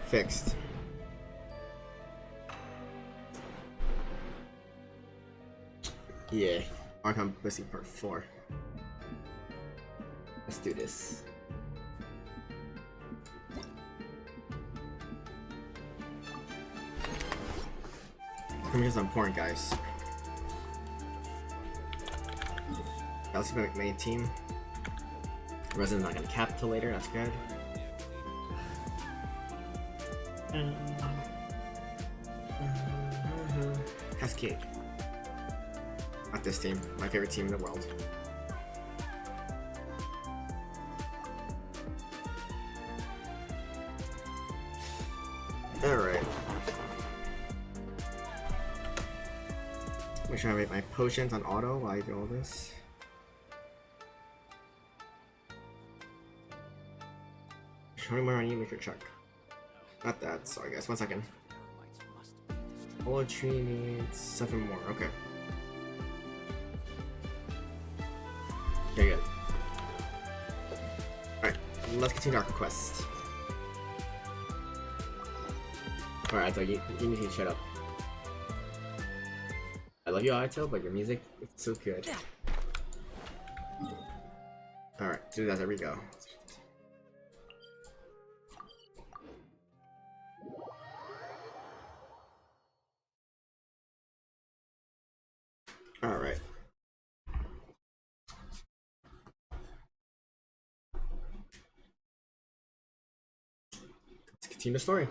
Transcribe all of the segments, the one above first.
Fixed. Yeah. Arkham Missing Part 4. Let's do this. Here's important, guys. Let's make main team. Resident's not gonna cap till later, that's good. Cascade. Not this team, my favorite team in the world. Alright. Make sure I make my potions on auto while I do all this. How many more I need to make your check? Not that, so I guess 1 second. Poetry needs 7 more, okay. Okay, good. Alright, let's continue our quest. Alright, so you need to shut up. I love you, Aito, but your music is so good. Alright, do that, there we go. Alright. Let's continue the story.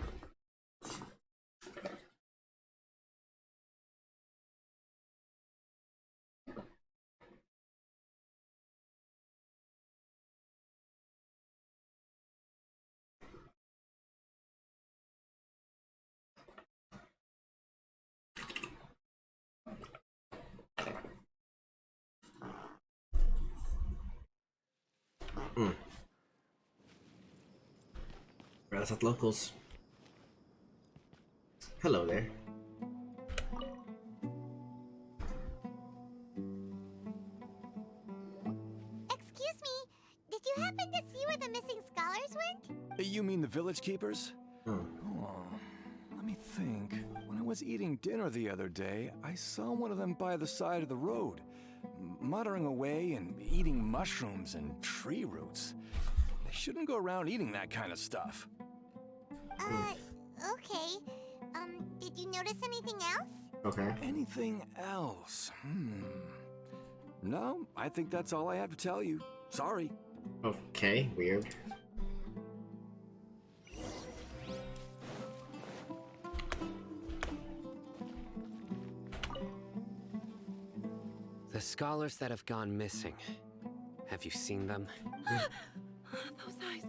Right, let's have locals. Hello there. Excuse me, did you happen to see where the missing scholars went? You mean the village keepers? Hmm. Oh, let me think. When I was eating dinner the other day, I saw one of them by the side of the road, muttering away and eating mushrooms and tree roots. They shouldn't go around eating that kind of stuff. Okay. Did you notice anything else? Okay. Anything else? No, I think that's all I have to tell you. Sorry. Okay, weird. The scholars that have gone missing. Have you seen them? Those eyes.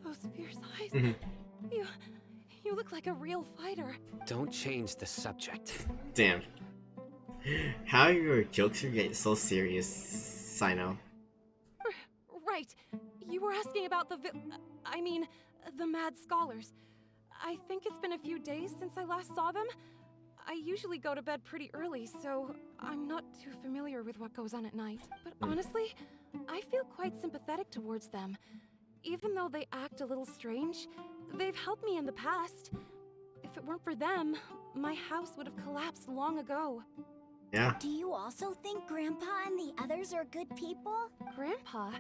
Those fierce eyes. You look like a real fighter. Don't change the subject. Damn. How your jokes are getting so serious, Sino? Right. You were asking about the the mad scholars. I think it's been a few days since I last saw them. I usually go to bed pretty early, so I'm not too familiar with what goes on at night. But honestly, I feel quite sympathetic towards them. Even though they act a little strange, they've helped me in the past. If it weren't for them, my house would have collapsed long ago. Yeah. Do you also think Grandpa and the others are good people? Grandpa?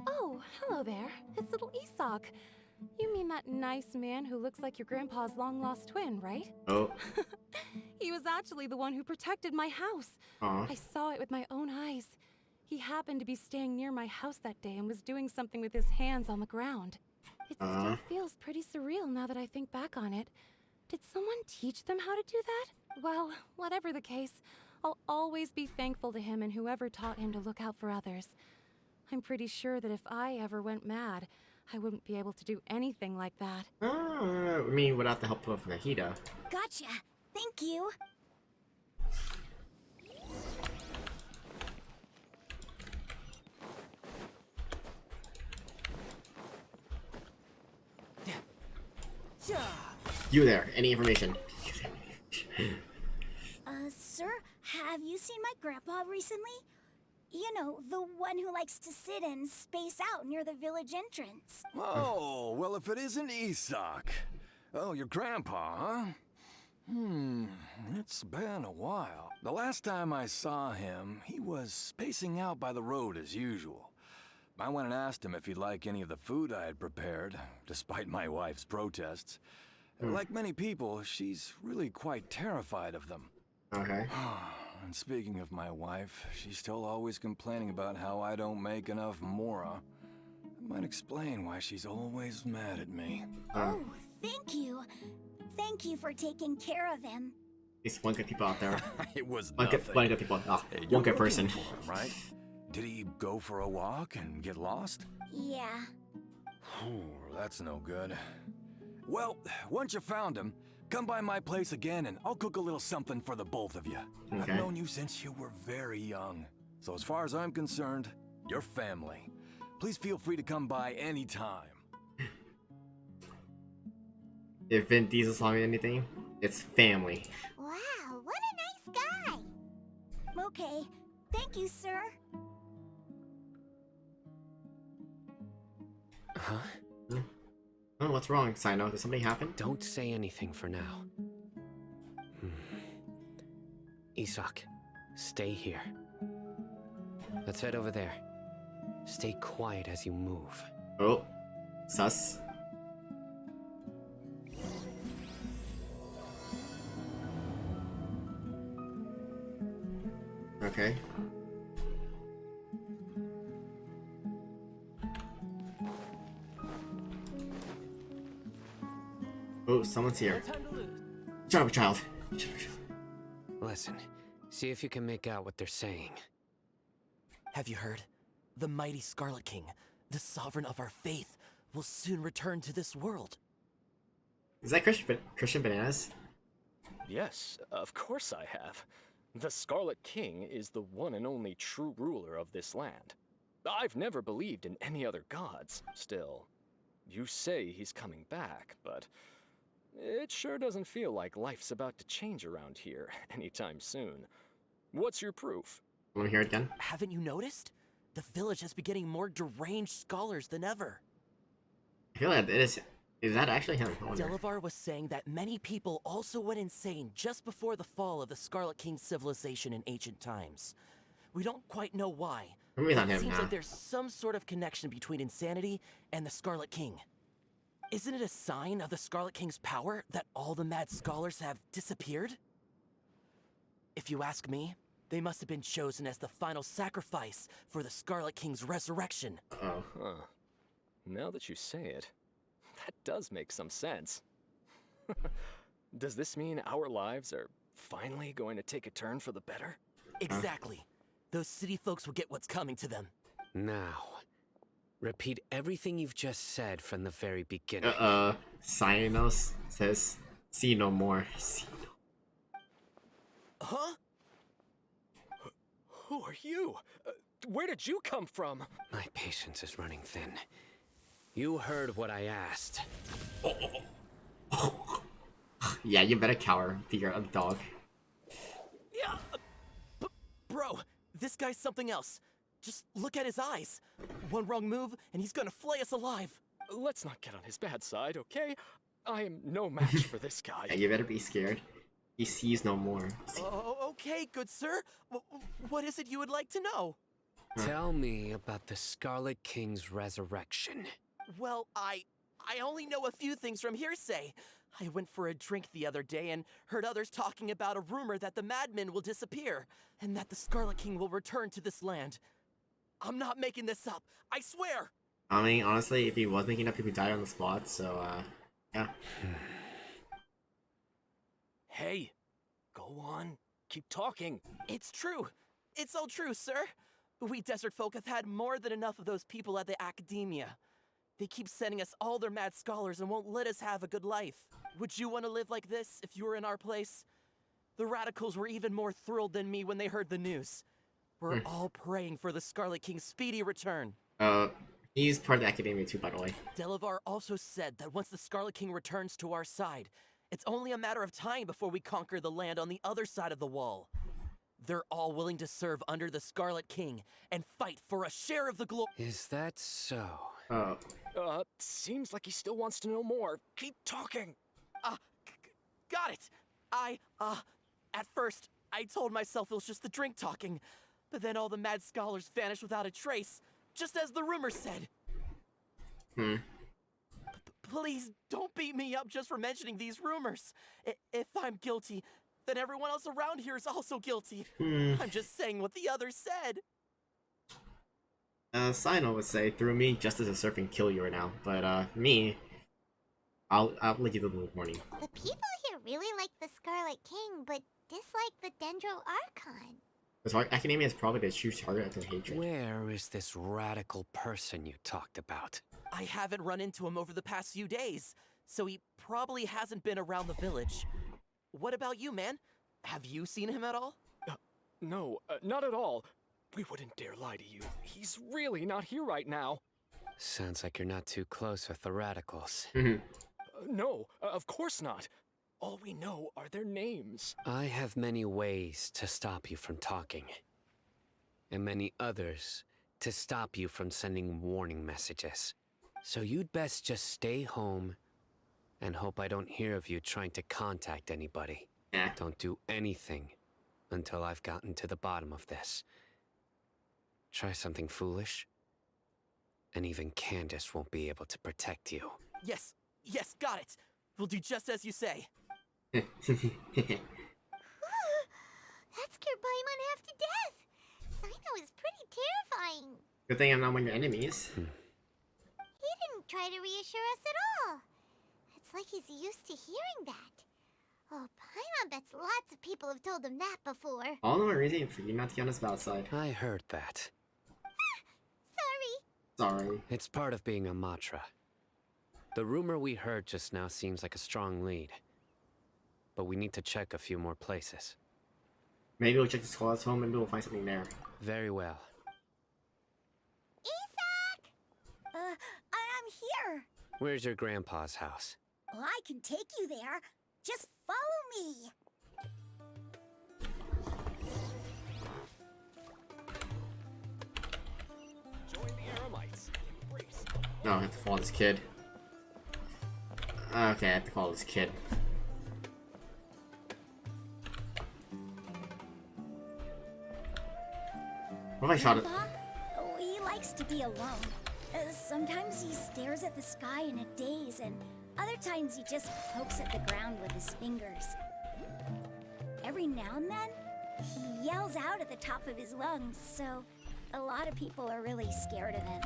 Oh, hello there. It's little Isak. You mean that nice man who looks like your grandpa's long-lost twin, right? Oh. He was actually the one who protected my house. Aw. I saw it with my own eyes. He happened to be staying near my house that day and was doing something with his hands on the ground. It still feels pretty surreal now that I think back on it. Did someone teach them how to do that? Well, whatever the case, I'll always be thankful to him and whoever taught him to look out for others. I'm pretty sure that if I ever went mad, I wouldn't be able to do anything like that. I mean, without the help of Nahida. Gotcha. Thank you. You there, any information? Sir, have you seen my grandpa recently? You know, the one who likes to sit and space out near the village entrance. Oh, well, if it isn't Isak. Oh, your grandpa, huh? It's been a while. The last time I saw him, he was spacing out by the road as usual. I went and asked him if he'd like any of the food I had prepared, despite my wife's protests. Like many people, she's really quite terrified of them. Okay. And speaking of my wife, she's still always complaining about how I don't make enough mora. That might explain why she's always mad at me. Oh, thank you. Thank you for taking care of him. There's one good people out there. It was One nothing. good people. Oh, Hey, one you're good person. looking for him, right? Did he go for a walk and get lost? Yeah. That's no good. Well, once you found him, come by my place again and I'll cook a little something for the both of you. Okay. I've known you since you were very young. So as far as I'm concerned, you're family. Please feel free to come by anytime. If Vin Diesel saw me anything, it's family. Wow, what a nice guy. Okay, thank you, sir. Huh? Oh, what's wrong, Sino? Did something happen? Don't say anything for now. Isak, stay here. Let's head over there. Stay quiet as you move. Oh, sus. Okay. Oh, someone's here. Shut up, child. Shut up, child. Listen, see if you can make out what they're saying. Have you heard? The mighty Scarlet King, the sovereign of our faith, will soon return to this world. Is that Christian Bananas? Yes, of course I have. The Scarlet King is the one and only true ruler of this land. I've never believed in any other gods, still. You say he's coming back, but it sure doesn't feel like life's about to change around here anytime soon. What's your proof? Want to hear it again? Haven't you noticed? The village has been getting more deranged scholars than ever. I feel like it is. Is that actually him? I wonder. Delavar was saying that many people also went insane just before the fall of the Scarlet King's civilization in ancient times. We don't quite know why. Maybe but not it him seems now. like there's some sort of connection between insanity and the Scarlet King. Isn't it a sign of the Scarlet King's power that all the mad scholars have disappeared? If you ask me, they must have been chosen as the final sacrifice for the Scarlet King's resurrection. Uh-oh. Huh. Now that you say it, that does make some sense. Does this mean our lives are finally going to take a turn for the better? Exactly. Those city folks will get what's coming to them. Now, repeat everything you've just said from the very beginning. Cyanos says, see no more. See no. Huh? Who are you? Where did you come from? My patience is running thin. You heard what I asked. Yeah, you better cower, figure a dog. Yeah. Bro, this guy's something else. Just look at his eyes. One wrong move, and he's gonna flay us alive. Let's not get on his bad side, okay? I am no match for this guy. Yeah, you better be scared. He sees no more. Oh, okay, good sir. What is it you would like to know? Tell me about the Scarlet King's resurrection. Well, I only know a few things from hearsay. I went for a drink the other day and heard others talking about a rumor that the madmen will disappear and that the Scarlet King will return to this land. I'm not making this up. I swear. I mean, honestly, if he was making up, he would die on the spot, so, yeah. Hey, go on. Keep talking. It's true. It's all true, sir. We desert folk have had more than enough of those people at the academia. They keep sending us all their mad scholars and won't let us have a good life. Would you want to live like this if you were in our place? The radicals were even more thrilled than me when they heard the news. We're all praying for the Scarlet King's speedy return. He's part of the academia too, by the way. Delavar also said that once the Scarlet King returns to our side, it's only a matter of time before we conquer the land on the other side of the wall. They're all willing to serve under the Scarlet King and fight for a share of the glory. Is that so? Oh, Seems like he still wants to know more. Keep talking. Got it! At first, I told myself it was just the drink talking, but then all the mad scholars vanished without a trace, just as the rumor said. Please don't beat me up just for mentioning these rumors. If I'm guilty, then everyone else around here is also guilty. I'm just saying what the others said. Sino would say, through me, justice is surfing kill you right now. But, me, I'll let you the warning. The people here really like the Scarlet King, but dislike the Dendro Archon. Because Academia is probably the true target of the hatred. Where is this radical person you talked about? I haven't run into him over the past few days, so he probably hasn't been around the village. What about you, man? Have you seen him at all? No, not at all. We wouldn't dare lie to you. He's really not here right now. Sounds like you're not too close with the radicals. No, of course not. All we know are their names. I have many ways to stop you from talking. And many others to stop you from sending warning messages. So you'd best just stay home and hope I don't hear of you trying to contact anybody. Yeah. Don't do anything until I've gotten to the bottom of this. Try something foolish, and even Candace won't be able to protect you. Yes, got it. We'll do just as you say. That scared Paimon half to death. Sino is pretty terrifying. Good thing I'm not one of your enemies. He didn't try to reassure us at all. It's like he's used to hearing that. Oh, Paimon bets lots of people have told him that before. All the more reason for you not to get on his bad side. I heard that. Sorry. It's part of being a Matra. The rumor we heard just now seems like a strong lead. But we need to check a few more places. Maybe we'll check the Squad's home, maybe we'll find something there. Very well. Isak! I'm here. Where's your grandpa's house? Well, I can take you there. Just follow me. Join the Eremites. Embrace. No, I have to follow this kid. Okay, I have to follow this kid. What if I shot it? Grandpa? Oh, he likes to be alone. Sometimes he stares at the sky in a daze, and other times he just pokes at the ground with his fingers. Every now and then, he yells out at the top of his lungs, so a lot of people are really scared of him.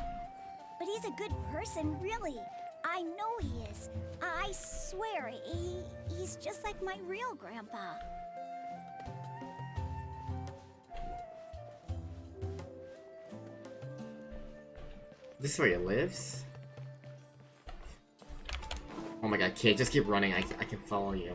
But he's a good person, really. I know he is. I swear, he's just like my real grandpa. This is where he lives? Oh my god, kid, just keep running. I can follow you.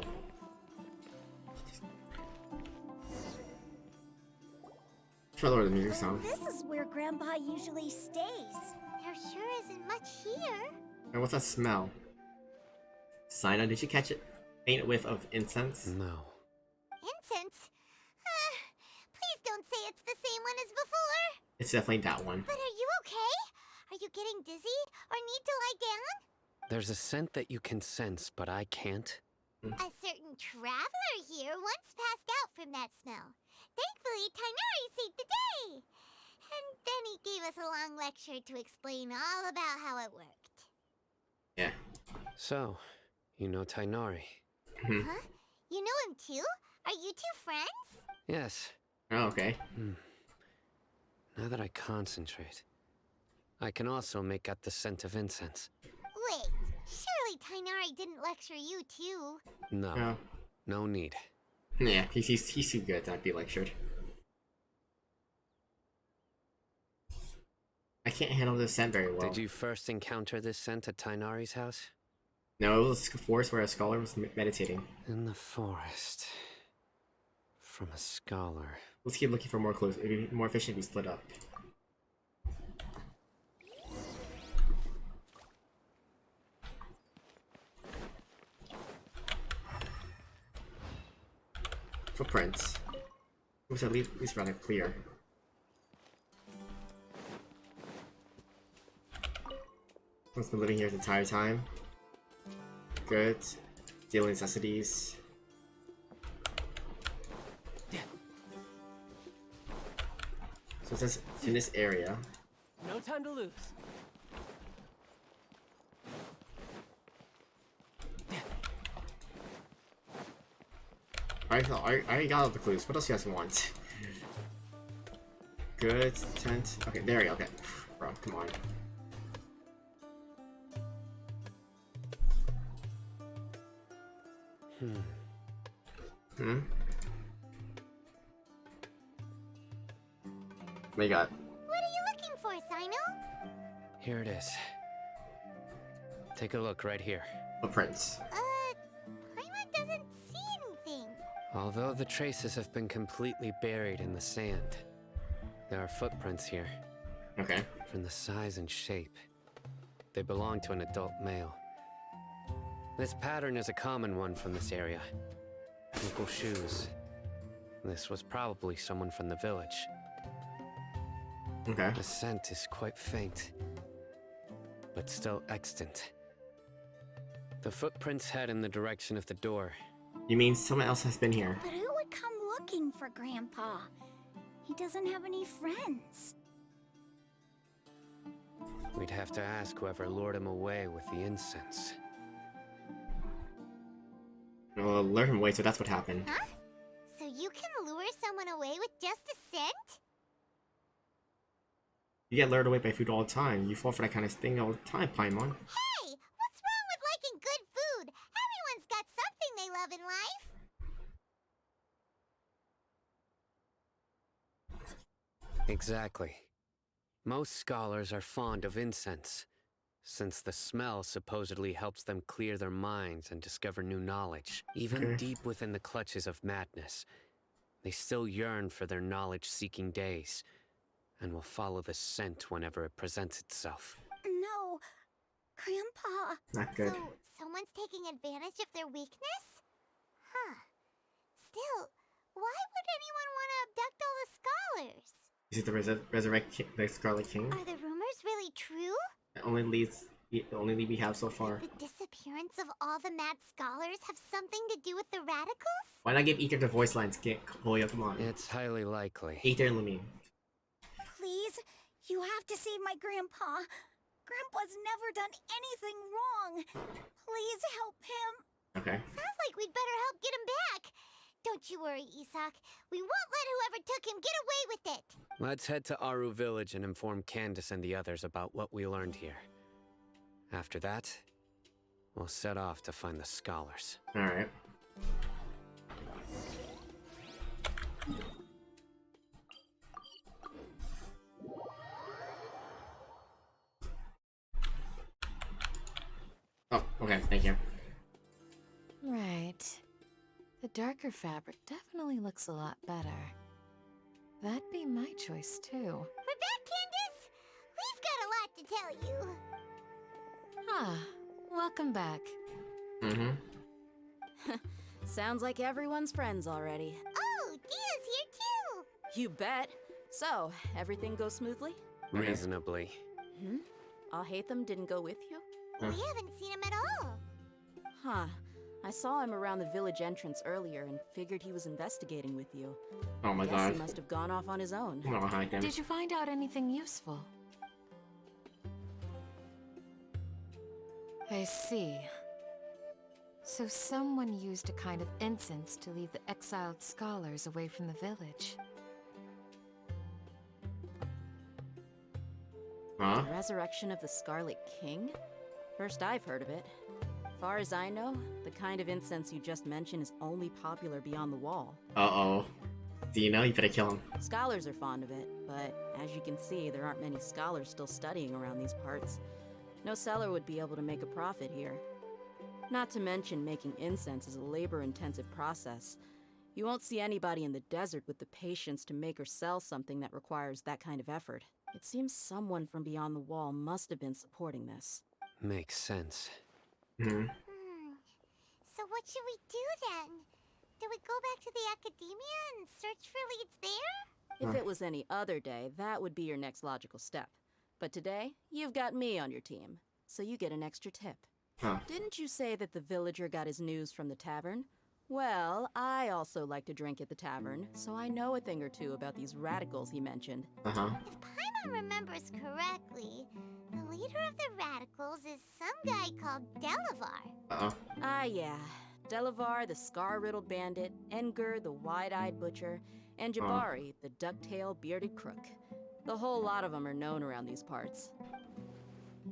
Try to lower the music sound. This is where Grandpa usually stays. There sure isn't much here. And what's that smell? Sino, did you catch it? Faint whiff of incense? No. Incense? Please don't say it's the same one as before. It's definitely that one. But are you okay? Are you getting dizzy or need to lie down? There's a scent that you can sense, but I can't. A certain traveler here once passed out from that smell. Thankfully, Tighnari saved the day. And then he gave us a long lecture to explain all about how it worked. Yeah. So, you know Tighnari? Huh? You know him too? Are you two friends? Yes. Oh, okay. Now that I concentrate, I can also make out the scent of incense. Wait, surely Tighnari didn't lecture you too. No. Oh. No need. Yeah, he's too good to not be lectured. I can't handle this scent very well. Did you first encounter this scent at Tighnari's house? No, it was a forest where a scholar was meditating. In the forest. From a scholar. Let's keep looking for more clues. It'd be more efficient if we split up. Footprints. Looks at least rather clear. Someone's been living here the entire time. Good. daily necessities. So it says in this area. No time to lose. I already got all the clues. What else do you guys want? Goods, tent. Okay, there we go. Okay. Bro, come on. Hmm? What you got? What are you looking for, Sino? Here it is. Take a look right here. Footprints. Paimon doesn't see anything. Although the traces have been completely buried in the sand, there are footprints here, Okay. from the size and shape. They belong to an adult male. This pattern is a common one from this area. Ankle shoes. This was probably someone from the village. Okay. The scent is quite faint, but still extant. The footprints head in the direction of the door. You mean someone else has been here? But who would come looking for Grandpa? He doesn't have any friends. We'd have to ask whoever lured him away with the incense. Well, lure him away, so that's what happened. Huh? So you can lure someone away with just a scent? You get lured away by food all the time. You fall for that kind of thing all the time, Paimon. Hey, what's wrong with liking good food? Everyone's got something they love in life. Exactly. Most scholars are fond of incense, since the smell supposedly helps them clear their minds and discover new knowledge. Even Okay. deep within the clutches of madness, they still yearn for their knowledge-seeking days, and will follow the scent whenever it presents itself. No, Grandpa. Not good. So someone's taking advantage of their weakness? Huh. Still, why would anyone want to abduct all the scholars? Is it the resurrect the Scarlet King? Are the rumors really true? The only lead we have so far. Did the disappearance of all the mad scholars have something to do with the radicals? Why not give Ether the voice lines? Hoya, come on. It's highly likely. Ether and Lumine. Please, you have to save my Grandpa. Grandpa's never done anything wrong. Please help him. Okay. Sounds like we'd better help get him back. Don't you worry, Isak. We won't let whoever took him get away with it. Let's head to Aru Village and inform Candace and the others about what we learned here. After that, we'll set off to find the scholars. Alright. Oh, okay, thank you. Right. The darker fabric definitely looks a lot better. That'd be my choice too. We're back, Candace. We've got a lot to tell you. Ah, welcome back. Mm-hmm. Sounds like everyone's friends already. Oh, Dia's here too. You bet. So, everything goes smoothly? Okay. Reasonably. Alhaitham didn't go with you? Huh. We haven't seen him at all. Huh. I saw him around the village entrance earlier and figured he was investigating with you. Oh my Guess god. he must have gone off on his own. I'm gonna hide them. Did you find out anything useful? I see. So someone used a kind of incense to lead the exiled scholars away from the village. Huh? The resurrection of the Scarlet King? First I've heard of it. Far as I know, the kind of incense you just mentioned is only popular beyond the wall. Uh-oh. Do you know? You better kill him. Scholars are fond of it, but as you can see, there aren't many scholars still studying around these parts. No seller would be able to make a profit here. Not to mention, making incense is a labor-intensive process. You won't see anybody in the desert with the patience to make or sell something that requires that kind of effort. It seems someone from beyond the wall must have been supporting this. Makes sense. Hmm. So what should we do then? Do we go back to the academia and search for leads there? If it was any other day, that would be your next logical step. But today, you've got me on your team, so you get an extra tip. Huh. Didn't you say that the villager got his news from the tavern? Well, I also like to drink at the tavern, so I know a thing or two about these radicals he mentioned. Uh-huh. If Paimon remembers correctly, the leader of the radicals is some guy called Delavar. Uh-oh. Ah, yeah. Delavar, the scar-riddled bandit, Engur, the wide-eyed butcher, and Jabari, the duck-tailed bearded crook. The whole lot of them are known around these parts.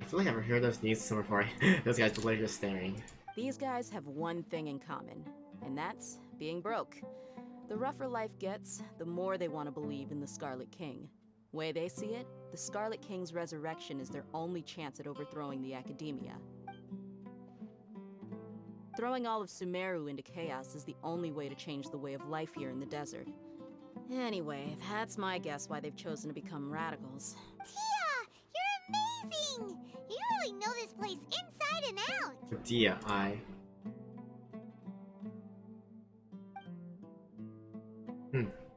I feel like I've heard those names somewhere before. Those guys look like just staring. These guys have one thing in common, and that's being broke. The rougher life gets, the more they want to believe in the Scarlet King. Way they see it, the Scarlet King's resurrection is their only chance at overthrowing the Academia. Throwing all of Sumeru into chaos is the only way to change the way of life here in the desert. Anyway, that's my guess why they've chosen to become radicals. Tia, you're amazing! You really know this place inside and out. Dia, I.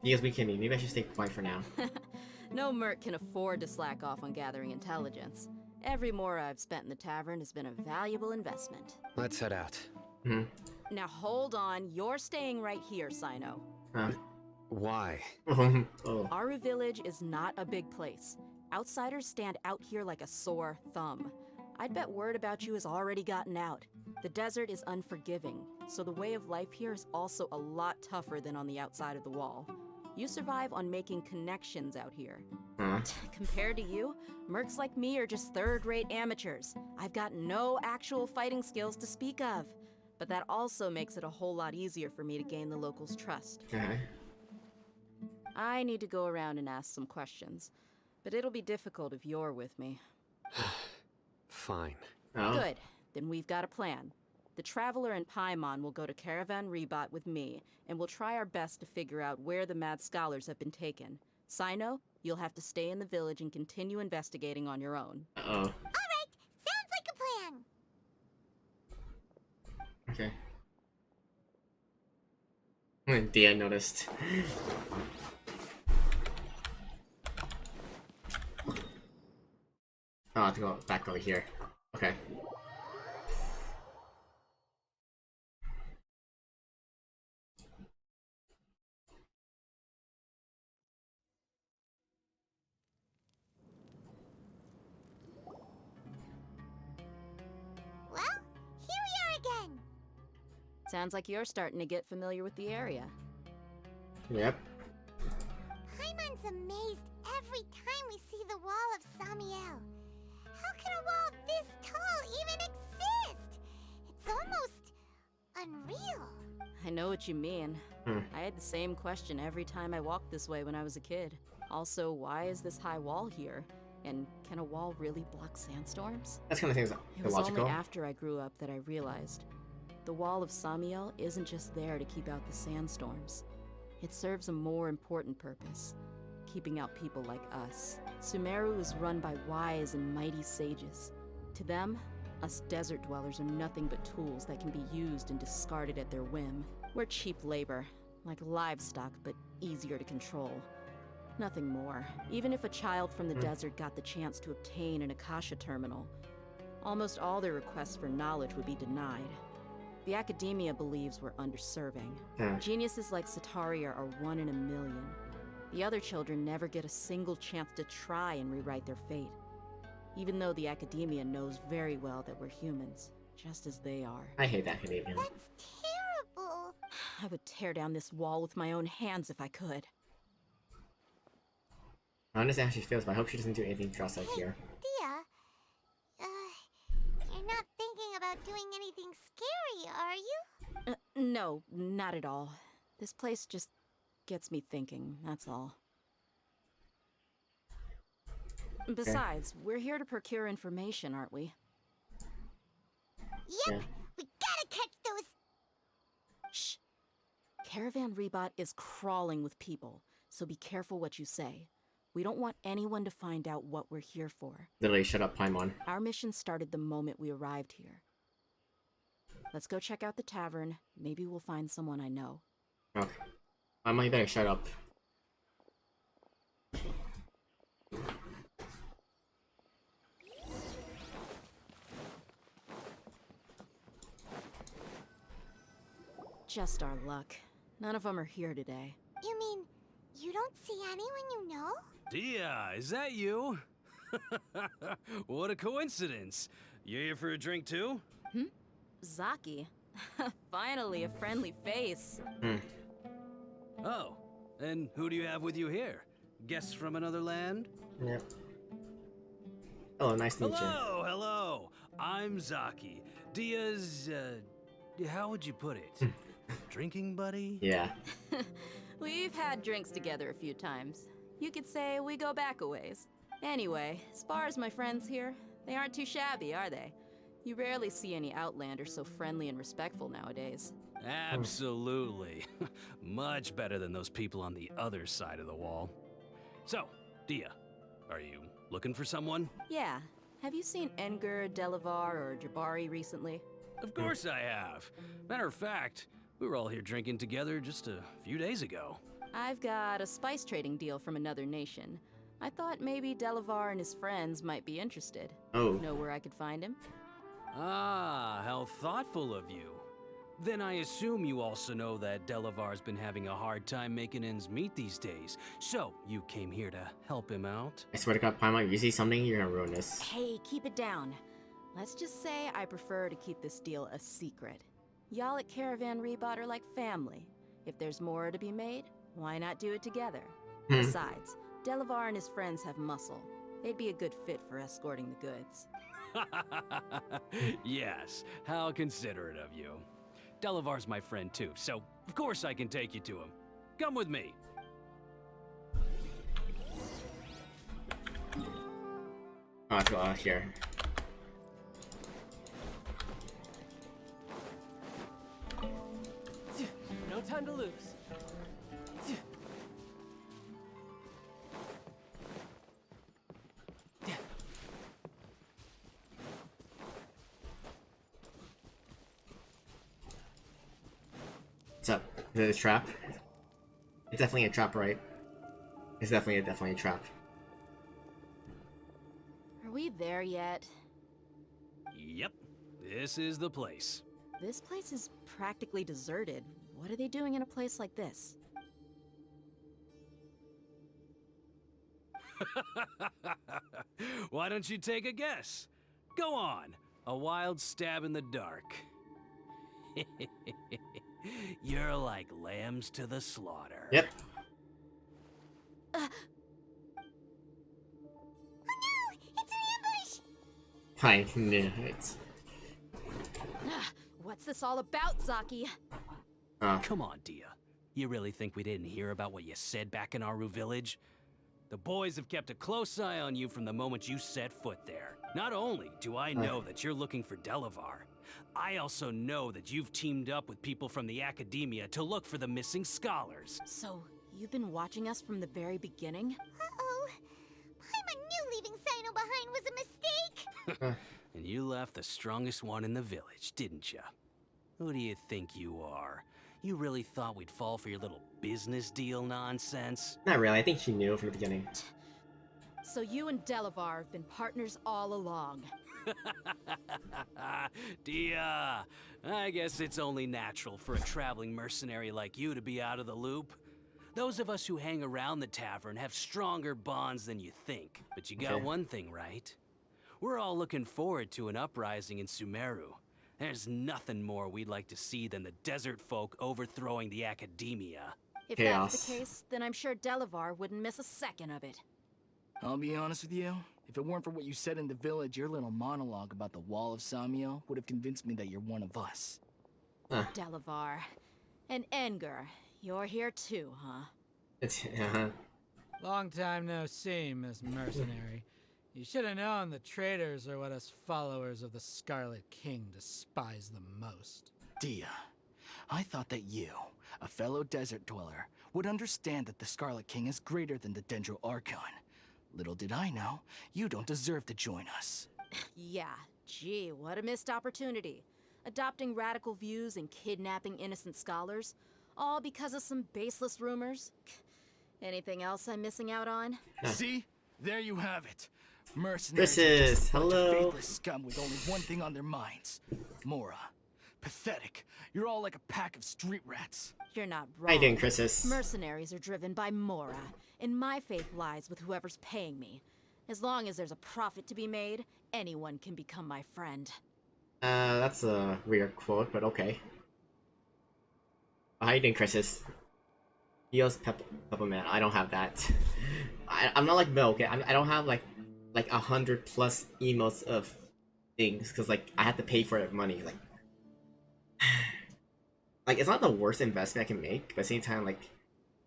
Dia's been kidding me. Maybe I should stay quiet for now. No merc can afford to slack off on gathering intelligence. Every mora I've spent in the tavern has been a valuable investment. Let's head out. Now hold on, you're staying right here, Sino. Huh. Why? Oh. Aru Village is not a big place. Outsiders stand out here like a sore thumb. I'd bet word about you has already gotten out. The desert is unforgiving, so the way of life here is also a lot tougher than on the outside of the wall. You survive on making connections out here. Huh. Compared to you, mercs like me are just third-rate amateurs. I've got no actual fighting skills to speak of. But that also makes it a whole lot easier for me to gain the locals' trust. Okay. I need to go around and ask some questions, but it'll be difficult if you're with me. Fine. Oh. Good. Then we've got a plan. The Traveler and Paimon will go to Caravan Rebot with me, and we'll try our best to figure out where the Mad Scholars have been taken. Sino, you'll have to stay in the village and continue investigating on your own. Uh-oh. Alright, sounds like a plan. Okay. Dia noticed. Oh, I have to go back over here. Okay. Well, here we are again. Sounds like you're starting to get familiar with the area. Yep. Paimon's amazed every time we see the wall of Samiel. How can a wall this tall even exist? It's almost unreal. I know what you mean. Hmm. I had the same question every time I walked this way when I was a kid. Also, why is this high wall here? And can a wall really block sandstorms? That's kind of things It was illogical. only after I grew up that I realized the wall of Samiel isn't just there to keep out the sandstorms. It serves a more important purpose, keeping out people like us. Sumeru is run by wise and mighty sages. To them, us desert dwellers are nothing but tools that can be used and discarded at their whim. We're cheap labor, like livestock, but easier to control. Nothing more. Even if a child from the desert got the chance to obtain an Akasha terminal, almost all their requests for knowledge would be denied. The Academia believes we're underserving. Geniuses like Sataria are one in a million. The other children never get a single chance to try and rewrite their fate. Even though the Academia knows very well that we're humans, just as they are. I hate that Canadian. That's terrible. I would tear down this wall with my own hands if I could. I understand how she feels, but I hope she doesn't do anything drastic here. Dia, you're not thinking about doing anything scary, are you? No, not at all. This place just gets me thinking, that's all. Besides, we're here to procure information, aren't we? Yep, Yeah. we gotta catch those. Shh. Caravan Rebot is crawling with people, so be careful what you say. We don't want anyone to find out what we're here for. Literally, shut up, Paimon. Our mission started the moment we arrived here. Let's go check out the tavern. Maybe we'll find someone I know. Okay. Paimon, you better shut up. Just our luck. None of them are here today. You mean you don't see anyone you know? Dia, is that you? What a coincidence. You here for a drink too? Zaki. Finally, a friendly face. Oh, and who do you have with you here? Guests from another land? Yep. Oh, nice to meet you. Hello. I'm Zaki. Dia's, how would you put it? Drinking buddy? Yeah. We've had drinks together a few times. You could say we go back a ways. Anyway, as far as my friends here, they aren't too shabby, are they? You rarely see any Outlanders so friendly and respectful nowadays. Absolutely. Much better than those people on the other side of the wall. So, Dia, are you looking for someone? Yeah. Have you seen Engur, Delavar, or Jabari recently? Of course I have. Matter of fact, we were all here drinking together just a few days ago. I've got a spice trading deal from another nation. I thought maybe Delavar and his friends might be interested. Oh. Know where I could find him? Ah, how thoughtful of you. Then I assume you also know that Delavar's been having a hard time making ends meet these days. So, you came here to help him out? I swear to God, Paimon, you see something, you're gonna ruin this. Hey, keep it down. Let's just say I prefer to keep this deal a secret. Y'all at Caravan Rebot are like family. If there's more to be made, why not do it together? Besides, Delavar and his friends have muscle. They'd be a good fit for escorting the goods. Yes, how considerate of you. Delavar's my friend too, so of course I can take you to him. Come with me. Oh, let's go out here. No time to lose. What's up? Is it a trap? It's definitely a trap, right? It's definitely a trap. Are we there yet? Yep, this is the place. This place is practically deserted. What are they doing in a place like this? Why don't you take a guess? Go on, a wild stab in the dark. You're like lambs to the slaughter. Yep. Oh no! It's an ambush! I knew it. What's this all about, Zaki? Come on, Dia. You really think we didn't hear about what you said back in Aru village? The boys have kept a close eye on you from the moment you set foot there. Not only do I know that you're looking for Delavar, I also know that you've teamed up with people from the Academia to look for the missing scholars. So, you've been watching us from the very beginning? Uh-oh. Paimon knew leaving Sino behind was a mistake! And you left the strongest one in the village, didn't you? Who do you think you are? You really thought we'd fall for your little business deal nonsense? Not really, I think she knew from the beginning. So you and Delavar have been partners all along. Dia, I guess it's only natural for a traveling mercenary like you to be out of the loop. Those of us who hang around the tavern have stronger bonds than you think. But you got one thing right. We're all looking forward to an uprising in Sumeru. There's nothing more we'd like to see than the desert folk overthrowing the Academia. If Chaos. that's the case, then I'm sure Delavar wouldn't miss a second of it. I'll be honest with you. If it weren't for what you said in the village, your little monologue about the Wall of Samiel would have convinced me that you're one of us. Delavar. And Engur. You're here too, huh? It's, Long time no see, Miss Mercenary. You should have known the traitors are what us followers of the Scarlet King despise the most. Dia, I thought that you, a fellow desert dweller, would understand that the Scarlet King is greater than the Dendro Archon. Little did I know, you don't deserve to join us. Yeah, gee, what a missed opportunity. Adopting radical views and kidnapping innocent scholars, all because of some baseless rumors. Anything else I'm missing out on? See? There you have it. Mercenaries This is are just a bunch of hello. faithless scum with only one thing on their minds. Mora. Pathetic. You're all like a pack of street rats. You're not How wrong. you doing, Chris's? Mercenaries are driven by Mora, and my faith lies with whoever's paying me. As long as there's a profit to be made, anyone can become my friend. That's a weird quote, but okay. How you doing, Chris's? Eos Pepperman. I don't have that. I'm not like Bill, okay? I don't have like 100 plus emotes of things, because like I have to pay for it money. Like it's not the worst investment I can make, but at the same time, like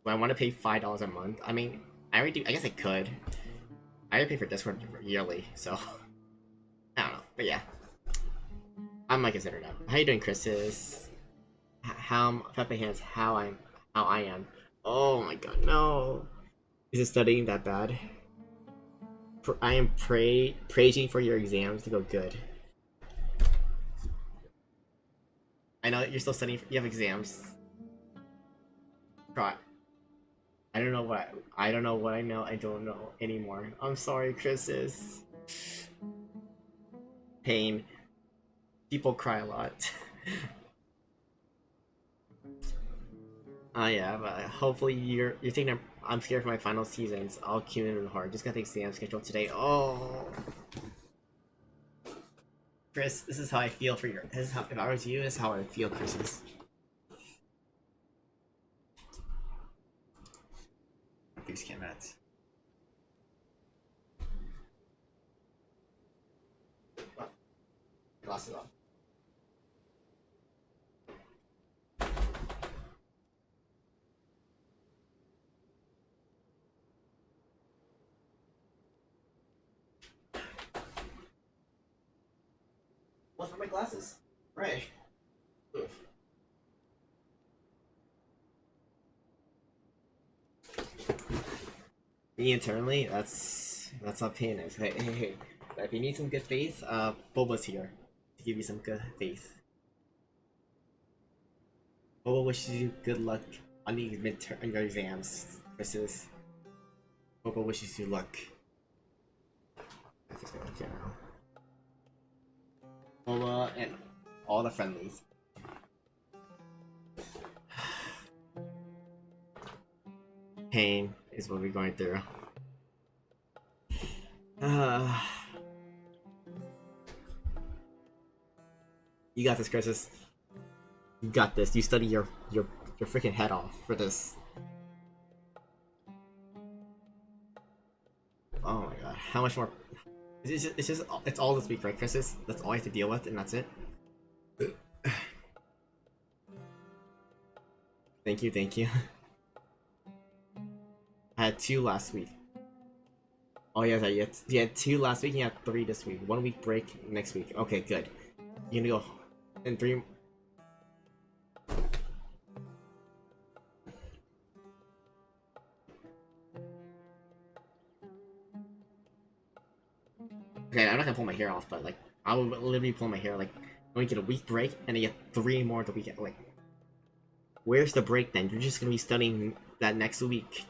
when I want to pay $5 a month, I mean I already do. I guess I could. I already pay for Discord yearly, so I don't know. But yeah, I might consider that. How you doing, Chris's? How Pepe Hands? How I am. Oh my god, no! Is it studying that bad? I am praising for your exams to go good. I know you're still studying. You have exams. Right. I don't know what I know. I don't know anymore. I'm sorry, Chris's. Pain. People cry a lot. Yeah, but hopefully you're taking a. I'm scared for my final seasons. I'll cue in hard. Just got the exam scheduled today. Oh, Chris, this is how I feel for your. This is how, if I was you, this is how I would feel, Chris's. These cannot. Glasses off. What's with my glasses? Right. Oof. Me internally, that's how pain is. Hey. If you need some good faith, Boba's here to give you some good faith. Boba wishes you good luck on the on your exams, Chris's. Boba wishes you luck. That's just what I care now. Boba and all the friendlies. Pain is what we're going through. You got this, Chris's. You got this. You study your freaking head off for this. Oh my god, how much more? It's all this week, right, Chris's? That's all I have to deal with, and that's it. Thank you. I had 2 last week. Oh yes, you had 2 last week, and you had 3 this week. 1 week break next week. Okay, good. You're gonna go in 3. Okay, I'm not gonna pull my hair off, but like I will literally pull my hair. Like I'm gonna get a week break, and then get 3 more the weekend. Like, where's the break then? You're just gonna be studying that next week.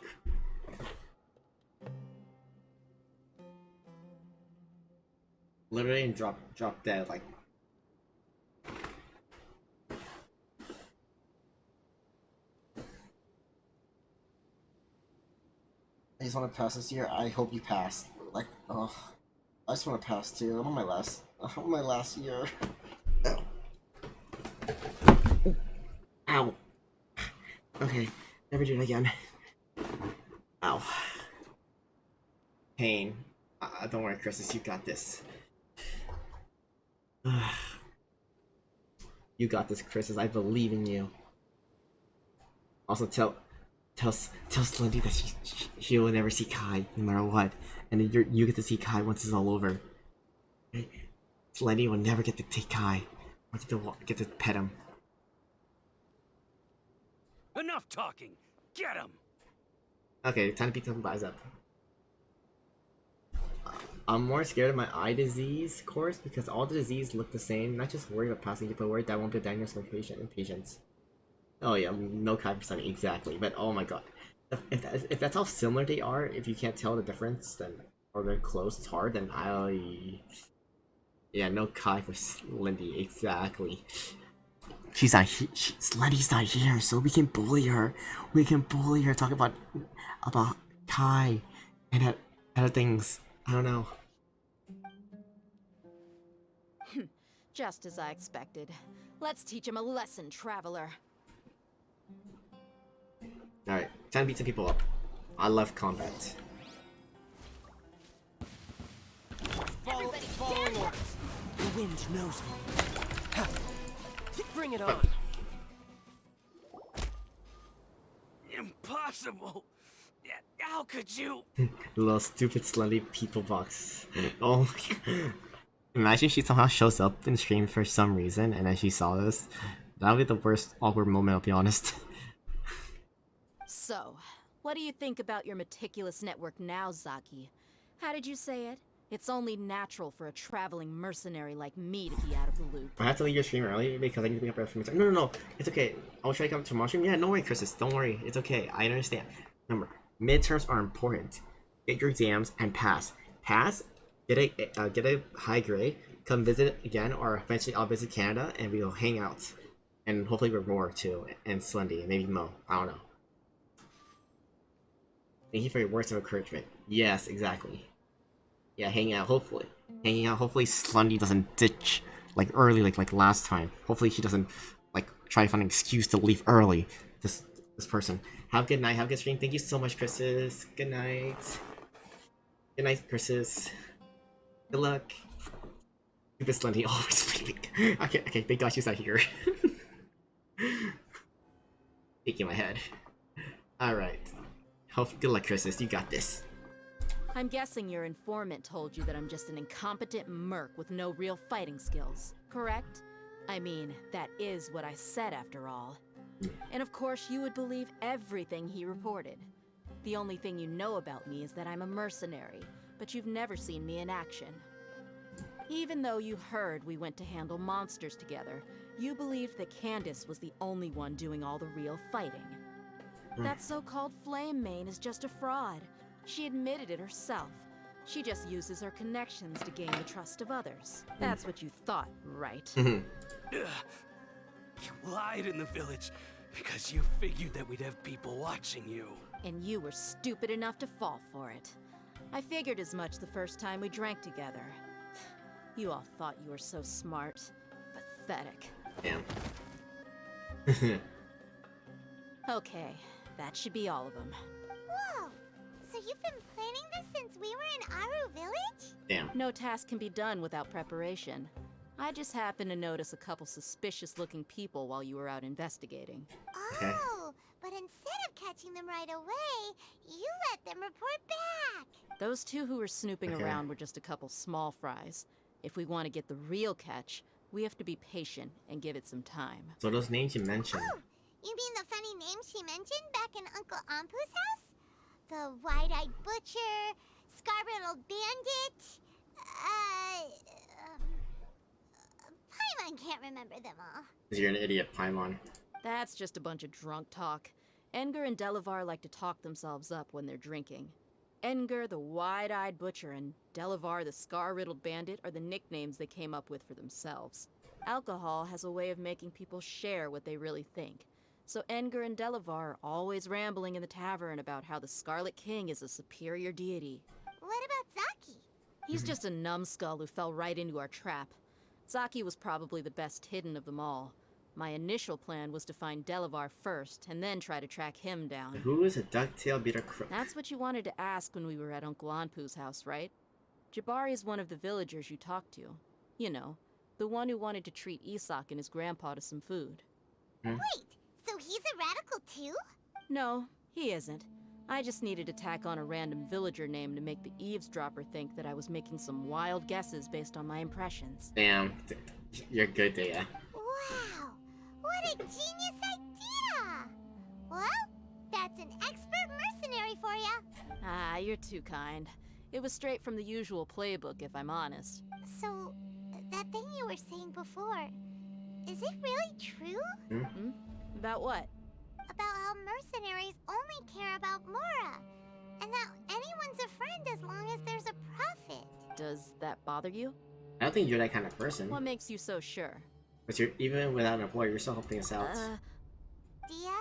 Literally and drop dead, like. I just want to pass this year. I hope you pass. Like, oh, I just want to pass too. I'm on my last year. Ow. Okay, never do it again. Ow. Pain. Don't worry, Chris's. You got this. You got this, Chris's. I believe in you. Also, tell Slendy that she will never see Kai, no matter what. And you get to see Kai once it's all over. Okay? Slendy will never get to take Kai. Or get to pet him. Enough talking! Get him! Okay, time to beat some guys up. I'm more scared of my eye disease course because all the disease look the same. Not just worried about passing it, but worried that I won't be diagnosed with patients. Oh yeah, no Kai for study, exactly. But oh my god, if that's how similar they are, if you can't tell the difference, then or they're close, it's hard. Then yeah, no Kai for Lindy, exactly. she's not Slendy's not here, so we can bully her. We can bully her. Talk about Kai and other things. I don't know. Just as I expected. Let's teach him a lesson, traveler. Alright, time to beat some people up. I love combat. Following orders. The wind knows me. Ha. Bring it on. Impossible! How could you? Little stupid Slendy people box. Oh my god. Imagine she somehow shows up in stream for some reason and then she saw this. That would be the worst awkward moment, I'll be honest. So, what do you think about your meticulous network now, Zaki? How did you say it? It's only natural for a traveling mercenary like me to be out of the loop. I have to leave your stream early because I need to pick up from No, no, no. It's okay. I'll try to come to tomorrow's stream. Yeah, no worry, Chris. Don't worry. It's okay. I understand. Remember, midterms are important. Get your exams and pass. Pass, get a high grade, come visit again, or eventually I'll visit Canada and we'll hang out. And hopefully with Roar too, and Slendy, and maybe Mo. I don't know. Thank you for your words of encouragement. Yes, exactly. Yeah, hanging out, hopefully. Hanging out, hopefully Slendy doesn't ditch like early like last time. Hopefully she doesn't like try to find an excuse to leave early. This person. Have a good night, have a good stream. Thank you so much, Chris's. Good night. Good night, Chris's. Good luck. Stupid Slendy always sleeping. Okay, thank God she's not here. Taking my head. Alright. Good luck, Chris's. You got this. I'm guessing your informant told you that I'm just an incompetent merc with no real fighting skills, correct? I mean, that is what I said after all. And of course you would believe everything he reported. The only thing you know about me is that I'm a mercenary, but you've never seen me in action. Even though you heard we went to handle monsters together, you believed that Candace was the only one doing all the real fighting. That so-called Flame Mane is just a fraud. She admitted it herself. She just uses her connections to gain the trust of others. That's what you thought, right? You lied in the village because you figured that we'd have people watching you. And you were stupid enough to fall for it. I figured as much the first time we drank together. You all thought you were so smart. Pathetic. Damn. Okay, that should be all of them. Whoa! So you've been planning this since we were in Aru Village? Damn. No task can be done without preparation. I just happened to notice a couple suspicious-looking people while you were out investigating. Oh, but instead of catching them right away, you let them report back. Those two who were snooping around were just a couple small fries. If we want to get the real catch, we have to be patient and give it some time. So those names you mentioned. Oh, you mean the funny names she mentioned back in Uncle Ampu's house? The Wide-Eyed Butcher, Scar-Riddled Bandit, Paimon can't remember them all. Because you're an idiot, Paimon. That's just a bunch of drunk talk. Engar and Delavar like to talk themselves up when they're drinking. Engar, the Wide-Eyed Butcher, and Delavar, the Scar-Riddled Bandit, are the nicknames they came up with for themselves. Alcohol has a way of making people share what they really think. So Engar and Delavar are always rambling in the tavern about how the Scarlet King is a superior deity. What about Zaki? He's just a numbskull who fell right into our trap. Zaki was probably the best hidden of them all. My initial plan was to find Delavar first, and then try to track him down. Who is a ducktail beater crook? That's what you wanted to ask when we were at Uncle Anpu's house, right? Jabari is one of the villagers you talked to. You know, the one who wanted to treat Isak and his grandpa to some food. Wait, so he's a radical too? No, he isn't. I just needed to tack on a random villager name to make the eavesdropper think that I was making some wild guesses based on my impressions. Damn, you're good, Daya. Wow, what a genius idea! Well, that's an expert mercenary for ya. Ah, you're too kind. It was straight from the usual playbook, if I'm honest. So, that thing you were saying before, is it really true? About what? About how mercenaries only care about Mora, and that anyone's a friend as long as there's a profit. Does that bother you? I don't think you're that kind of person. What makes you so sure? But you're even without an employer, you're still helping us out. Dia,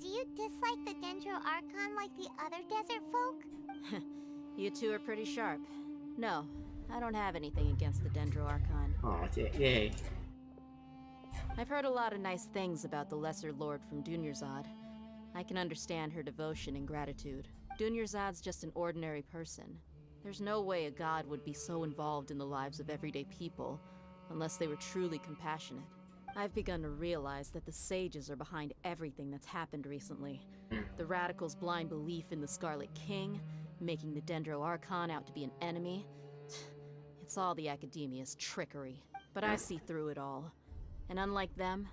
do you dislike the Dendro Archon like the other desert folk? You two are pretty sharp. No, I don't have anything against the Dendro Archon. Oh, yay. I've heard a lot of nice things about the Lesser Lord from Dunyarzad. I can understand her devotion and gratitude. Dunyarzad's just an ordinary person. There's no way a god would be so involved in the lives of everyday people, unless they were truly compassionate. I've begun to realize that the sages are behind everything that's happened recently. The radicals' blind belief in the Scarlet King, making the Dendro Archon out to be an enemy. It's all the Academia's trickery. But I see through it all. And unlike them,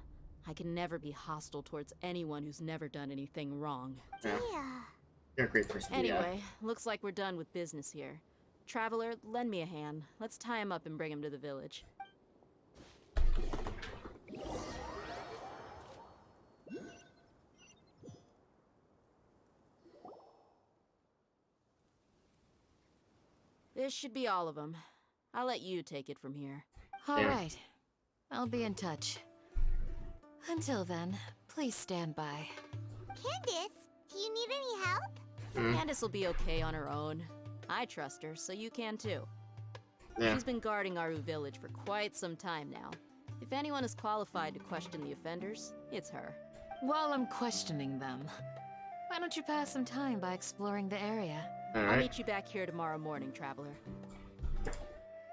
I can never be hostile towards anyone who's never done anything wrong. Dia. You're a great person. Anyway, looks like we're done with business here. Traveler, lend me a hand. Let's tie him up and bring him to the village. This should be all of them. I'll let you take it from here. All right. I'll be in touch. Until then, please stand by. Candace, do you need any help? Candace will be okay on her own. I trust her, so you can too. Yeah. She's been guarding Aru village for quite some time now. If anyone is qualified to question the offenders, it's her. While I'm questioning them, why don't you pass some time by exploring the area? I'll meet you back here tomorrow morning, Traveler.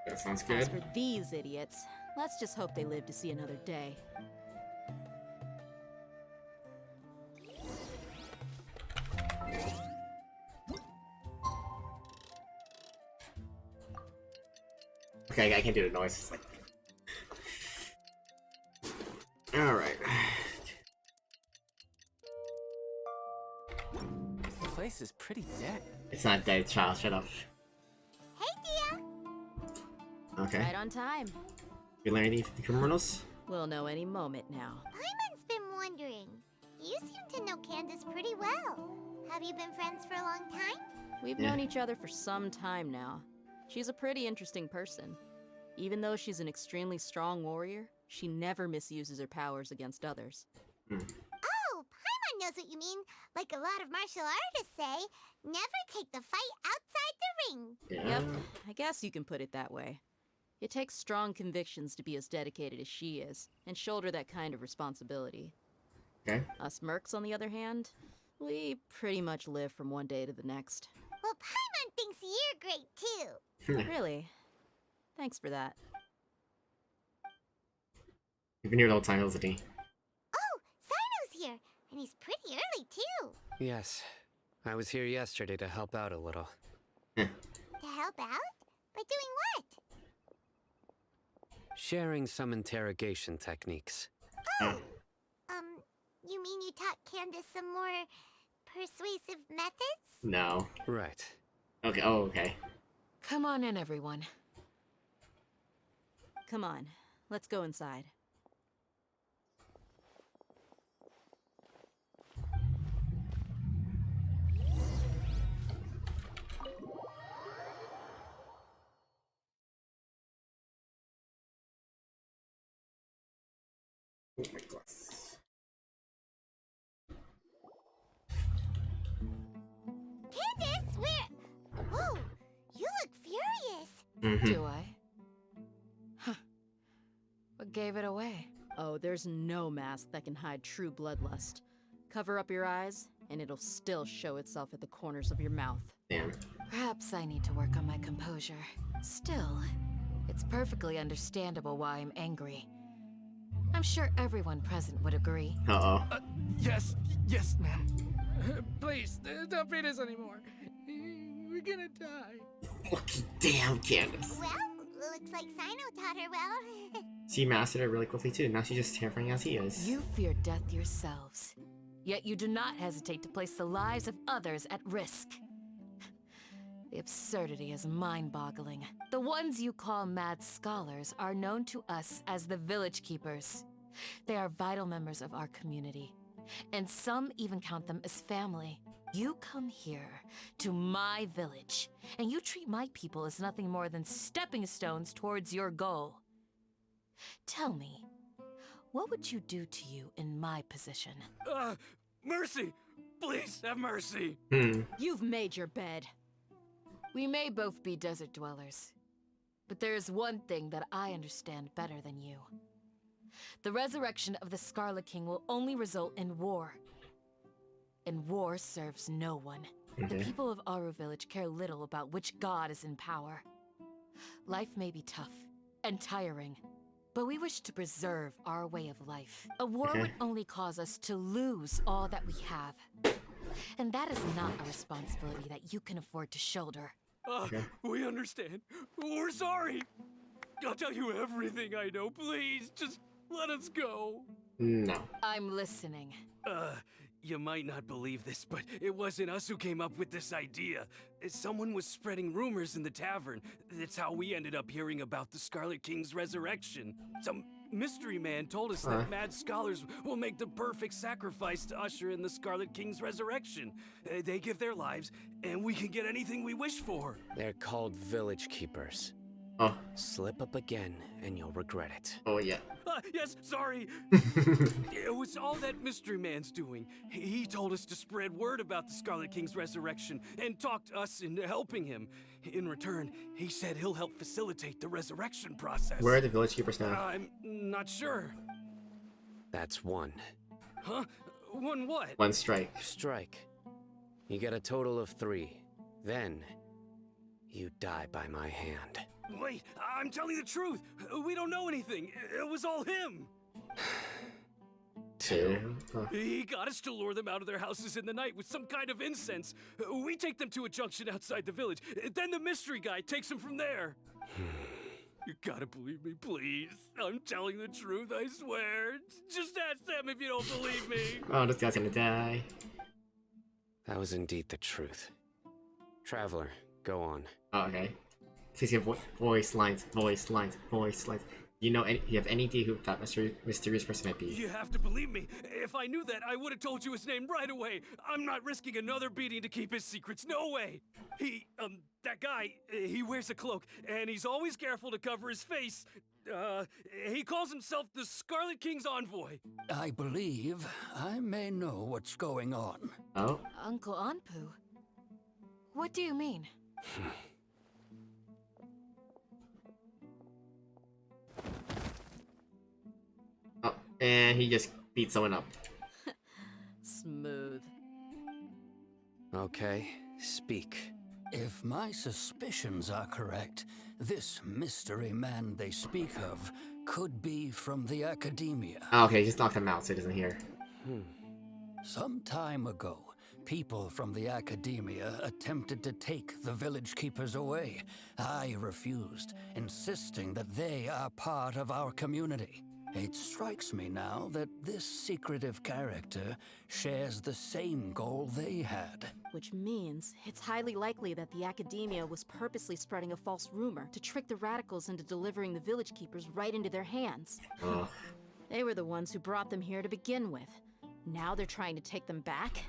That sounds As good. for these idiots, let's just hope they live to see another day. Okay, I can do the noise. It's like... Alright. This place is pretty dead. It's not dead, child. Shut up. Hey, Dia. Okay. Right on time. You learn anything from the criminals? We'll know any moment now. Paimon's been wondering. You seem to know Candace pretty well. Have you been friends for a long time? We've Yeah. known each other for some time now. She's a pretty interesting person. Even though she's an extremely strong warrior, she never misuses her powers against others. Oh, Paimon knows what you mean. Like a lot of martial artists say, never take the fight outside the ring. Yep, I guess you can put it that way. It takes strong convictions to be as dedicated as she is, and shoulder that kind of responsibility. Okay. Us mercs, on the other hand, we pretty much live from one day to the next. Well, Paimon thinks you're great too. Really? Thanks for that. You've been here the whole time, isn't he? Oh, Sino's here, and he's pretty early too. Yes. I was here yesterday to help out a little. To help out? By doing what? Sharing some interrogation techniques. You mean you taught Candace some more persuasive methods? No. Right. Okay, oh, okay. Come on in, everyone. Come on, let's go inside. Oh my glasses. Candace, where? Whoa, you look furious. Do I? Huh. What gave it away? Oh, there's no mask that can hide true bloodlust. Cover up your eyes, and it'll still show itself at the corners of your mouth. Damn. Perhaps I need to work on my composure. Still, it's perfectly understandable why I'm angry. I'm sure everyone present would agree. Uh-oh. Yes, ma'am. Please, don't beat us anymore. We're gonna die. Fucking damn, Candace. Well, looks like Sino taught her well. She mastered it really quickly too. Now she's just terrifying as he is. You fear death yourselves, yet you do not hesitate to place the lives of others at risk. The absurdity is mind-boggling. The ones you call mad scholars are known to us as the Village Keepers. They are vital members of our community, and some even count them as family. You come here, to my village, and you treat my people as nothing more than stepping stones towards your goal. Tell me, What would you do to you in my position? Mercy! Please have mercy! You've made your bed. We may both be desert dwellers, but there is one thing that I understand better than you. The resurrection of the Scarlet King will only result in war. And war serves no one. The people of Aru Village care little about which god is in power. Life may be tough and tiring, but we wish to preserve our way of life. A war would only cause us to lose all that we have. And that is not a responsibility that you can afford to shoulder. We understand. We're sorry. I'll tell you everything I know. Please, just let us go. No. I'm listening. You might not believe this, but it wasn't us who came up with this idea. Someone was spreading rumors in the tavern. That's how we ended up hearing about the Scarlet King's resurrection. Some mystery man told us that mad scholars will make the perfect sacrifice to usher in the Scarlet King's resurrection. They give their lives, and we can get anything we wish for. They're called Village Keepers. Oh. Slip up again, and you'll regret it. Oh, yeah. Yes, sorry. It was all that mystery man's doing. He told us to spread word about the Scarlet King's resurrection and talked us into helping him. In return, he said he'll help facilitate the resurrection process. Where are the Village Keepers now? I'm not sure. That's one. Huh? One what? One strike. Strike. You get a total of 3. Then, you die by my hand. Wait, I'm telling the truth. We don't know anything. It was all him. 2. He got us to lure them out of their houses in the night with some kind of incense. We take them to a junction outside the village. Then the mystery guy takes them from there. You gotta believe me, please. I'm telling the truth, I swear. Just ask them if you don't believe me. Oh, this guy's gonna die. That was indeed the truth. Traveler, go on. Oh, okay. Please give voice lines. You have any idea who that mysterious person might be? You have to believe me. If I knew that, I would have told you his name right away. I'm not risking another beating to keep his secrets. No way. That guy, he wears a cloak, and he's always careful to cover his face. He calls himself the Scarlet King's envoy. I believe I may know what's going on. Oh? Uncle Anpu? What do you mean? Oh, and he just beat someone up. Smooth. Okay, speak. If my suspicions are correct, this mystery man they speak of could be from the Academia. Oh, okay, just knocked him out so he doesn't hear. Some time ago, people from the Academia attempted to take the Village Keepers away. I refused, insisting that they are part of our community. It strikes me now that this secretive character shares the same goal they had. Which means it's highly likely that the Academia was purposely spreading a false rumor to trick the radicals into delivering the Village Keepers right into their hands. They were the ones who brought them here to begin with. Now they're trying to take them back?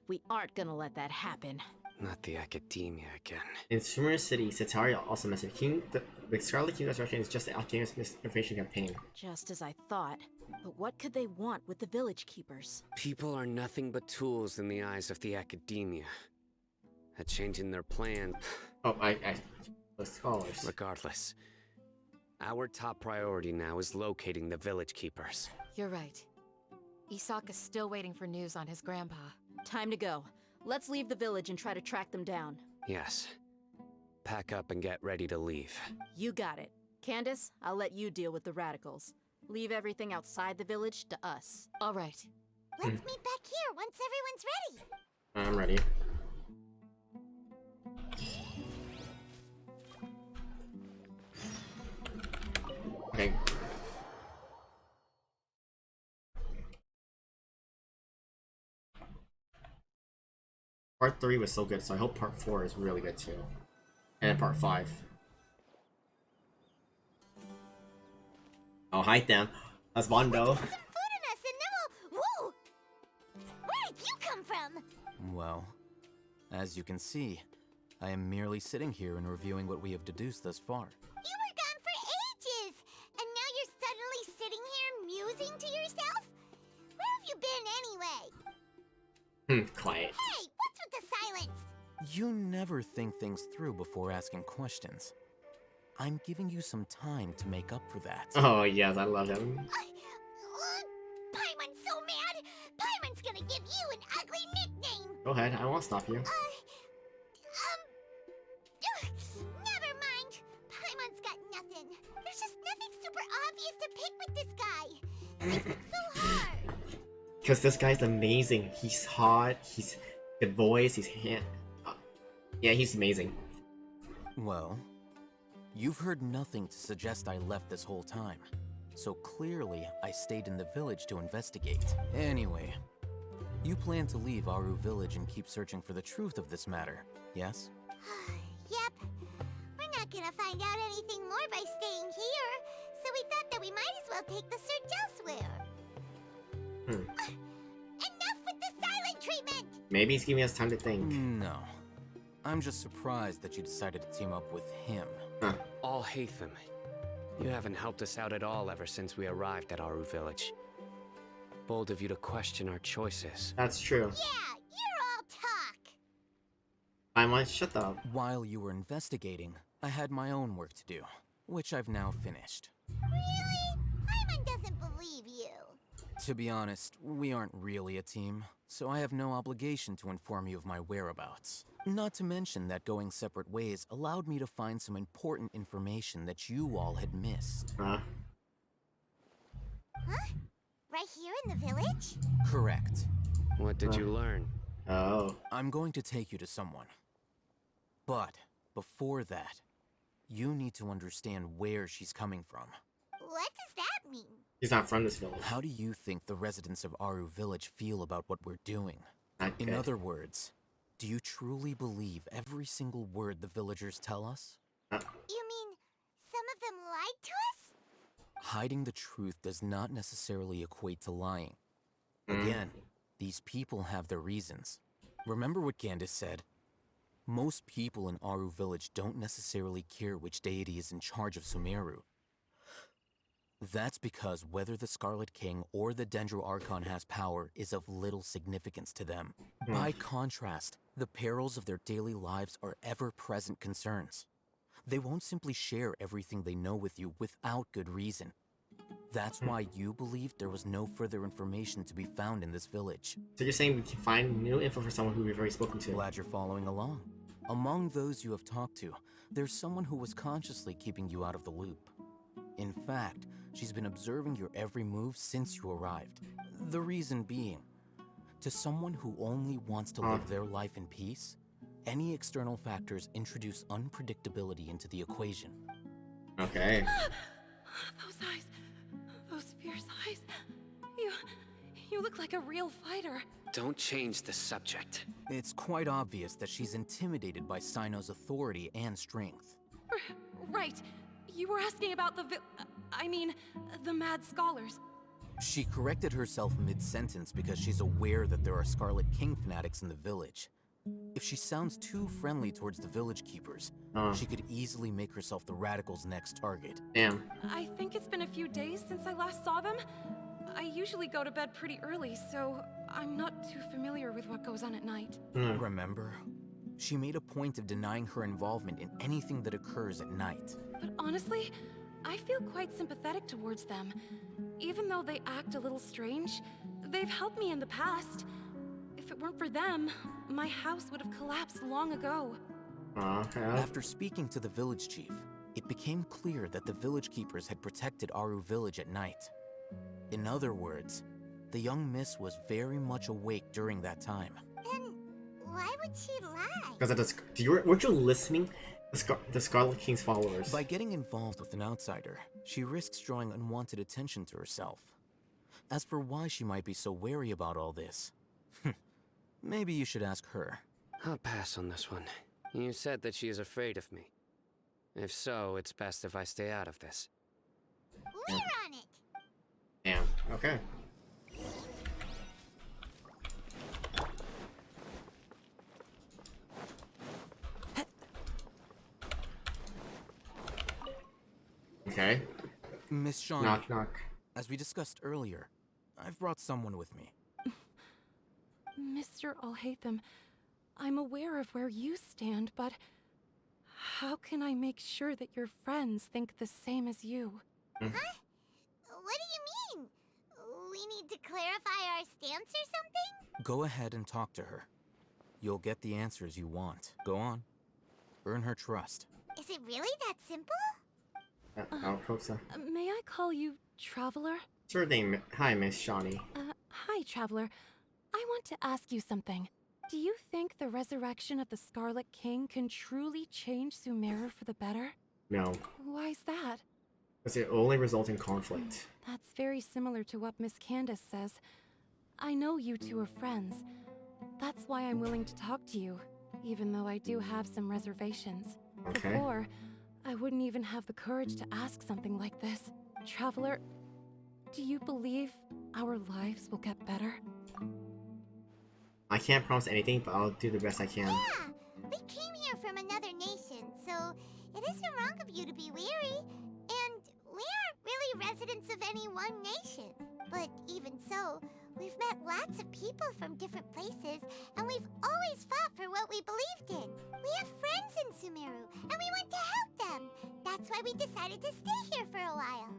We aren't gonna let that happen. Not the Academia again. In Sumer City, Setaria also mentioned the Scarlet King's resurrection is just the Alchemist misinformation campaign. Just as I thought. But what could they want with the Village Keepers? People are nothing but tools in the eyes of the Academia. At changing their plan... Oh, the scholars. Regardless, our top priority now is locating the Village Keepers. You're right. Isak is still waiting for news on his grandpa. Time to go. Let's leave the village and try to track them down. Yes. Pack up and get ready to leave. You got it. Candace, I'll let you deal with the radicals. Leave everything outside the village to us. All right. Let's meet back here once everyone's ready. I'm ready. Okay. Part 3 was so good, so I hope Part 4 is really good too. And Part 5. Oh, hi Dan. That's Bondo. Put some food in us and then we'll... Whoa! Where did you come from? Well, as you can see, I am merely sitting here and reviewing what we have deduced thus far. You were gone for ages! And now you're suddenly sitting here musing to Quiet. Hey, what's with the silence? You never think things through before asking questions. I'm giving you some time to make up for that. Oh yes, I love him. Paimon's so mad! Paimon's gonna give you an ugly nickname! Go ahead, I won't stop you. Never mind. Paimon's got nothing. There's just nothing super obvious to pick with this guy. It makes it so hard. Because this guy's amazing. He's hot, he's good voice, he's yeah, he's amazing. Well, you've heard nothing to suggest I left this whole time. So clearly, I stayed in the village to investigate. Anyway, you plan to leave Aru Village and keep searching for the truth of this matter, yes? Yep. We're not gonna find out anything more by staying here, so we thought that we might as well take the search elsewhere. Enough with the silent treatment! Maybe he's giving us time to think. No. I'm just surprised that you decided to team up with him. Alhaitham, you haven't helped us out at all ever since we arrived at Aru Village. Bold of you to question our choices. That's true. Yeah, you're all talk! Paimon, shut up. While you were investigating, I had my own work to do, which I've now finished. Really? Paimon doesn't believe you. To be honest, we aren't really a team, so I have no obligation to inform you of my whereabouts. Not to mention that going separate ways allowed me to find some important information that you all had missed. Huh? Right here in the village? Correct. What did you learn? Oh. I'm going to take you to someone. But before that, you need to understand where she's coming from. What does that mean? He's not from this village. How do you think the residents of Aru Village feel about what we're doing? Not In good. other words, do you truly believe every single word the villagers tell us? You mean some of them lied to us? Hiding the truth does not necessarily equate to lying. Again, these people have their reasons. Remember what Gandis said? Most people in Aru Village don't necessarily care which deity is in charge of Sumeru. That's because whether the Scarlet King or the Dendro Archon has power is of little significance to them. By contrast, the perils of their daily lives are ever-present concerns. They won't simply share everything they know with you without good reason. That's why you believed there was no further information to be found in this village. So you're saying we can find new info for someone who we've already spoken to? Glad you're following along. Among those you have talked to, there's someone who was consciously keeping you out of the loop. In fact, she's been observing your every move since you arrived. The reason being, to someone who only wants to live their life in peace, any external factors introduce unpredictability into the equation. Okay. Those eyes. Those fierce eyes. You look like a real fighter. Don't change the subject. It's quite obvious that she's intimidated by Sino's authority and strength. Right. You were asking about the Mad Scholars. She corrected herself mid-sentence because she's aware that there are Scarlet King fanatics in the village. If she sounds too friendly towards the village keepers, she could easily make herself the Radicals' next target. Damn. I think it's been a few days since I last saw them. I usually go to bed pretty early, so I'm not too familiar with what goes on at night. Remember? She made a point of denying her involvement in anything that occurs at night. But honestly, I feel quite sympathetic towards them. Even though they act a little strange, they've helped me in the past. If it weren't for them, my house would have collapsed long ago. After speaking to the village chief, it became clear that the village keepers had protected Aru Village at night. In other words, the young miss was very much awake during that time. Then why would she lie? Because weren't you listening? The Scarlet King's followers. By getting involved with an outsider, she risks drawing unwanted attention to herself. As for why she might be so wary about all this, maybe you should ask her. I'll pass on this one. You said that she is afraid of me. If so, it's best if I stay out of this. We're on it! Damn, okay. Okay. Miss Shawnee. Knock, knock. As we discussed earlier, I've brought someone with me. Mr. Alhaitham, I'm aware of where you stand, but how can I make sure that your friends think the same as you? Huh? What do you mean? We need to clarify our stance or something? Go ahead and talk to her. You'll get the answers you want. Go on. Earn her trust. Is it really that simple? I would hope so. May I call you Traveler? Sure thing. Hi, Miss Shawnee. Hi, Traveler. I want to ask you something. Do you think the resurrection of the Scarlet King can truly change Sumeru for the better? No. Why's that? Because it only results in conflict. That's very similar to what Miss Candace says. I know you two are friends. That's why I'm willing to talk to you, even though I do have some reservations. Okay. Before, I wouldn't even have the courage to ask something like this. Traveler, do you believe our lives will get better? I can't promise anything, but I'll do the best I can. Yeah! We came here from another nation, so it isn't wrong of you to be weary. And we aren't really residents of any one nation. But even so, we've met lots of people from different places, and we've always fought for what we believed in. We have friends in Sumeru, and we want to help them. That's why we decided to stay here for a while.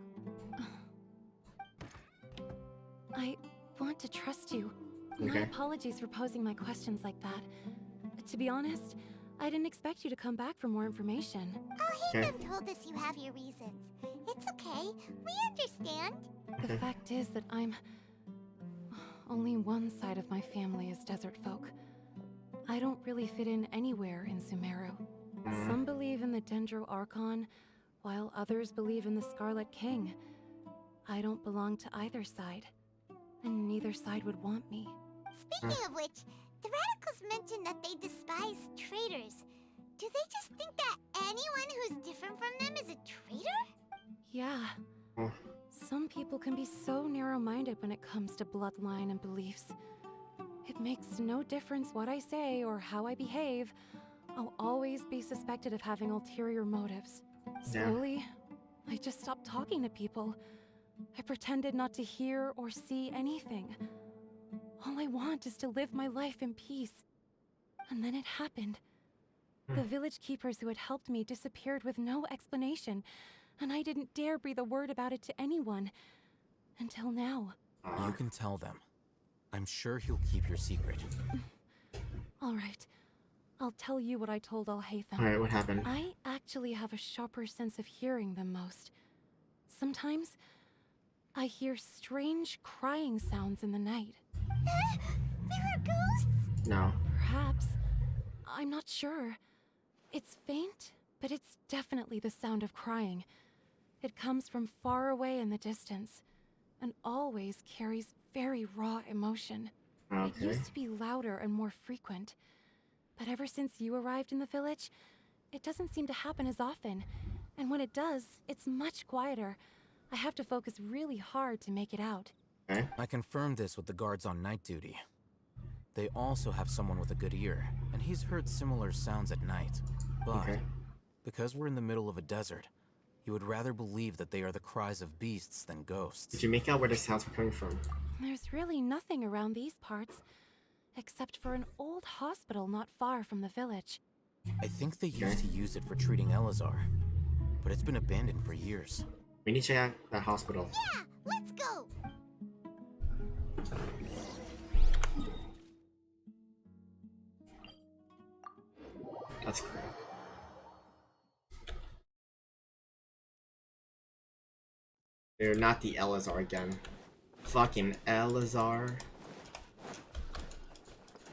I want to trust you. My Okay. apologies for posing my questions like that. To be honest, I didn't expect you to come back for more information. Alhaitham told us you have your reasons. It's okay. We understand. The fact is that only one side of my family is desert folk. I don't really fit in anywhere in Sumeru. Some believe in the Dendro Archon, while others believe in the Scarlet King. I don't belong to either side, and neither side would want me. Speaking of which, the radicals mentioned that they despise traitors. Do they just think that anyone who's different from them is a traitor? Yeah. Some people can be so narrow-minded when it comes to bloodline and beliefs. It makes no difference what I say or how I behave. I'll always be suspected of having ulterior motives. Yeah. Slowly, I just stopped talking to people. I pretended not to hear or see anything. All I want is to live my life in peace. And then it happened. The village keepers who had helped me disappeared with no explanation, and I didn't dare breathe a word about it to anyone. Until now. You can tell them. I'm sure he'll keep your secret. All right. I'll tell you what I told Alhaitham. Alright, what happened? I actually have a sharper sense of hearing than most. Sometimes, I hear strange crying sounds in the night. There are ghosts? No. Perhaps. I'm not sure. It's faint, but it's definitely the sound of crying. It comes from far away in the distance, and always carries very raw emotion. It used to be louder and more frequent, but ever since you arrived in the village, it doesn't seem to happen as often, and when it does, it's much quieter. I have to focus really hard to make it out. I confirmed this with the guards on night duty. They also have someone with a good ear, and he's heard similar sounds at night. But because we're in the middle of a desert, he would rather believe that they are the cries of beasts than ghosts. Did you make out where the sounds were coming from? There's really nothing around these parts, except for an old hospital not far from the village. I think they used to use it for treating Elazar, but it's been abandoned for years. We need to check out that hospital. Yeah, let's go! That's great. They're not the Elazar again. Fucking Elazar.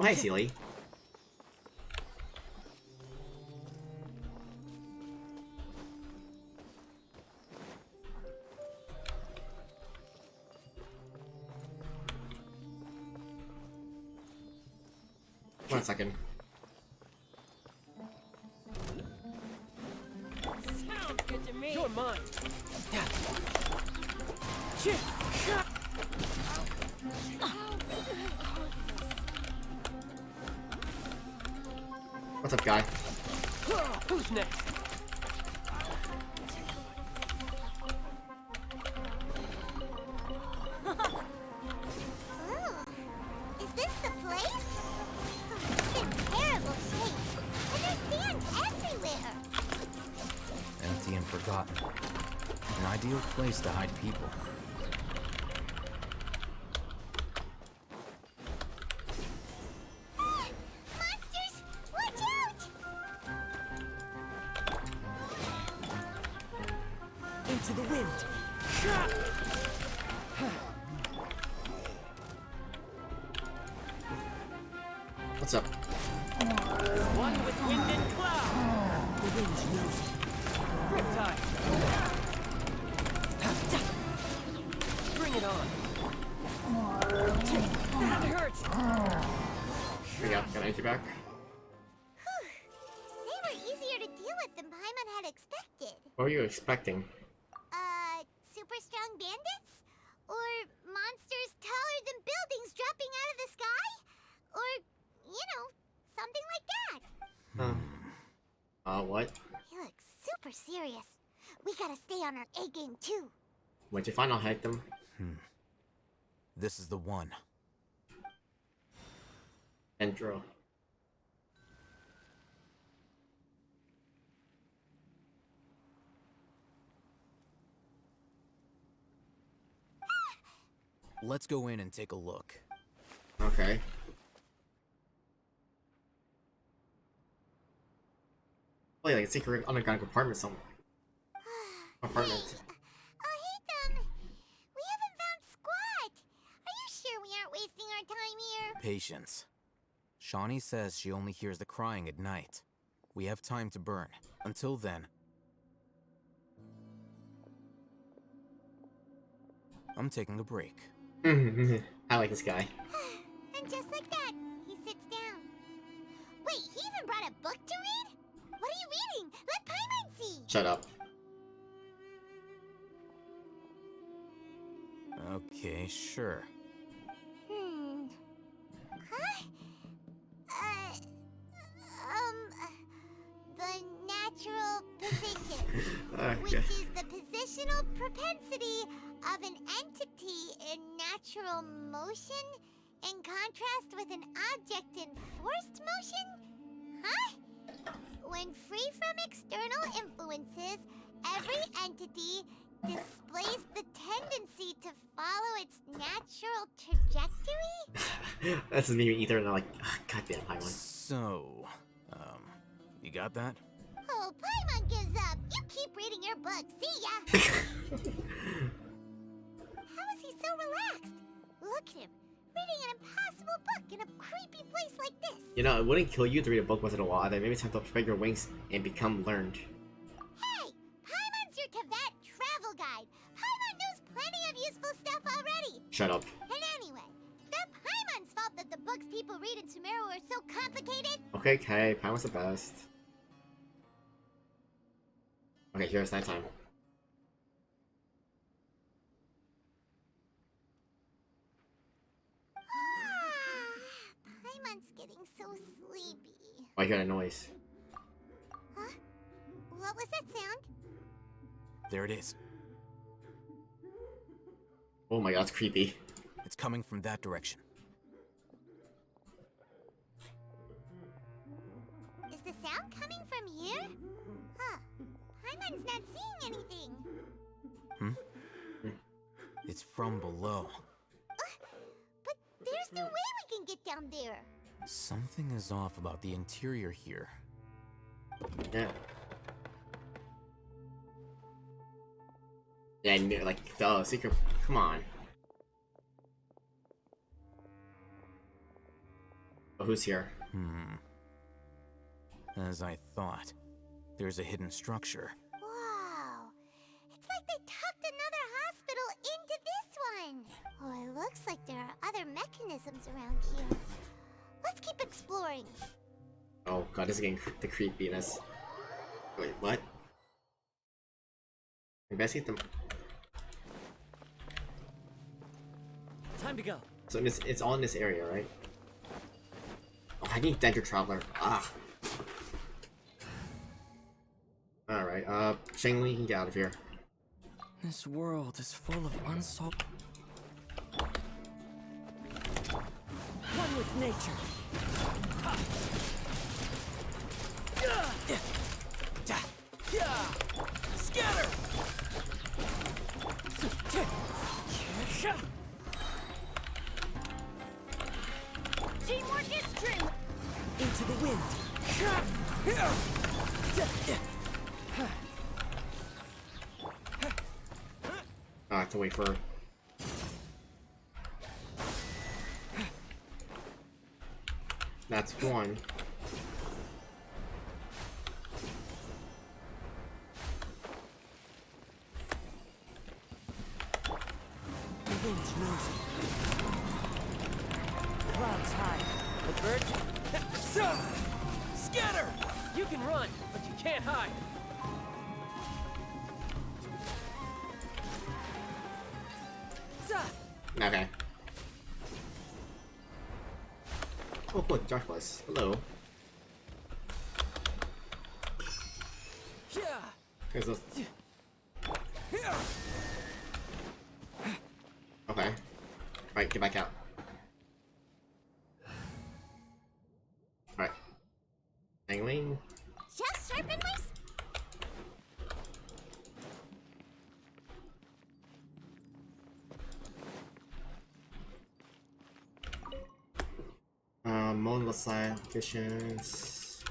Oh, hi, Seely. One second. Sounds good to me. You're mine. What's up, guy? Who's next? Ooh, is this the place? ideal place to hide people. Monsters! Watch out! Into the wind. What's up? One with wind and cloud. The wind knows it. Riptide. Bring it on. That hurts. Here we go. Got energy back. They were easier to deal with than Paimon had expected. What were you expecting? Super strong bandits? Or monsters taller than buildings dropping out of the sky? Or, you know, something like that. What? He looks super serious. We gotta stay on our A game too. Once you find, I'll hide them. This is the one. Endro. Let's go in and take a look. Okay. Oh, yeah, like a secret underground compartment somewhere. Apartment. Oh, hey, them. We haven't found squat. Are you sure we aren't wasting our time here? Patience. Shawnee says she only hears the crying at night. We have time to burn. Until then, I'm taking a break. I like this guy. And just like that, he sits down. Wait, he even brought a book to read? What are you reading? Let Paimon see. Shut up. Okay, sure. Huh? The natural position, which is the positional propensity of an entity in natural motion in contrast with an object in forced motion? Huh? When free from external influences, every entity displays the tendency to follow its natural trajectory? This is me either, and I'm like, goddamn, Paimon. So, you got that? Oh, Paimon gives up. You keep reading your book. See ya. How is he so relaxed? Look at him, reading an impossible book in a creepy place like this. You know, it wouldn't kill you to read a book once in a while. Then maybe it's time to spread your wings and become learned. Hey, Paimon's your Teyvat travel guide. Paimon knows plenty of useful stuff already. Shut up. And anyway, it's not Paimon's fault that the books people read in Sumeru are so complicated. Okay, okay, Paimon's the best. Okay, here's nighttime. Paimon's getting so sleepy. Oh, I hear a noise. Huh? What was that sound? There it is. Oh my god, it's creepy. It's coming from that direction. Is the sound coming from here? Huh. Paimon's not seeing anything. It's from below. But there's no way we can get down there. Something is off about the interior here. Yeah. Yeah, I knew, like, the secret. Come on. Oh, who's here? As I thought. There's a hidden structure. Wow. It's like they tucked another hospital into this one. Oh, it looks like there are other mechanisms around here. Let's keep exploring. Oh god, this is getting the creepiness. Wait, what? Investigate them. Time to go. So it's all in this area, right? Oh, I need Dendro Traveler. Ah. Alright, Shangli, you can get out of here. This world is full of unsolved. One with nature. Scatter! Teamwork is strength. Into the wind. I have to wait for. That's one. The wind knows it. Clouds high. The birds. Scatter! You can run, but you can't hide. Okay. Oh, look, Darkless. Hello. Here's this. Okay. Alright, get back out. Alright. Angling. Just sharpen my... Mona side conditions.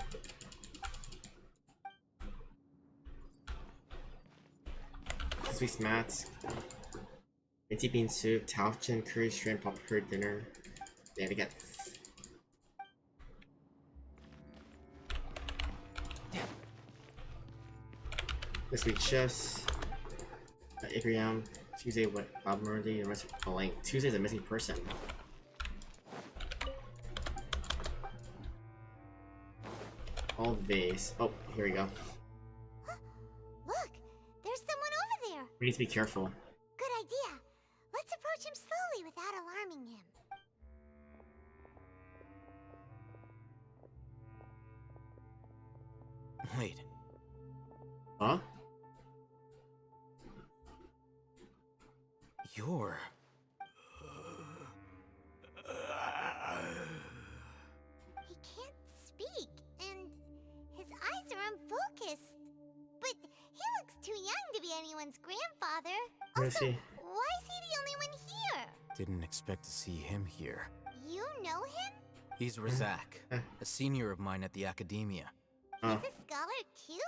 Sweet mats. Minty bean soup, Taochen, curry, shrimp, popcorn dinner. They have to get. This week's shifts. Abriam, Tuesday, what? Bob Murdy, the rest of the link. Tuesday's a missing person. All base. Oh, here we go. Look, there's someone over there. We need to be careful. Good idea. Let's approach him slowly without alarming him. Wait. Huh? You're... He can't speak, and his eyes are unfocused. But he looks too young to be anyone's grandfather. Where is he? Why is he the only one here? Didn't expect to see him here. You know him? He's Razak, a senior of mine at the Academia. He's a scholar too?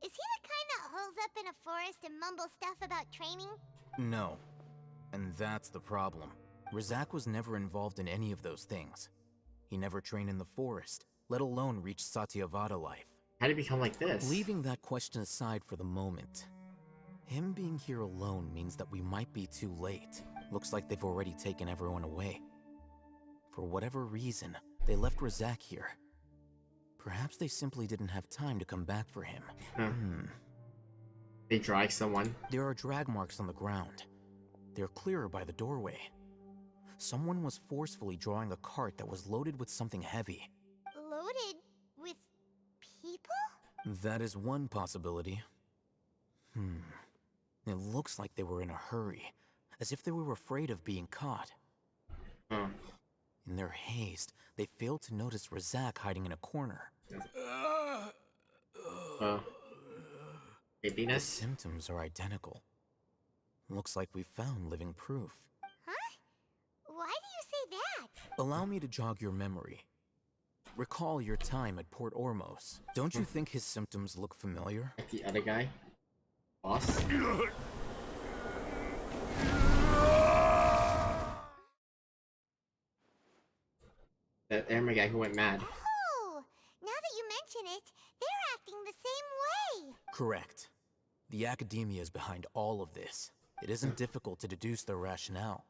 Is he the kind that holes up in a forest and mumbles stuff about training? No. And that's the problem. Razak was never involved in any of those things. He never trained in the forest, let alone reach Satyavada life. How did he become like this? Leaving that question aside for the moment, him being here alone means that we might be too late. Looks like they've already taken everyone away. For whatever reason, they left Razak here. Perhaps they simply didn't have time to come back for him. They drag someone. There are drag marks on the ground. They're clearer by the doorway. Someone was forcefully drawing a cart that was loaded with something heavy. Loaded with people? That is one possibility. It looks like they were in a hurry, as if they were afraid of being caught. In their haste, they failed to notice Razak hiding in a corner. The symptoms are identical. Looks like we found living proof. Huh? Why do you say that? Allow me to jog your memory. Recall your time at Port Ormos. Don't you think his symptoms look familiar? Like the other guy? Boss? That Emma guy who went mad. Oh, now that you mention it, they're acting the same way. Correct. The Academia is behind all of this. It isn't difficult to deduce their rationale.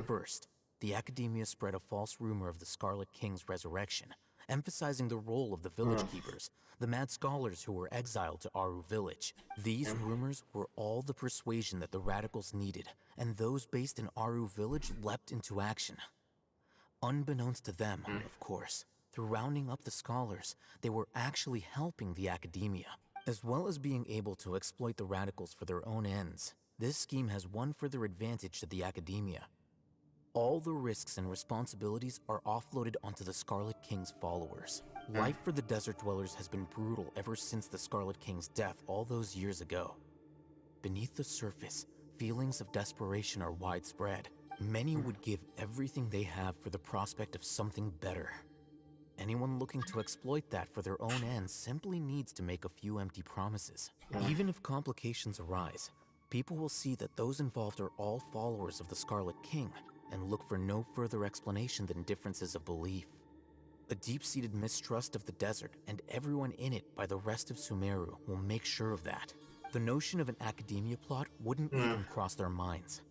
First, the Academia spread a false rumor of the Scarlet King's resurrection, emphasizing the role of the village keepers, the mad scholars who were exiled to Aru village. These rumors were all the persuasion that the radicals needed, and those based in Aru village leapt into action. Unbeknownst to them, of course, through rounding up the scholars, they were actually helping the Academia. As well as being able to exploit the radicals for their own ends, this scheme has one further advantage to the Academia. All the risks and responsibilities are offloaded onto the Scarlet King's followers. Life for the Desert Dwellers has been brutal ever since the Scarlet King's death all those years ago. Beneath the surface, feelings of desperation are widespread. Many would give everything they have for the prospect of something better. Anyone looking to exploit that for their own ends simply needs to make a few empty promises. Even if complications arise, people will see that those involved are all followers of the Scarlet King and look for no further explanation than differences of belief. A deep-seated mistrust of the desert and everyone in it by the rest of Sumeru will make sure of that. The notion of an academia plot wouldn't even cross their minds.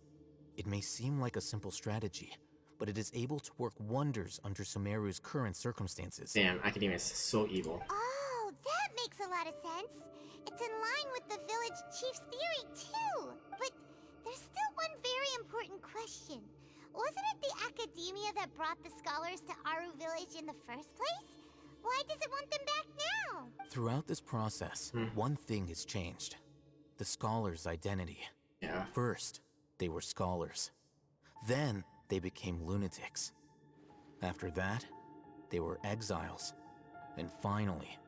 It may seem like a simple strategy, but it is able to work wonders under Sumeru's current circumstances. Damn, academia is so evil. Oh, that makes a lot of sense. It's in line with the village chief's theory, too. But there's still one very important question. Wasn't it the academia that brought the scholars to Aru Village in the first place? Why does it want them back now? Throughout this process, one thing has changed. The scholars' identity. Yeah. First, they were scholars. Then, they became lunatics. After that, they were exiles. And finally,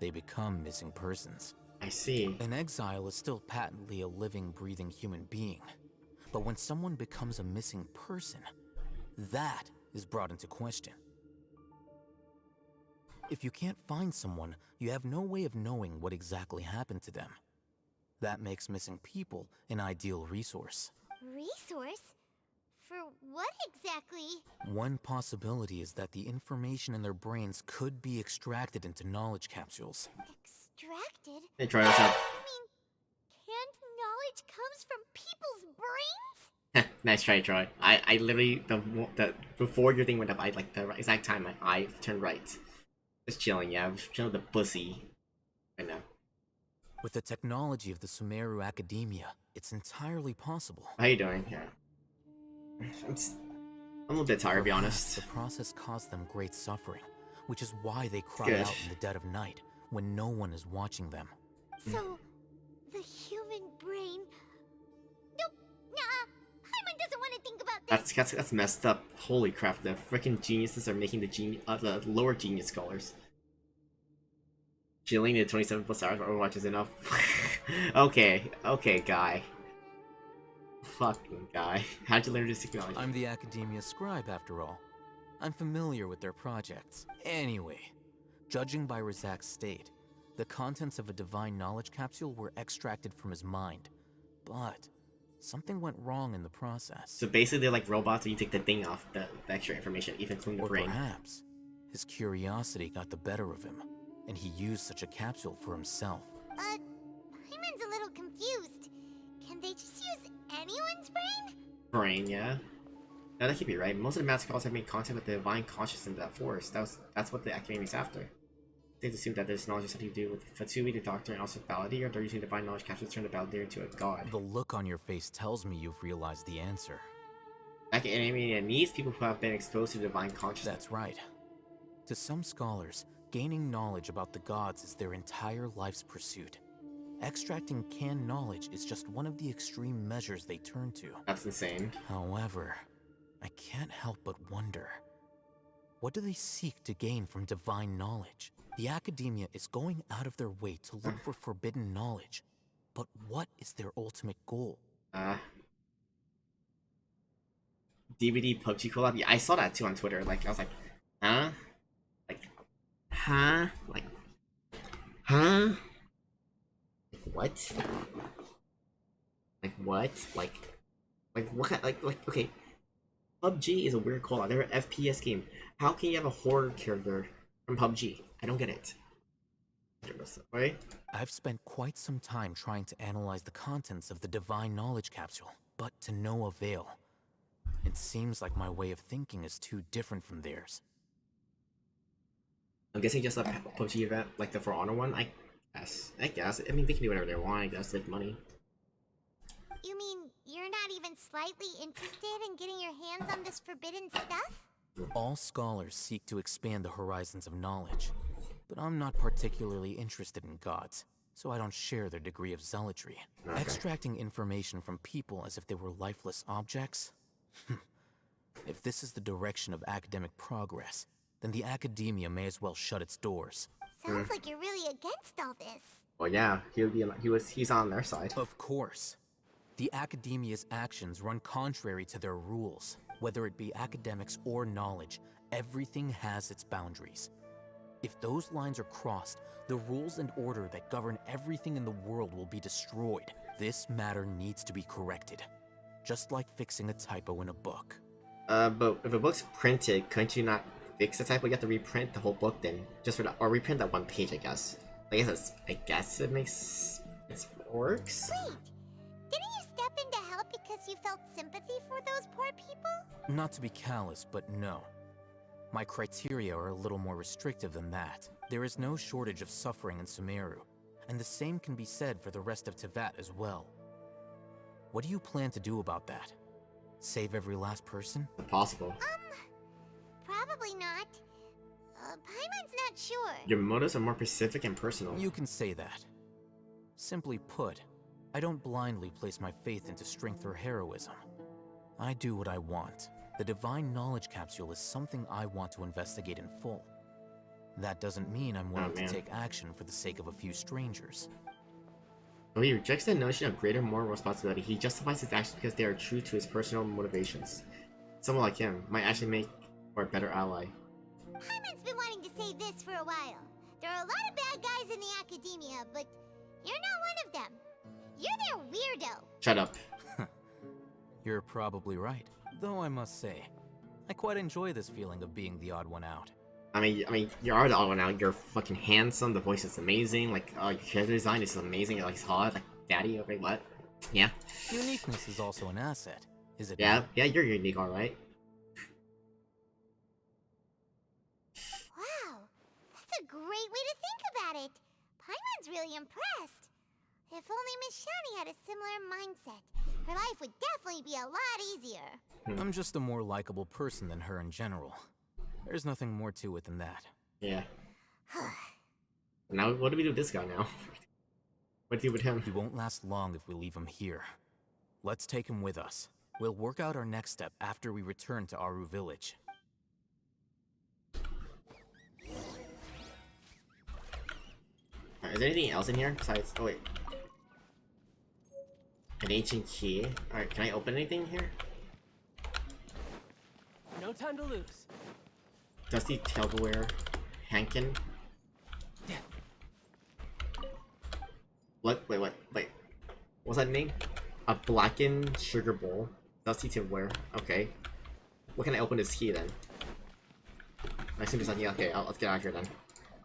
they become missing persons. I see. An exile is still patently a living, breathing human being. But when someone becomes a missing person, that is brought into question. If you can't find someone, you have no way of knowing what exactly happened to them. That makes missing people an ideal resource. Resource? For what exactly? One possibility is that the information in their brains could be extracted into knowledge capsules. Extracted? Hey, try this out. You mean canned knowledge comes from people's brains? Nice try, Troy. I literally, the before your thing went up, I like the exact time my eye turned right. Just chilling, yeah. I was chilling with the pussy. Right now. With the technology of the Sumeru Academia, it's entirely possible. How you doing? Yeah. I'm a little bit tired, to be honest. The process caused them great suffering, which is why they cry Good. out in the dead of night, when no one is watching them. So, the human brain... Nope, nah, Paimon doesn't want to think about this. That's messed up. Holy crap! The freaking geniuses are making the lower genius scholars. Chilling the 27 plus hours for Overwatch is enough. okay, guy. Fucking guy. How'd you learn this technology? I'm the Academia scribe, after all. I'm familiar with their projects. Anyway, judging by Razak's state, the contents of a divine knowledge capsule were extracted from his mind. But something went wrong in the process. So basically they're like robots and you take the thing off, the extra information, even including the brain. Perhaps his curiosity got the better of him, and he used such a capsule for himself. Paimon's a little confused. Can they just use anyone's brain? Brain, yeah. No, that could be right. Most of the Mad Scholars have made contact with the divine consciousness in that forest. That's what the academia's after. They assume that this knowledge has something to do with Fatsui, the doctor, and also Balladeer, or they're using divine knowledge capsules to turn the Balladeer into a god. The look on your face tells me you've realized the answer. Academia needs people who have been exposed to divine consciousness. That's right. To some scholars, gaining knowledge about the gods is their entire life's pursuit. Extracting canned knowledge is just one of the extreme measures they turn to. That's insane. However, I can't help but wonder, what do they seek to gain from divine knowledge? The Academia is going out of their way to look for forbidden knowledge, but what is their ultimate goal? DVD PUBG collab? Yeah, I saw that too on Twitter. Like, I was like, huh? Like, huh? Like, huh? Like, what? Like, what? Like what kind, like, okay. PUBG is a weird call out. They're an FPS game. How can you have a horror character from PUBG? I don't get it. Right? I've spent quite some time trying to analyze the contents of the divine knowledge capsule, but to no avail. It seems like my way of thinking is too different from theirs. I'm guessing just a PUBG event, like the For Honor one? I guess. I mean, they can do whatever they want, I guess, to make money. You mean you're not even slightly interested in getting your hands on this forbidden stuff? All scholars seek to expand the horizons of knowledge, but I'm not particularly interested in gods, so I don't share their degree of zealotry. Okay. Extracting information from people as if they were lifeless objects? If this is the direction of academic progress, then the Academia may as well shut its doors. Sounds like you're really against all this. Well, yeah, he's on their side. Of course. The Academia's actions run contrary to their rules. Whether it be academics or knowledge, everything has its boundaries. If those lines are crossed, the rules and order that govern everything in the world will be destroyed. This matter needs to be corrected. Just like fixing a typo in a book. But if a book's printed, couldn't you not fix the typo? You have to reprint the whole book then, just for that, or reprint that one page, I guess. I guess it makes it works. Wait, didn't you step in to help because you felt sympathy for those poor people? Not to be callous, but no. My criteria are a little more restrictive than that. There is no shortage of suffering in Sumeru, and the same can be said for the rest of Teyvat as well. What do you plan to do about that? Save every last person? Impossible. Probably not. Paimon's not sure. Your motives are more specific and personal. You can say that. Simply put, I don't blindly place my faith into strength or heroism. I do what I want. The Divine Knowledge Capsule is something I want to investigate in full. That doesn't mean I'm willing to take action for the sake of a few strangers. When he rejects the notion of greater moral responsibility, he justifies his actions because they are true to his personal motivations. Someone like him might actually make for a better ally. Paimon's been wanting to say this for a while. There are a lot of bad guys in the Academia, but you're not one of them. You're their weirdo. Shut up. You're probably right. Though I must say, I quite enjoy this feeling of being the odd one out. I mean, you are the odd one out. You're fucking handsome. The voice is amazing. Like, your character design is amazing. You're like hot, like daddy. Okay, what? Yeah. Uniqueness is also an asset, is it? Yeah, not? yeah, you're unique, all right. Wow, that's a great way to think about it. Paimon's really impressed. If only Miss Shani had a similar mindset, her life would definitely be a lot easier. I'm just a more likable person than her in general. There's nothing more to it than that. Yeah. Now, what do we do with this guy now? What do we do with him? He won't last long if we leave him here. Let's take him with us. We'll work out our next step after we return to Aru Village. Is there anything else in here besides... Oh, wait. An ancient key. Alright, can I open anything here? No time to lose. Dusty Tableware. Hankin. What? Wait. What's that name? A blackened sugar bowl. Dusty Tableware. Okay. What can I open this key then? I assume there's nothing. Okay, let's get out of here then.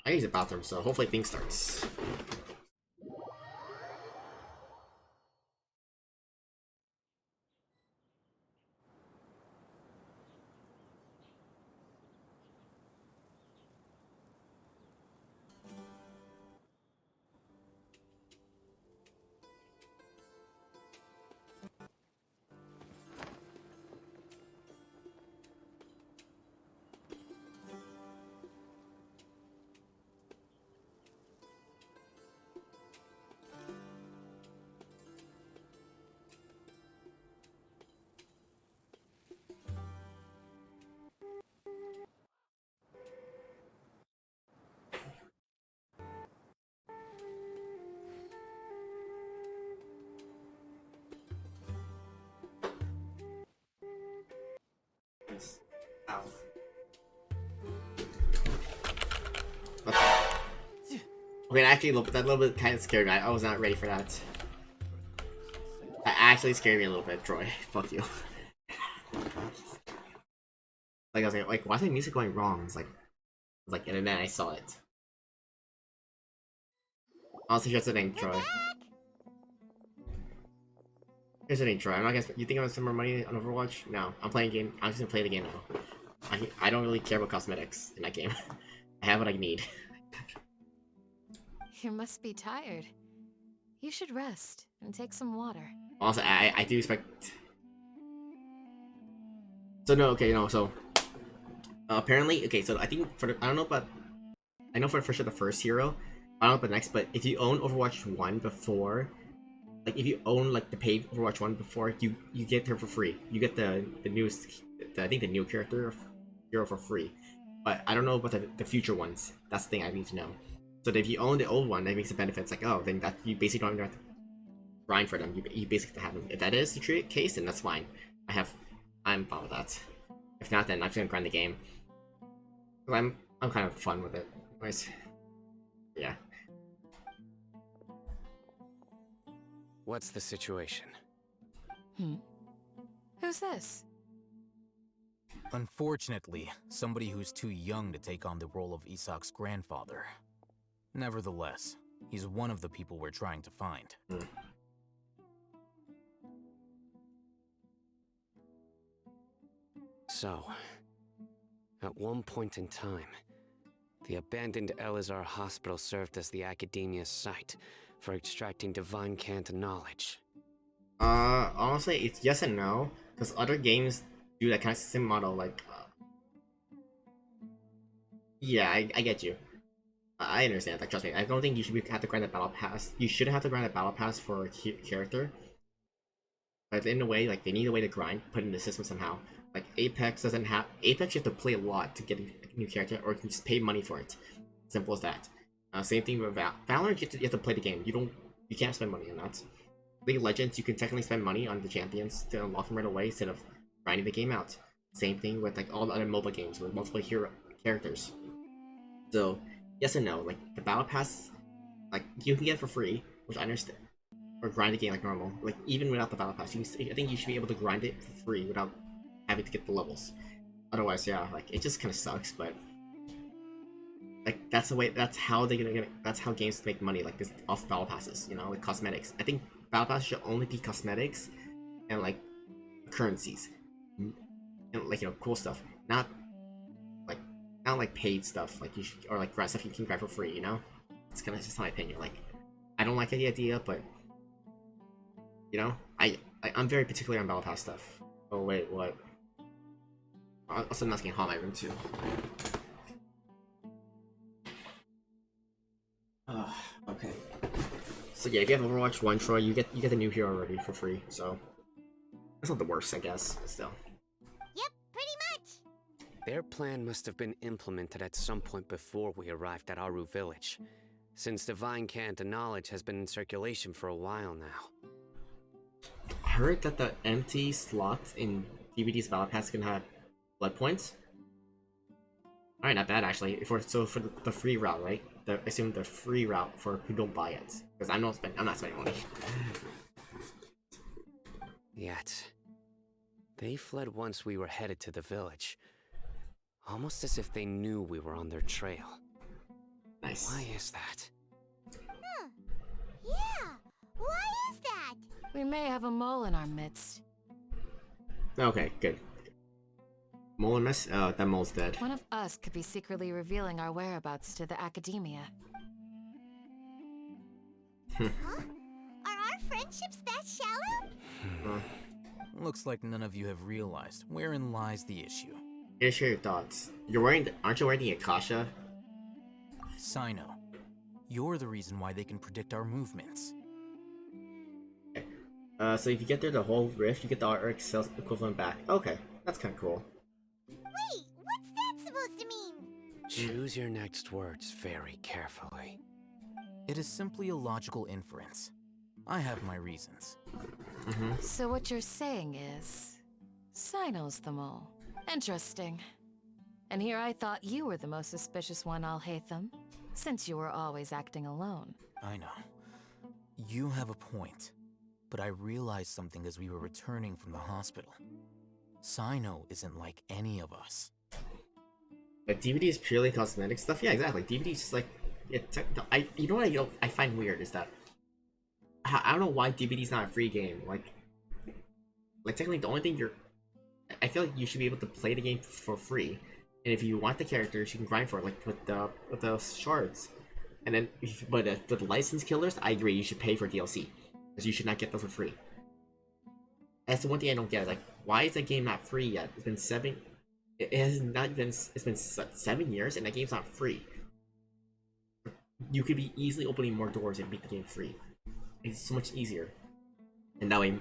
I use the bathroom, so hopefully things starts. Ow. Okay, actually, that little bit kind of scared me. I was not ready for that. That actually scared me a little bit, Troy. Fuck you. Like, I was like, why is my music going wrong? It's like, and then I saw it. Also, here's the thing, Troy. Here's the thing, Troy. I'm not gonna. You think I'm gonna spend more money on Overwatch? No, I'm playing a game. I'm just gonna play the game now. I don't really care about cosmetics in that game. I have what I need. You must be tired. You should rest and take some water. Also, I do expect. So no, okay, no, so apparently, okay, so I think for the, I don't know, but I know for sure the first hero. I don't know about the next, but if you own Overwatch 1 before, like if you own like the paid Overwatch 1 before, you get her for free. You get the newest, I think the new character hero for free. But I don't know about the future ones. That's the thing I need to know. So that if you own the old one, that makes the benefits like, oh, then that you basically don't have to grind for them. You basically have them. If that is the case, then that's fine. I'm fine with that. If not, then I'm just gonna grind the game. I'm kind of fun with it. Anyways, yeah. What's the situation? Who's this? Unfortunately, somebody who's too young to take on the role of Isak's grandfather. Nevertheless, he's one of the people we're trying to find. So, at one point in time, the abandoned Elazar Hospital served as the Academia's site for extracting divine cant knowledge. Honestly, it's yes and no, because other games do that kind of sim model, like, yeah, I get you. I understand, like, trust me, I don't think you should have to grind a battle pass. You shouldn't have to grind a battle pass for a character. But in a way, like, they need a way to grind, put in the system somehow. Like, Apex doesn't have... Apex, you have to play a lot to get a new character, or you can just pay money for it. Simple as that. Same thing with Valorant, you have to play the game. You can't spend money on that. League of Legends, you can technically spend money on the champions to unlock them right away instead of grinding the game out. Same thing with like all the other mobile games with multiple hero characters. So yes and no. Like the battle pass, like you can get it for free, which I understand, or grind the game like normal. Like even without the battle pass, I think you should be able to grind it for free without having to get the levels. Otherwise, yeah, like it just kind of sucks. But like that's the way. That's how they're gonna get. That's how games make money. Like this off battle passes. You know, like cosmetics. I think battle pass should only be cosmetics and like currencies and like cool stuff, not like paid stuff like you should, or like stuff you can grab for free. It's kind of just my opinion. Like I don't like the idea, but I'm very particular on battle pass stuff. Oh wait, what? Also, I'm asking how my room too. Okay. So yeah, if you have Overwatch 1 Troy, you get the new hero already for free. So that's not the worst, I guess, but still. Yep, pretty much. Their plan must have been implemented at some point before we arrived at Aru Village, since divine cant knowledge has been in circulation for a while now. I heard that the empty slots in DVD's battle pass can have blood points. Alright, not bad actually. For the free route, right? I assume the free route for who don't buy it, because I'm not spending money. Yet, they fled once we were headed to the village, almost as if they knew we were on their trail. Nice. Why is that? Yeah, why is that? We may have a mole in our midst. Okay, good. Mole and mess? That mole's dead. One of us could be secretly revealing our whereabouts to the Academia. Huh? Are our friendships that shallow? Looks like none of you have realized wherein lies the issue. Here, share your thoughts. Aren't you wearing the Akasha? Cyno, you're the reason why they can predict our movements. So if you get through the whole rift, you get the RX sales equivalent back. Okay, that's kind of cool. Wait, what's that supposed to mean? Choose your next words very carefully. It is simply a logical inference. I have my reasons. So what you're saying is, Cyno's the mole. Interesting. And here I thought you were the most suspicious one, Alhaitham, since you were always acting alone. I know. You have a point. But I realized something as we were returning from the hospital. Cyno isn't like any of us. But DVD is purely cosmetic stuff? Yeah, exactly. DVD is just like... you know what I find weird is that... I don't know why DVD's not a free game. Like technically the only thing I feel like you should be able to play the game for free. And if you want the characters, you can grind for it, like with the shards. And then, but the licensed killers, I agree, you should pay for DLC. Because you should not get those for free. That's the one thing I don't get. Like, why is that game not free yet? It's been 7... It has not been... It's been 7 years and that game's not free. You could be easily opening more doors and make the game free. It's so much easier. And that way...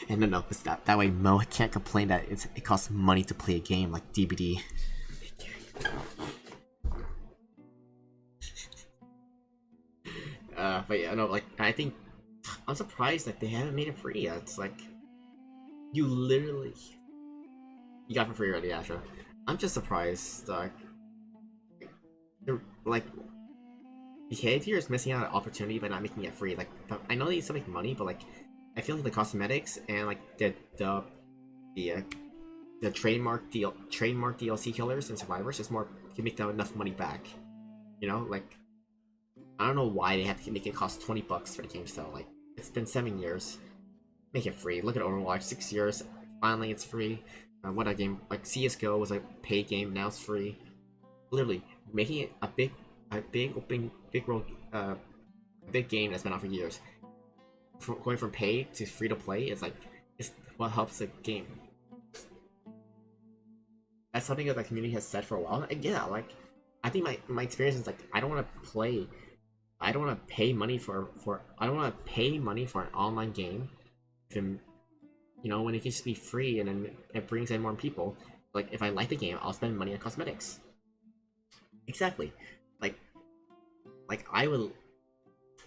And no, it's that. That way Mo can't complain that it costs money to play a game like DBD. But yeah, no, like, I think... I'm surprised like they haven't made it free yet. It's like you literally you got it for free already, Astra. I'm just surprised like Behavior is missing out on opportunity by not making it free. Like I know they still make money, but like I feel like the cosmetics and like the trademark DLC killers and survivors just more can make them enough money back. You know, like I don't know why they have to make it cost $20 for the game still. Like it's been 7 years. Make it free. Look at Overwatch, 6 years. Finally, it's free. What a game like CS:GO was a paid game, now it's free. Literally making it a big game that's been out for years. Going from pay to free to play is like it's what helps the game. That's something that the community has said for a while. And yeah, like I think my experience is like I don't want to pay money for an online game. When it can just be free and then it brings in more people. Like if I like the game, I'll spend money on cosmetics. Exactly. Like I would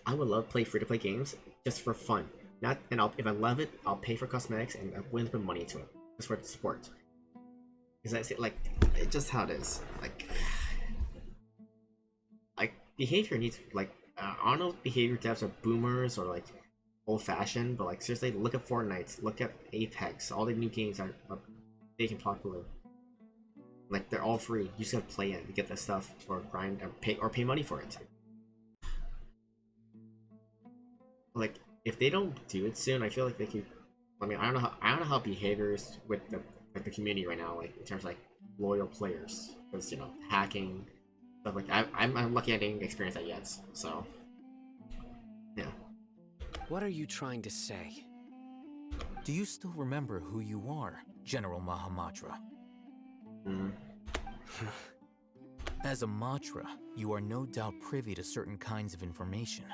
love to play free to play games just for fun. If I love it, I'll pay for cosmetics and I'm willing to put money into it just for support. Because I say like it's just how it is. Like behavior needs like I don't know if behavior devs are boomers or like old-fashioned, but like seriously, look at Fortnite, look at Apex. All the new games are big and popular. Like they're all free. You just gotta play it to get the stuff or grind or pay money for it. Like if they don't do it soon, I feel like they could. I mean, I don't know how behavior is with the community right now, like in terms of like loyal players, because hacking stuff like that. I'm lucky I didn't experience that yet, so yeah. What are you trying to say? Do you still remember who you are, General Mahamatra? As a Matra, you are no doubt privy to certain kinds of information.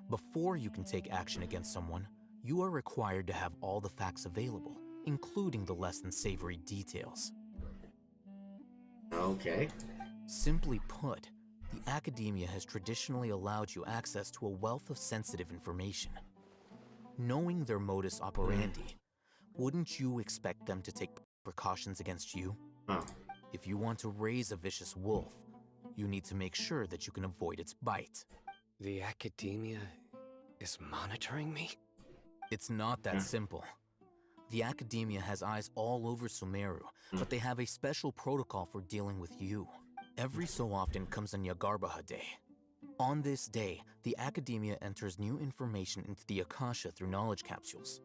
Before you can take action against someone, you are required to have all the facts available, including the less than savory details. Okay. Simply put, the Academia has traditionally allowed you access to a wealth of sensitive information. Knowing their modus operandi, wouldn't you expect them to take precautions against you? If you want to raise a vicious wolf, you need to make sure that you can avoid its bite. The Academia is monitoring me? It's not that simple. The Academia has eyes all over Sumeru, but they have a special protocol for dealing with you. Every so often comes a Nyagarbaha Day. On this day, the Academia enters new information into the Akasha through knowledge capsules.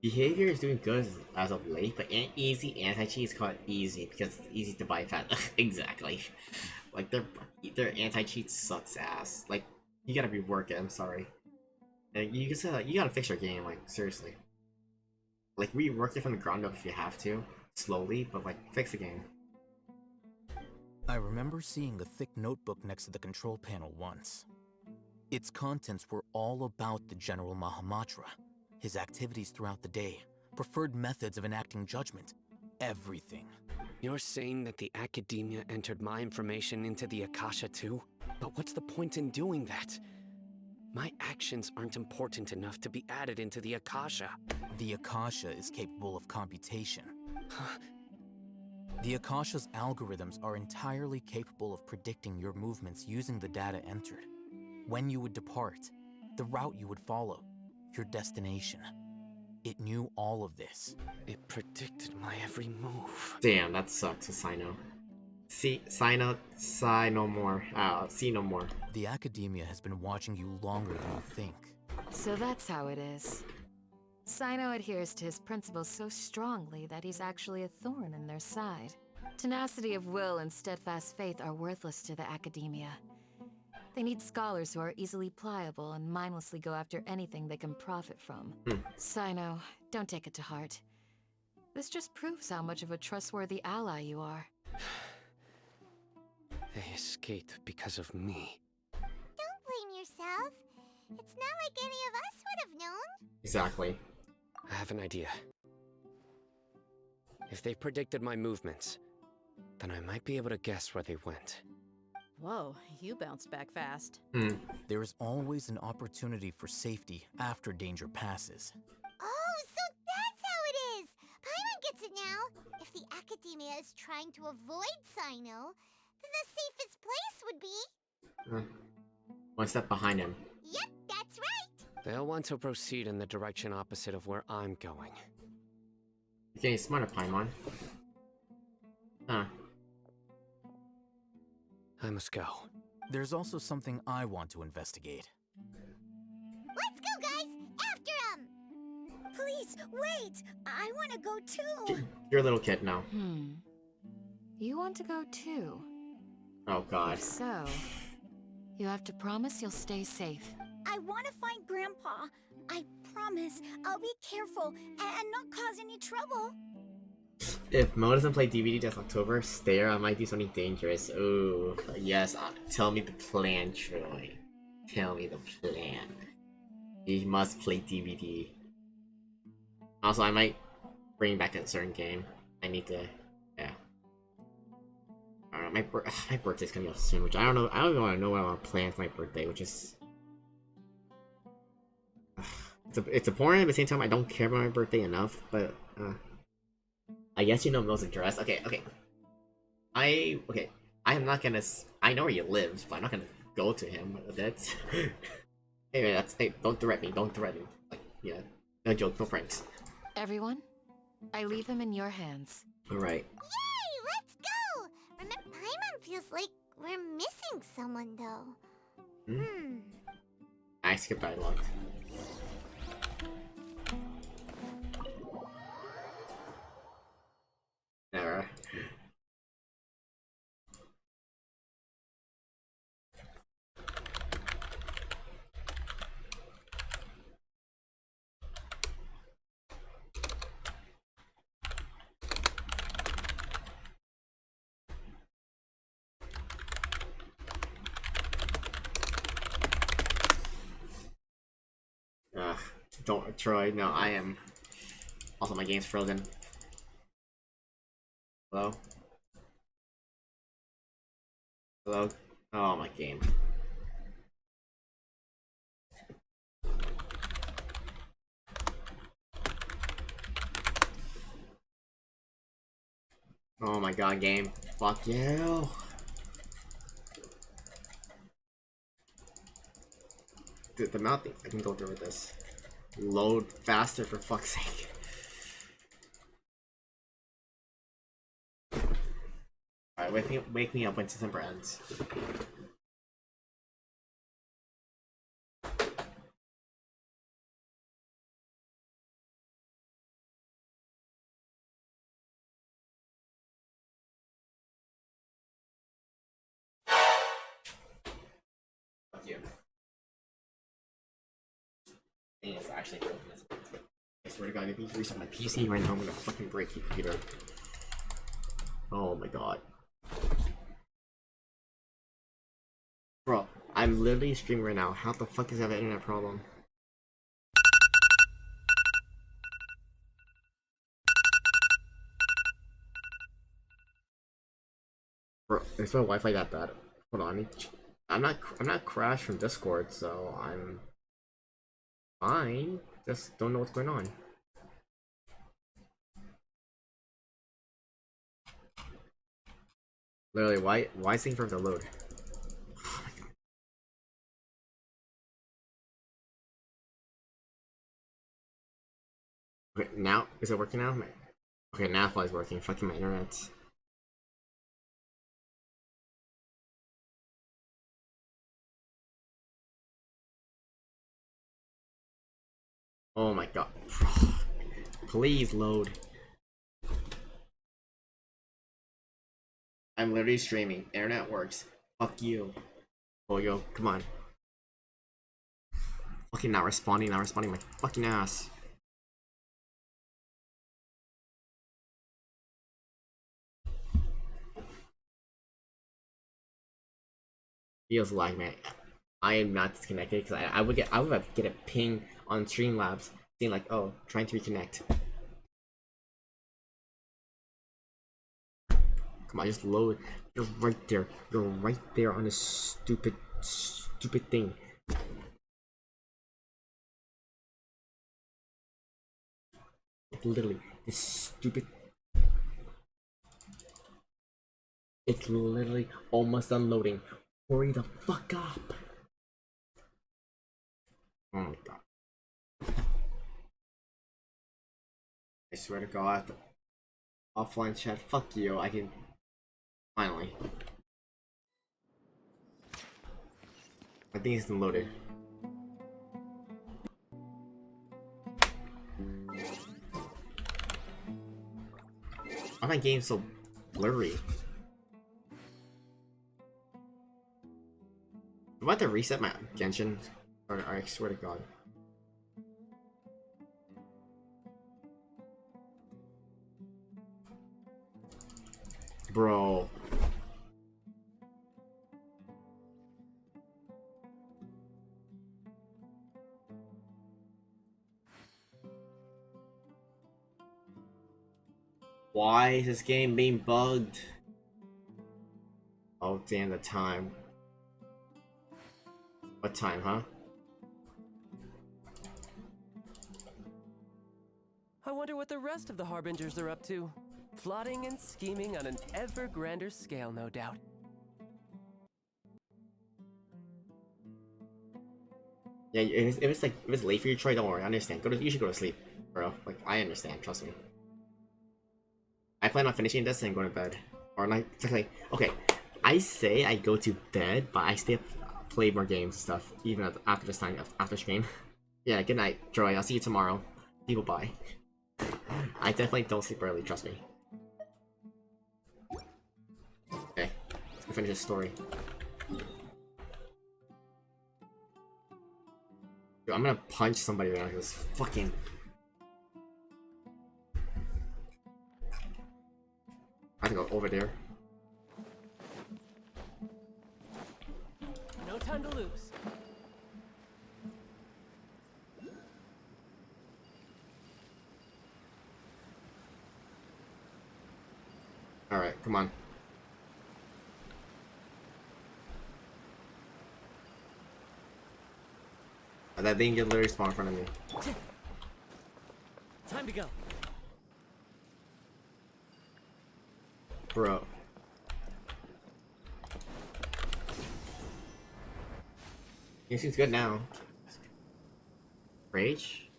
Behavior is doing good as of late, but easy anti-cheat is called easy because it's easy to bypass. Exactly. Like their anti-cheat sucks ass. Like you gotta rework it. I'm sorry. And you gotta fix your game. Like seriously. Like rework it from the ground up if you have to, slowly, but like fix the game. I remember seeing the thick notebook next to the control panel once. Its contents were all about the General Mahamatra, his activities throughout the day, preferred methods of enacting judgment, everything. You're saying that the Academia entered my information into the Akasha too? But what's the point in doing that? My actions aren't important enough to be added into the Akasha. The Akasha is capable of computation. The Akasha's algorithms are entirely capable of predicting your movements using the data entered. When you would depart, the route you would follow, your destination. It knew all of this. It predicted my every move. Damn, that sucks, Sino. See no more. See no more. The Academia has been watching you longer than you think. So that's how it is. Sino adheres to his principles so strongly that he's actually a thorn in their side. Tenacity of will and steadfast faith are worthless to the Academia. They need scholars who are easily pliable and mindlessly go after anything they can profit from. Sino, don't take it to heart. This just proves how much of a trustworthy ally you are. They escaped because of me. Don't blame yourself. It's not like any of us would have known. Exactly. I have an idea. If they predicted my movements, then I might be able to guess where they went. Whoa, you bounced back fast. There is always an opportunity for safety after danger passes. Oh, so that's how it is! Paimon gets it now. If the Academia is trying to avoid Sino, then the safest place would be... One step behind him. Yep, that's right! They'll want to proceed in the direction opposite of where I'm going. You're getting smarter, Paimon. Huh. I must go. There's also something I want to investigate. Let's go, guys! After him! Please, wait! I want to go too! You're a little kid now. You want to go too? Oh god. If so, you have to promise you'll stay safe. I want to find Grandpa. I promise I'll be careful and not cause any trouble. If Mo doesn't play DVD this October, stare, I might do something dangerous. Ooh, yes, tell me the plan, Troy. Tell me the plan. He must play DVD. Also, I might bring back a certain game. I need to, yeah. I don't know, my birthday's coming up soon, which I don't know. I don't even want to know what I want to plan for my birthday, which is it's important. At the same time, I don't care about my birthday enough. But I guess you know Mo's address. Okay. I am not gonna. I know where he lives, but I'm not gonna go to him. That's anyway. Hey, don't threaten me. Don't threaten me. Like, yeah, no joke, no pranks. Everyone, I leave them in your hands. All right. Yay! Let's go! Remember, Paimon feels like we're missing someone, though. I skipped dialogue. Never. Don't, Troy, no, I am. Also, my game's frozen. Hello? Hello? Oh, my game. Oh my god, game. Fuck you. The mouth thing, I can go through with this. Load faster, for fuck's sake. Alright, wake me up when December ends. Fuck you. It's actually broken. I swear to god, if you reset my PC right now, I'm gonna fucking break your computer. Oh my god. Bro, I'm literally streaming right now. How the fuck is that an internet problem? Bro, is my Wi-Fi that bad? Hold on. I'm not crashed from Discord, so I'm fine. Just don't know what's going on. Literally, why is thing for the load? Okay, now is it working now? Okay, now it's working. Fucking my internet. Oh my god. Please load. I'm literally streaming. Internet works. Fuck you. Oh yo, come on. Fucking not responding my fucking ass. Feels like, man. I am not disconnected because I would get a ping on Streamlabs saying like, oh, trying to reconnect. Come on, just load. You're right there. You're right there on this stupid thing. Literally, this stupid. It's literally almost unloading. Hurry the fuck up. Oh my god. I swear to god. Offline chat, fuck you, I can... Finally. I think it's loaded. Why my game so blurry? I'm about to reset my Genshin, or I swear to god. Bro. Why is this game being bugged? Oh damn, the time. What time, huh? I wonder what the rest of the Harbingers are up to. Plotting and scheming on an ever grander scale, no doubt. Yeah, if it's late for you, Troy, don't worry, I understand. You should go to sleep, bro. Like, I understand, trust me. I plan on finishing this and going to bed. Or like, it's like, okay, I say I go to bed, but I stay up, play more games and stuff, even after this time, after stream. Yeah, good night, Troy. I'll see you tomorrow. People, bye. I definitely don't sleep early, trust me. Okay, let's go finish this story. Dude, I'm gonna punch somebody right now because fucking... I have to go over there. No time to lose. Alright, come on. That thing can literally spawn in front of me. Time to go. Bro. It seems good now. Rage?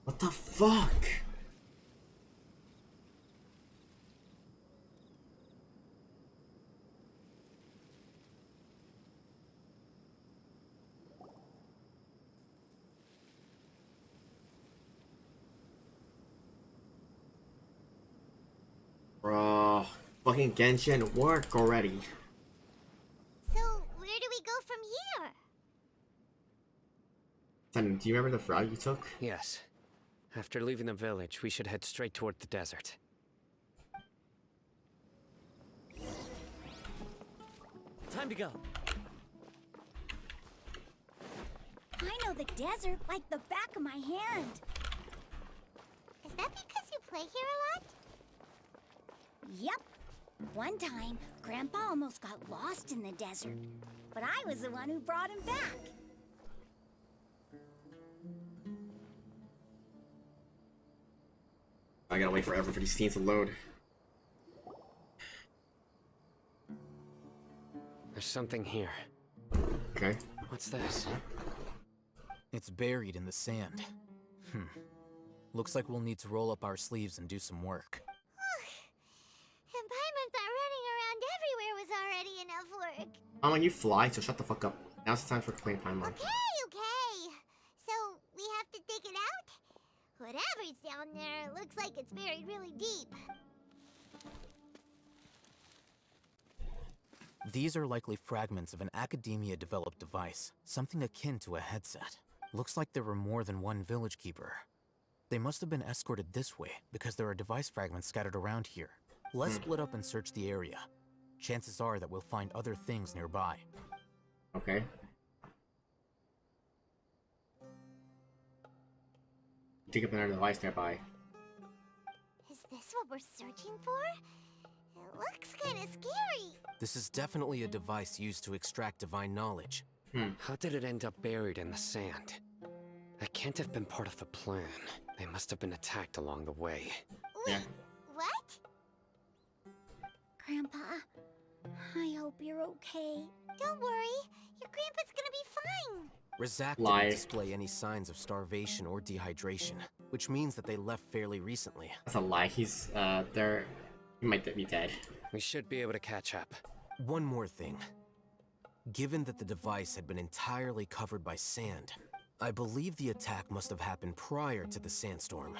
What the fuck? Bro, fucking Genshin, work already. So, where do we go from here? Sen, do you remember the route you took? Yes. After leaving the village, we should head straight toward the desert. Time to go. I know the desert like the back of my hand. Is that because you play here a lot? Yep. One time, Grandpa almost got lost in the desert, but I was the one who brought him back. I gotta wait forever for these scenes to load. There's something here. Okay. What's this? It's buried in the sand. Looks like we'll need to roll up our sleeves and do some work. And Paimon thought running around everywhere was already enough work. Paimon, you fly, so shut the fuck up. Now's the time for playing Paimon. Okay. So, we have to dig it out? Whatever's down there looks like it's buried really deep. These are likely fragments of an Academia-developed device, something akin to a headset. Looks like there were more than one village keeper. They must have been escorted this way, because there are device fragments scattered around here. Let's split up and search the area. Chances are that we'll find other things nearby. Okay. Pick up another device nearby. Is this what we're searching for? It looks kind of scary. This is definitely a device used to extract divine knowledge. How did it end up buried in the sand? That can't have been part of the plan. They must have been attacked along the way. Yeah. What? Grandpa, I hope you're okay. Don't worry. Your grandpa's gonna be fine. Razak Lie. didn't display any signs of starvation or dehydration, which means that they left fairly recently. That's a lie. He's he might be dead. We should be able to catch up. One more thing. Given that the device had been entirely covered by sand, I believe the attack must have happened prior to the sandstorm.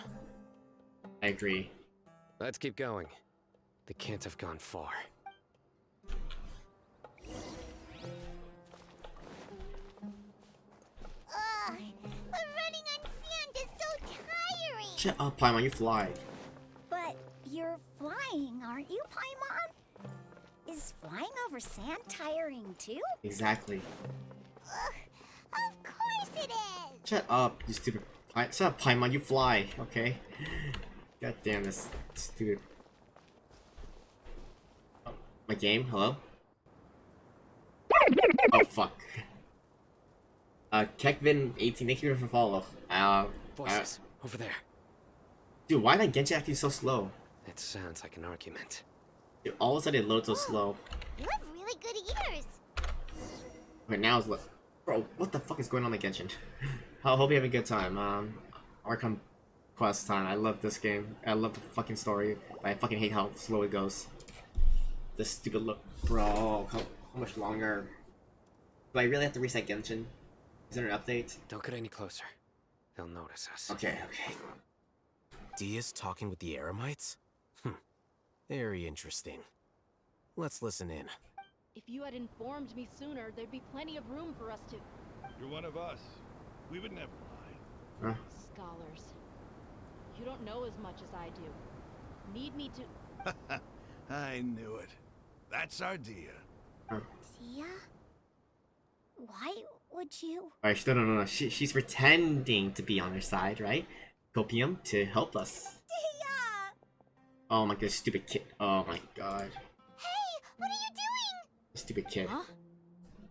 I agree. Let's keep going. They can't have gone far. Ugh, but running on sand is so tiring. Shut up, Paimon, you fly. But you're flying, aren't you, Paimon? Is flying over sand tiring too? Exactly. Ugh, of course it is. Shut up, you stupid. Shut up, Paimon, you fly, okay? God damn this stupid. Oh, my game, hello? Oh fuck. Kekvin18, thank you for the follow. Voices, over there. Dude, why did Genshin acting so slow? It sounds like an argument. Dude, all of a sudden it loads so slow. You have really good ears. But now it's bro, what the fuck is going on with Genshin? I hope you have a good time. Arkham Quest time. I love this game. I love the fucking story. But I fucking hate how slow it goes. This stupid look, bro. How much longer? Do I really have to reset Genshin? Is there an update? Don't get any closer. They'll notice us. Okay. Dia's talking with the Eremites? Very interesting. Let's listen in. If you had informed me sooner, there'd be plenty of room for us to... You're one of us. We would never lie. Scholars. You don't know as much as I do. Need me to... I knew it. That's our Dia. Dia? Why would you? Alright, no. She's pretending to be on her side, right? Copium to help us. Dia! Oh my god, stupid kid. Oh my god. Hey, what are you doing? Stupid kid. Huh?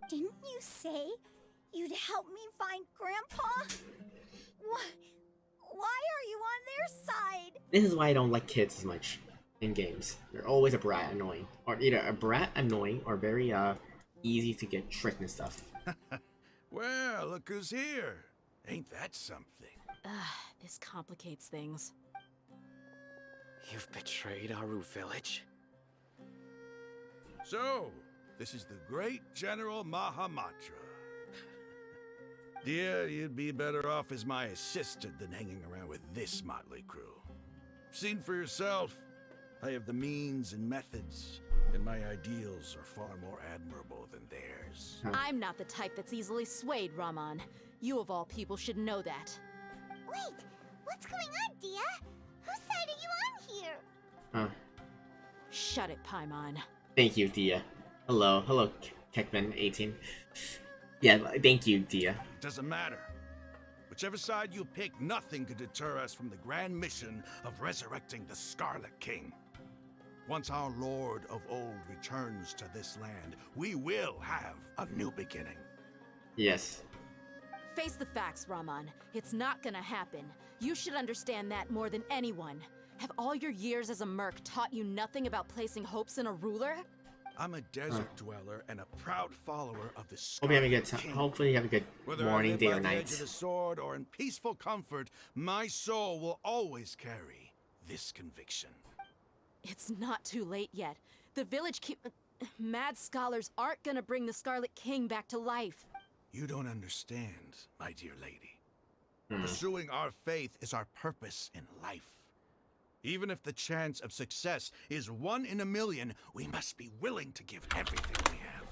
Didn't you say you'd help me find Grandpa? Why are you on their side? This is why I don't like kids as much in games. They're always a brat annoying. Or either a brat annoying or very easy to get tricked and stuff. Well, look who's here. Ain't that something? This complicates things. You've betrayed Aru village? So, this is the great General Mahamatra. Dear, you'd be better off as my assistant than hanging around with this motley crew. Seen for yourself, I have the means and methods, and my ideals are far more admirable than theirs. I'm not the type that's easily swayed, Raman. You of all people should know that. Wait, what's going on, Dia? Whose side are you on here? Shut it, Paimon. Thank you, Dia. Hello, Kekman18. Yeah, thank you, Dia. Doesn't matter. Whichever side you pick, nothing could deter us from the grand mission of resurrecting the Scarlet King. Once our Lord of Old returns to this land, we will have a new beginning. Yes. Face the facts, Raman. It's not gonna happen. You should understand that more than anyone. Have all your years as a merc taught you nothing about placing hopes in a ruler? I'm a desert dweller and a proud follower of the Hope you have a good Scarlet time. King. Hopefully you have a good Whether morning, I live day, by or the edge of night. the sword or in peaceful comfort, my soul will always carry this conviction. It's not too late yet. The village Mad scholars aren't gonna bring the Scarlet King back to life. You don't understand, my dear lady. Pursuing our faith is our purpose in life. Even if the chance of success is 1 in a million, we must be willing to give everything we have.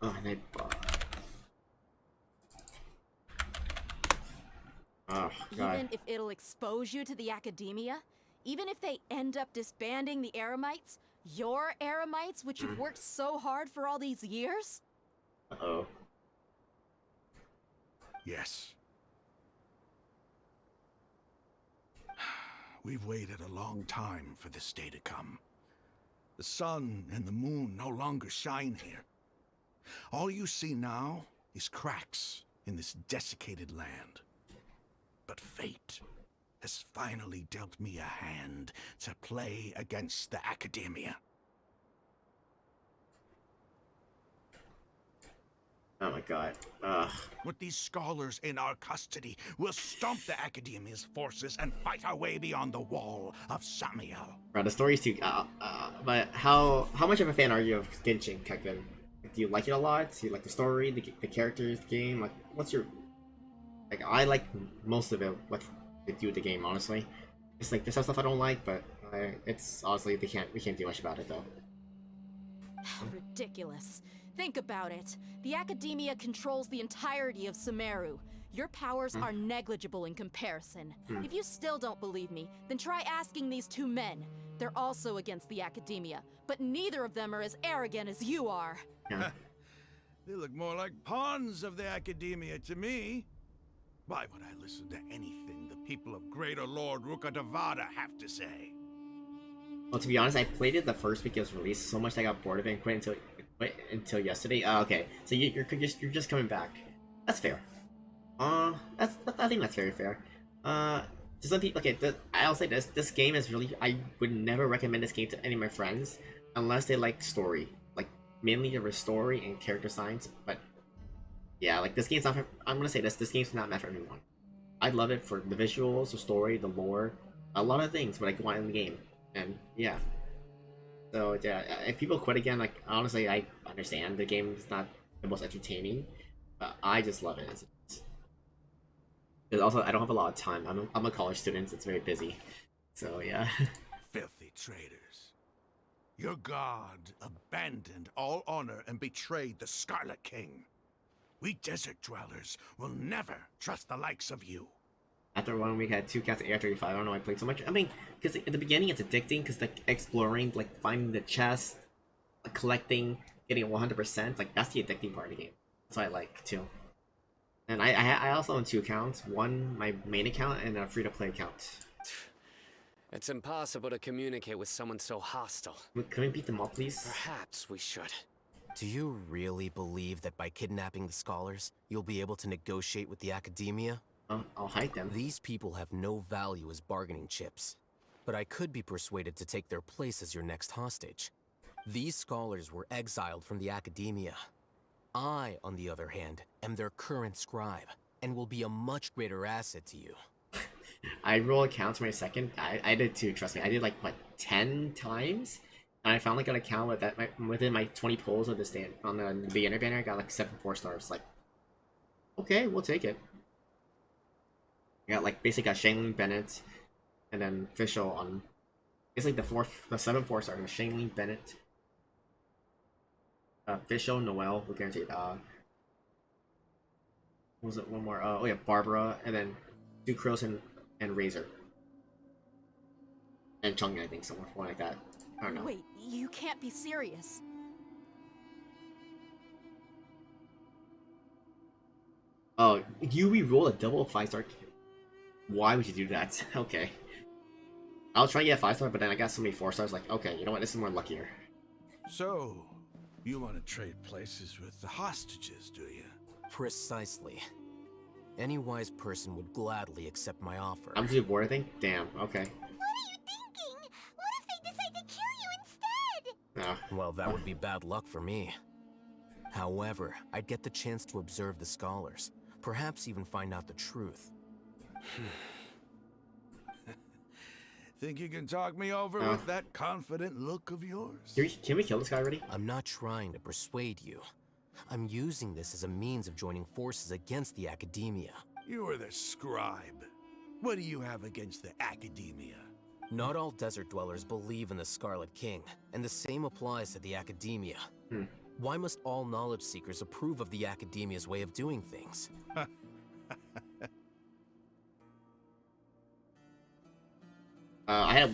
Oh, they... Oh, God. Even if it'll expose you to the academia, even if they end up disbanding the Eremites, your Eremites, which you've worked so hard for all these years? Uh-oh. Yes. We've waited a long time for this day to come. The sun and the moon no longer shine here. All you see now is cracks in this desiccated land. But fate has finally dealt me a hand to play against the Academia. Oh my god. With these scholars in our custody, we'll stomp the Academia's forces and fight our way beyond the wall of Samiel. Bro, the story's too. But how much of a fan are you of Genshin, Kevin? Do you like it a lot? Do you like the story, the characters, the game? Like, what's your... Like, I like most of it, what they do with the game, honestly. It's like, there's some stuff I don't like, but it's honestly, we can't do much about it, though. Ridiculous. Think about it. The Academia controls the entirety of Sumeru. Your powers are negligible in comparison. If you still don't believe me, then try asking these two men. They're also against the Academia, but neither of them are as arrogant as you are. They look more like pawns of the Academia to me. Why would I listen to anything the people of Greater Lord Rukkhadevada have to say? Well, to be honest, I played it the first week it was released so much that I got bored of it and quit until yesterday. Okay, so you're just coming back. That's fair. I think that's very fair. To some people, okay, I'll say this game is really, I would never recommend this game to any of my friends unless they like story, like mainly the story and character science. But yeah, like this game's not for, I'm gonna say this game's not meant for everyone. I love it for the visuals, the story, the lore, a lot of things what I want in the game, and yeah. So yeah, if people quit again, like honestly, I understand the game is not the most entertaining, but I just love it. Because also I don't have a lot of time. I'm a college student. So it's very busy. So yeah. Filthy traitors. Your god abandoned all honor and betrayed the Scarlet King. We desert dwellers will never trust the likes of you. After 1 week, I had 2 cats at AR-35. I don't know why I played so much. I mean, because at the beginning it's addicting, because like exploring, like finding the chest, like, collecting, getting it 100%, like that's the addicting part of the game. That's what I like too. And I also own 2 accounts. One, my main account, and a free-to-play account. It's impossible to communicate with someone so hostile. Can we beat them up, please? Perhaps we should. Do you really believe that by kidnapping the scholars, you'll be able to negotiate with the Academia? I'll hide them. These people have no value as bargaining chips. But I could be persuaded to take their place as your next hostage. These scholars were exiled from the Academia. I, on the other hand, am their current scribe, and will be a much greater asset to you. I roll accounts for my second. I did too, trust me. I did like, what, 10 times? And I found like an account with that within my 20 polls of this day. On the beginner banner, I got like 7 4-stars. Like, okay, we'll take it. I got like basically got Shailene Bennett, and then Fischl on. It's like the 7 4-stars. Shailene Bennett, Fischl, Noelle, we're guaranteed. What was it? One more. Oh yeah, Barbara, and then Sucrose and Razor, and Chang'e, I think, somewhere one like that. I don't know. Wait, you can't be serious. Oh, you re-roll a double 5-star. Why would you do that? Okay. I was trying to get a 5-star, but then I got so many 4-stars, like, okay, you know what, this is more luckier. So, you want to trade places with the hostages, do you? Precisely. Any wise person would gladly accept my offer. I'm too bored, I think? Damn, okay. What if they decide to kill you instead? Well, that would be bad luck for me. However, I'd get the chance to observe the scholars, perhaps even find out the truth. Think you can talk me over with that confident look of yours? Can we kill this guy already? I'm not trying to persuade you. I'm using this as a means of joining forces against the Academia. You are the scribe. What do you have against the Academia? Not all desert dwellers believe in the Scarlet King, and the same applies to the Academia. Why must all knowledge seekers approve of the Academia's way of doing things?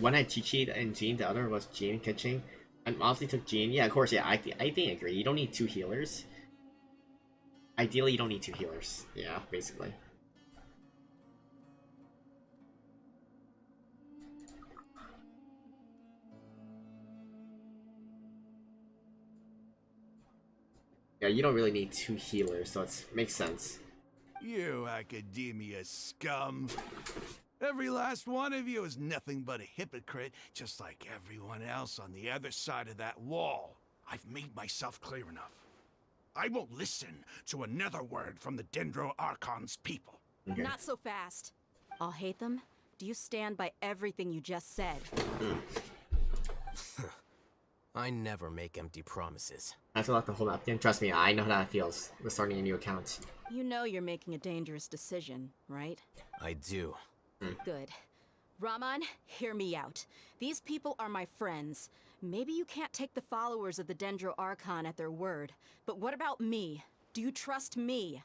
One had Chi-Chi and Jean, the other was Jean and Keqing. I obviously took Jean. Yeah, of course, yeah, I think I agree. You don't need 2 healers. Ideally, you don't need 2 healers. Yeah, basically. Yeah, you don't really need 2 healers, so it makes sense. You academia scum. Every last one of you is nothing but a hypocrite, just like everyone else on the other side of that wall. I've made myself clear enough. I won't listen to another word from the Dendro Archon's people. Okay. Not so fast. I'll hate them. Do you stand by everything you just said? I never make empty promises. I have to lock the whole map again. Trust me, I know how that feels with starting a new account. You know you're making a dangerous decision, right? I do. Good. Raman, hear me out. These people are my friends. Maybe you can't take the followers of the Dendro Archon at their word, but what about me? Do you trust me?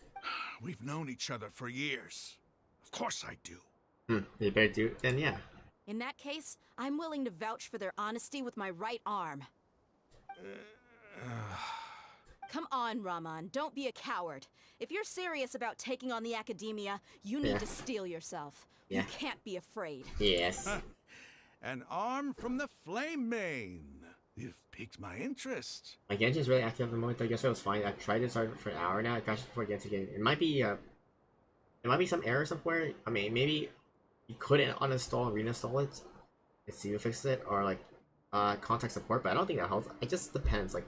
We've known each other for years. Of course I do. You better do, then yeah. In that case, I'm willing to vouch for their honesty with my right arm. Come on, Raman, don't be a coward. If you're serious about taking on the Academia, you need to steel yourself. Yeah. You can't be afraid. Yes. An arm from the Flame Mane. You've piqued my interest. My Genshin's really active at the moment. I guess it was fine. I tried to start for an hour now. I crashed before I get to get. It might be some error somewhere. I mean, maybe you couldn't uninstall and reinstall it and see who fixes it, or like contact support. But I don't think that helps. It just depends. Like,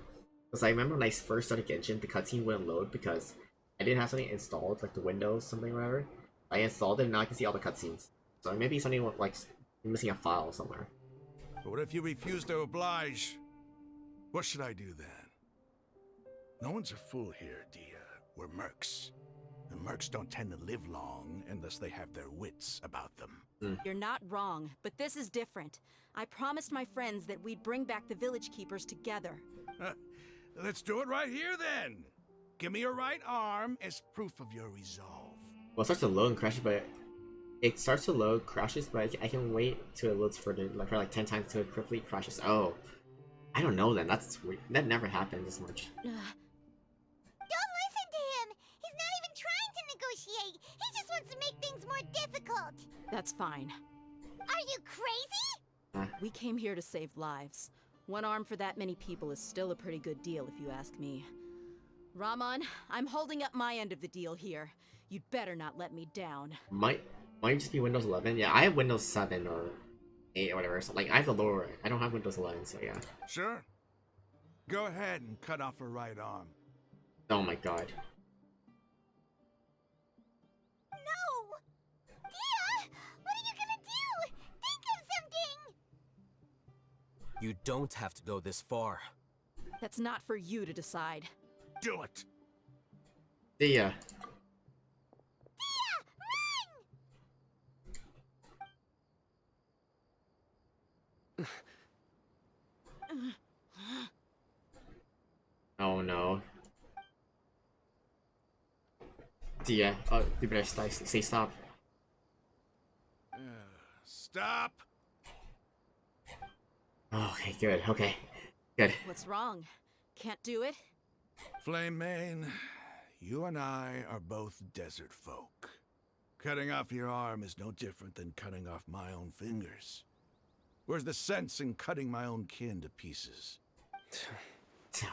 because I remember when I first started Genshin, the cutscene wouldn't load because I didn't have something installed, like the Windows something or whatever. I installed it and now I can see all the cutscenes. So maybe something like missing a file somewhere. But what if you refuse to oblige? What should I do then? No one's a fool here, Dia. We're mercs. And mercs don't tend to live long unless they have their wits about them. You're not wrong, but this is different. I promised my friends that we'd bring back the Village Keepers together. Let's do it right here then. Give me your right arm as proof of your resolve. Well, it starts to load and crashes, but it starts to load, crashes, but I can wait till it loads further, like for like 10 times till it quickly crashes. Oh, I don't know then. That's weird. That never happens as much. Don't listen to him! He's not even trying to negotiate! He just wants to make things more difficult! That's fine. Are you crazy? We came here to save lives. One arm for that many people is still a pretty good deal if you ask me. Raman, I'm holding up my end of the deal here. You'd better not let me down. Might just be Windows 11. Yeah, I have Windows 7 or 8 or whatever. So like I have the lower. I don't have Windows 11, so yeah. Sure. Go ahead and cut off her right arm. Oh my god. No! Dia! What are you gonna do? Think of something! You don't have to go this far. That's not for you to decide. Do it! Yeah. Oh no. Dia, oh, you better say stop. Stop! Okay, good, okay. Good. What's wrong? Can't do it? Flame Mane, you and I are both desert folk. Cutting off your arm is no different than cutting off my own fingers. Where's the sense in cutting my own kin to pieces?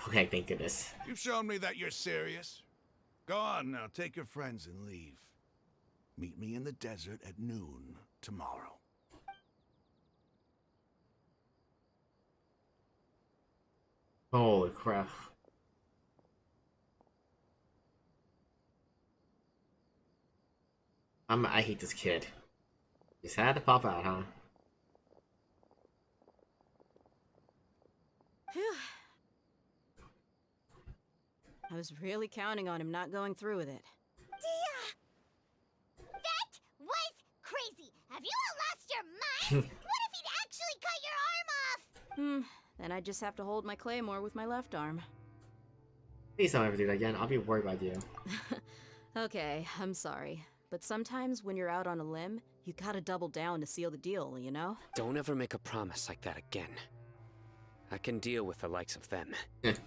Okay, thank goodness. You've shown me that you're serious. Go on now, take your friends and leave. Meet me in the desert at noon tomorrow. Holy crap. I hate this kid. Just had to pop out, huh? Phew. I was really counting on him not going through with it. Dia! That was crazy! Have you all lost your minds? What if he'd actually cut your arm off? Then I just have to hold my claymore with my left arm. Please don't ever do that again. I'll be worried about you. Okay, I'm sorry. But sometimes when you're out on a limb, you gotta double down to seal the deal, you know? Don't ever make a promise like that again. I can deal with the likes of them. If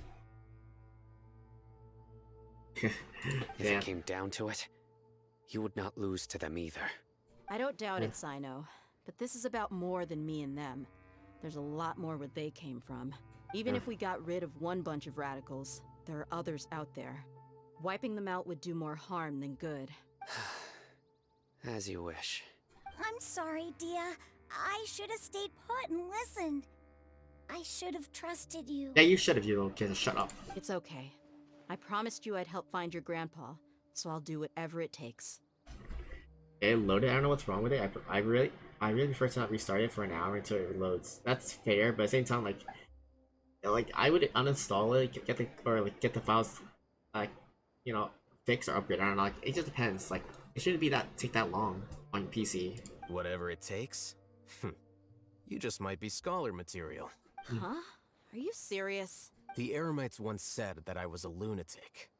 it came down to it, you would not lose to them either. I don't doubt it, Sino. But this is about more than me and them. There's a lot more where they came from. Even if we got rid of one bunch of radicals, There are others out there. Wiping them out would do more harm than good. As you wish. I'm sorry, Dia. I should have stayed put and listened. I should have trusted you. Yeah, you should have, you little kid. Shut up. It's okay. I promised you I'd help find your grandpa, so I'll do whatever it takes. It loaded. I don't know what's wrong with it. I really prefer to not restart it for an hour until it reloads. That's fair, but at the same time, like I would uninstall it, get the files, you know, fix or upgrade. I don't know. Like, it just depends. Like, it shouldn't be take that long on your PC. Whatever it takes. You just might be scholar material. Huh? Are you serious? The Eremites once said that I was a lunatic.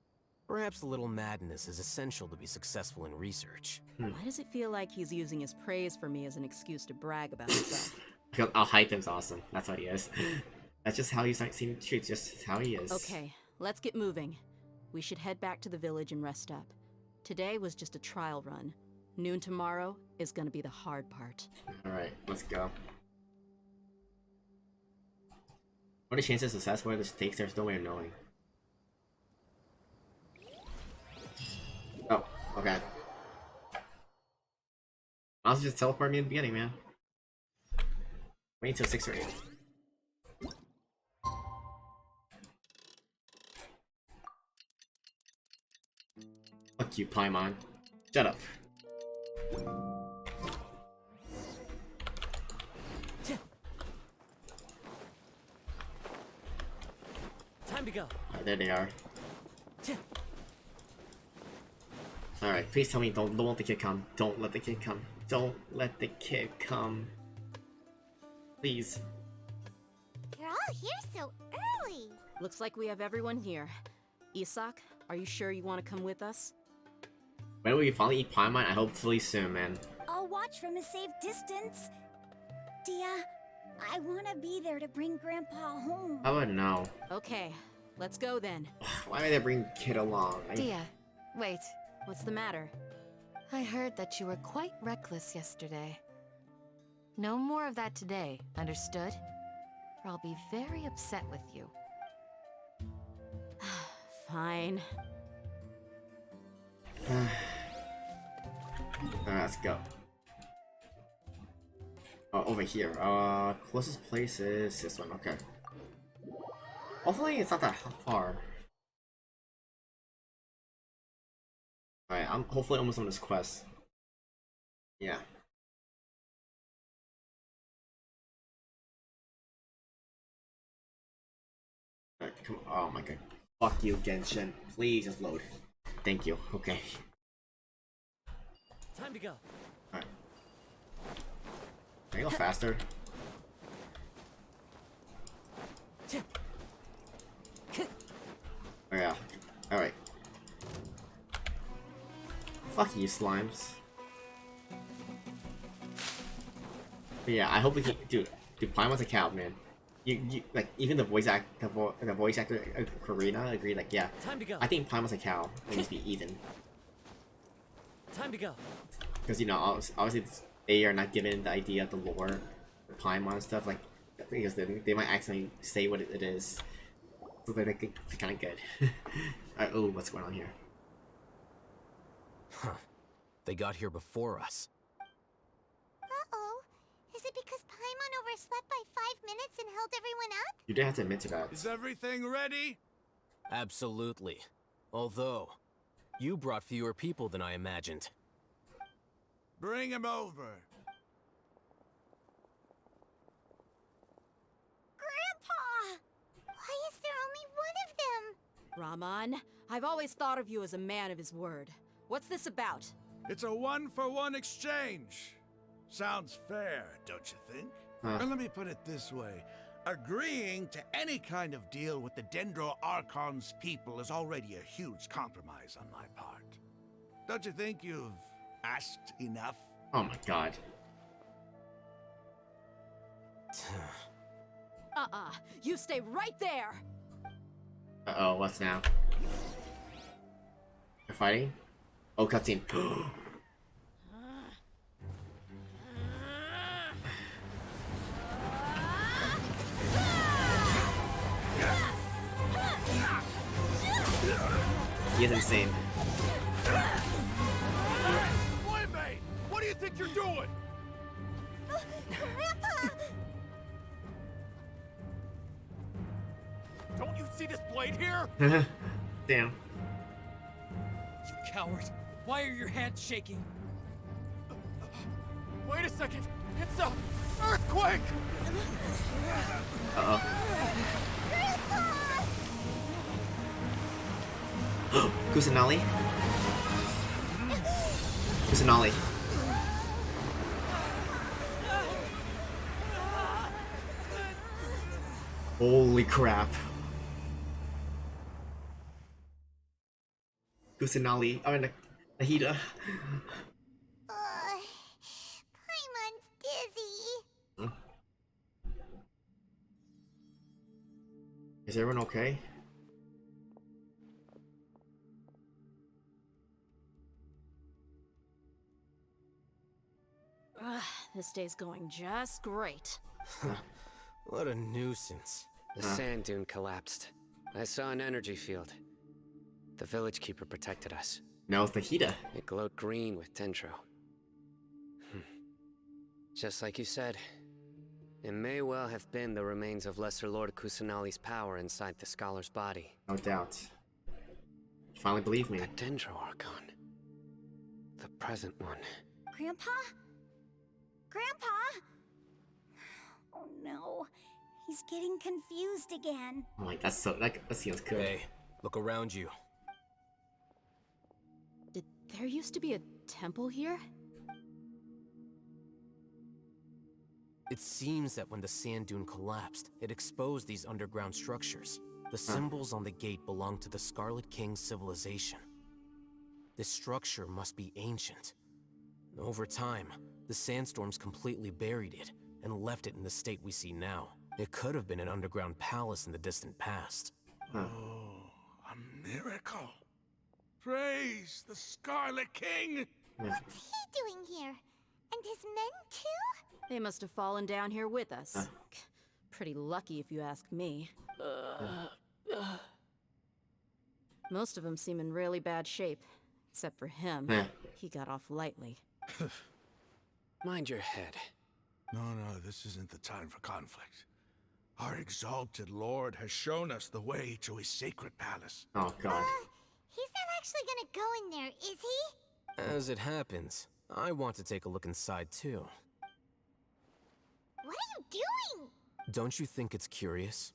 Perhaps a little madness is essential to be successful in research. Why does it feel like he's using his praise for me as an excuse to brag about himself? Because Hytham's awesome. That's how he is. That's just how he's seen treats. Just how he is. Okay, let's get moving. We should head back to the village and rest up. Today was just a trial run. Noon tomorrow is gonna be the hard part. Alright, let's go. What are the chances of success? What are the stakes? There's no way of knowing. Oh, okay. I'll just teleport me in the beginning, man. Wait until 6 or 8. Fuck you, Paimon. Shut up. Time to go. Alright, there they are. Alright, please tell me don't let the kid come. Don't let the kid come. Don't let the kid come. Please. You're all here so early. Looks like we have everyone here. Isak, are you sure you want to come with us? When will we finally eat Paimon? I hopefully soon, man. I'll watch from a safe distance. Dia, I want to be there to bring Grandpa home. I would know. Okay, let's go then. Why did they bring kid along? Dia, wait. What's the matter? I heard that you were quite reckless yesterday. No more of that today, understood? Or I'll be very upset with you. Fine. Let's go. Oh, over here. Closest place is this one. Okay. Hopefully it's not that far. Alright, I'm hopefully almost on this quest. Yeah. Alright, come on. Oh my god. Fuck you, Genshin. Please just load. Thank you. Okay. Time to go. Alright. Can I go faster? Oh yeah. Alright. Fuck you, slimes. But yeah, I hope we can. Dude, Paimon's a cow, man. You like even the voice actor Karina agreed. Like, yeah, Time to go. I think Paimon's a cow. It needs to be even. Time to go. Because, you know, obviously they are not given the idea of the lore, the Paimon and stuff, like, because they might accidentally say what it is. So they're kind of good. Alright, oh, what's going on here? Huh. They got here before us. Uh-oh. Is it because Paimon overslept by 5 minutes and held everyone up? You did have to admit to that. Is everything ready? Absolutely. Although, you brought fewer people than I imagined. Bring him over. Grandpa! Why is there only one of them? Rahman, I've always thought of you as a man of his word. What's this about? It's a 1-for-1 exchange. Sounds fair, don't you think? And let me put it this way. Agreeing to any kind of deal with the Dendro Archon's people is already a huge compromise on my part. Don't you think you've asked enough? Oh my god. You stay right there! Uh-oh, what's now? They're fighting? Oh, cutscene. he is insane. Playmate! What do you think you're doing? Grandpa! Don't you see this blade here? Damn. You coward! Why are your hands shaking? Wait a second! It's a earthquake! Uh-oh. Kusanali? Kusanali. Holy crap. Kusanali. Oh, and Nahida. Paimon's dizzy. Is everyone okay? This day's going just great. What a nuisance. The sand dune collapsed. I saw an energy field. The village keeper protected us. No, it's Nahida. It glowed green with Dendro. Just like you said, it may well have been the remains of Lesser Lord Kusanali's power inside the scholar's body. No doubt. You finally believe me. The Dendro Archon. The present one. Grandpa? Grandpa? Oh no. He's getting confused again. I'm like, that seems good. Hey, look around you. Did there used to be a temple here? It seems that when the sand dune collapsed, it exposed these underground structures. The symbols on the gate belong to the Scarlet King's civilization. This structure must be ancient. Over time, the sandstorms completely buried it and left it in the state we see now. It could have been an underground palace in the distant past. Oh, a miracle. Praise the Scarlet King! What's he doing here? And his men too? They must have fallen down here with us. Pretty lucky if you ask me. Most of them seem in really bad shape. Except for him. He got off lightly. Mind your head. No, this isn't the time for conflict. Our exalted lord has shown us the way to his sacred palace. Oh, God. He's not actually gonna go in there, is he? As it happens, I want to take a look inside too. What are you doing? Don't you think it's curious?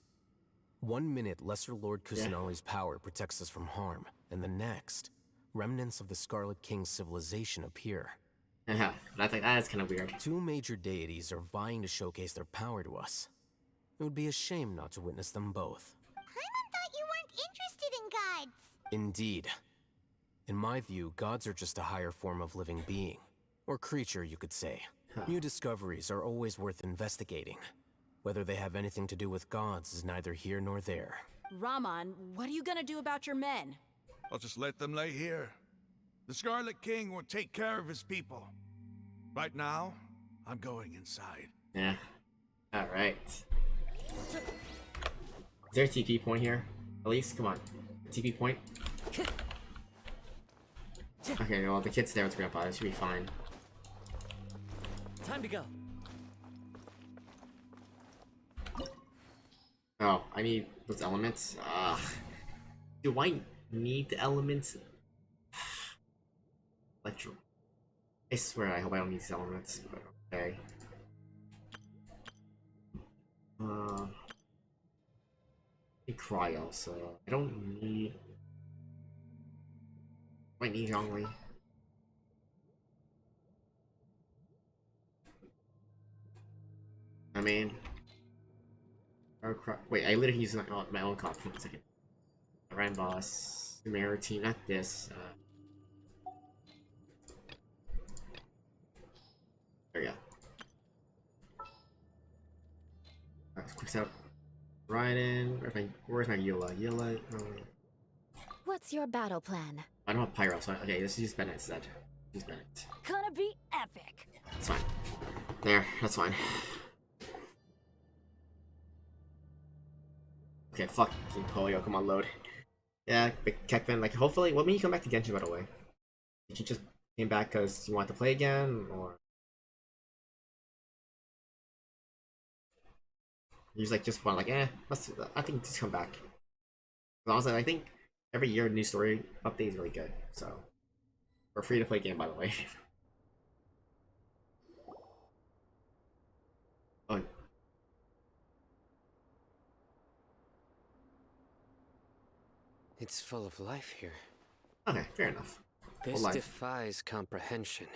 1 minute, Lesser Lord Kusanali's power protects us from harm, and the next, remnants of the Scarlet King's civilization appear. That's kind of weird. Two major deities are vying to showcase their power to us. It would be a shame not to witness them both. Paimon thought you weren't interested in gods. Indeed. In my view, gods are just a higher form of living being. Or creature, you could say. New discoveries are always worth investigating. Whether they have anything to do with gods is neither here nor there. Raman, what are you gonna do about your men? I'll just let them lay here. The Scarlet King will take care of his people. Right now, I'm going inside. Yeah. Alright. Is there a TP point here? At least, come on. TP point? Okay, well, the kid's there with Grandpa. It should be fine. Time to go. Oh, I need those elements. Do I need the elements? Electro. I swear, I hope I don't need these elements, but okay. I cry also. I don't need. I need Zhongli. I mean, wait, I literally use my own card for 1 second. Ryan Boss, Sumeru team, not this. There we go. Alright, quick step. Raiden. Where's my Eula? Eula. What's your battle plan? I don't have Pyro, so okay, let's use Bennett instead. Use Bennett. Gonna be epic. That's fine. There, that's fine. Okay, fuck Polio, come on, load. Yeah, but Kekvin, like, hopefully, what made you come back to Genshin, by the way? Did you just came back because you wanted to play again, or you just want like, I think just come back. But honestly, I think every year a new story update is really good. So, for a free to play game, by the way. Oh, It's full of life here. okay, fair enough. This life. defies comprehension.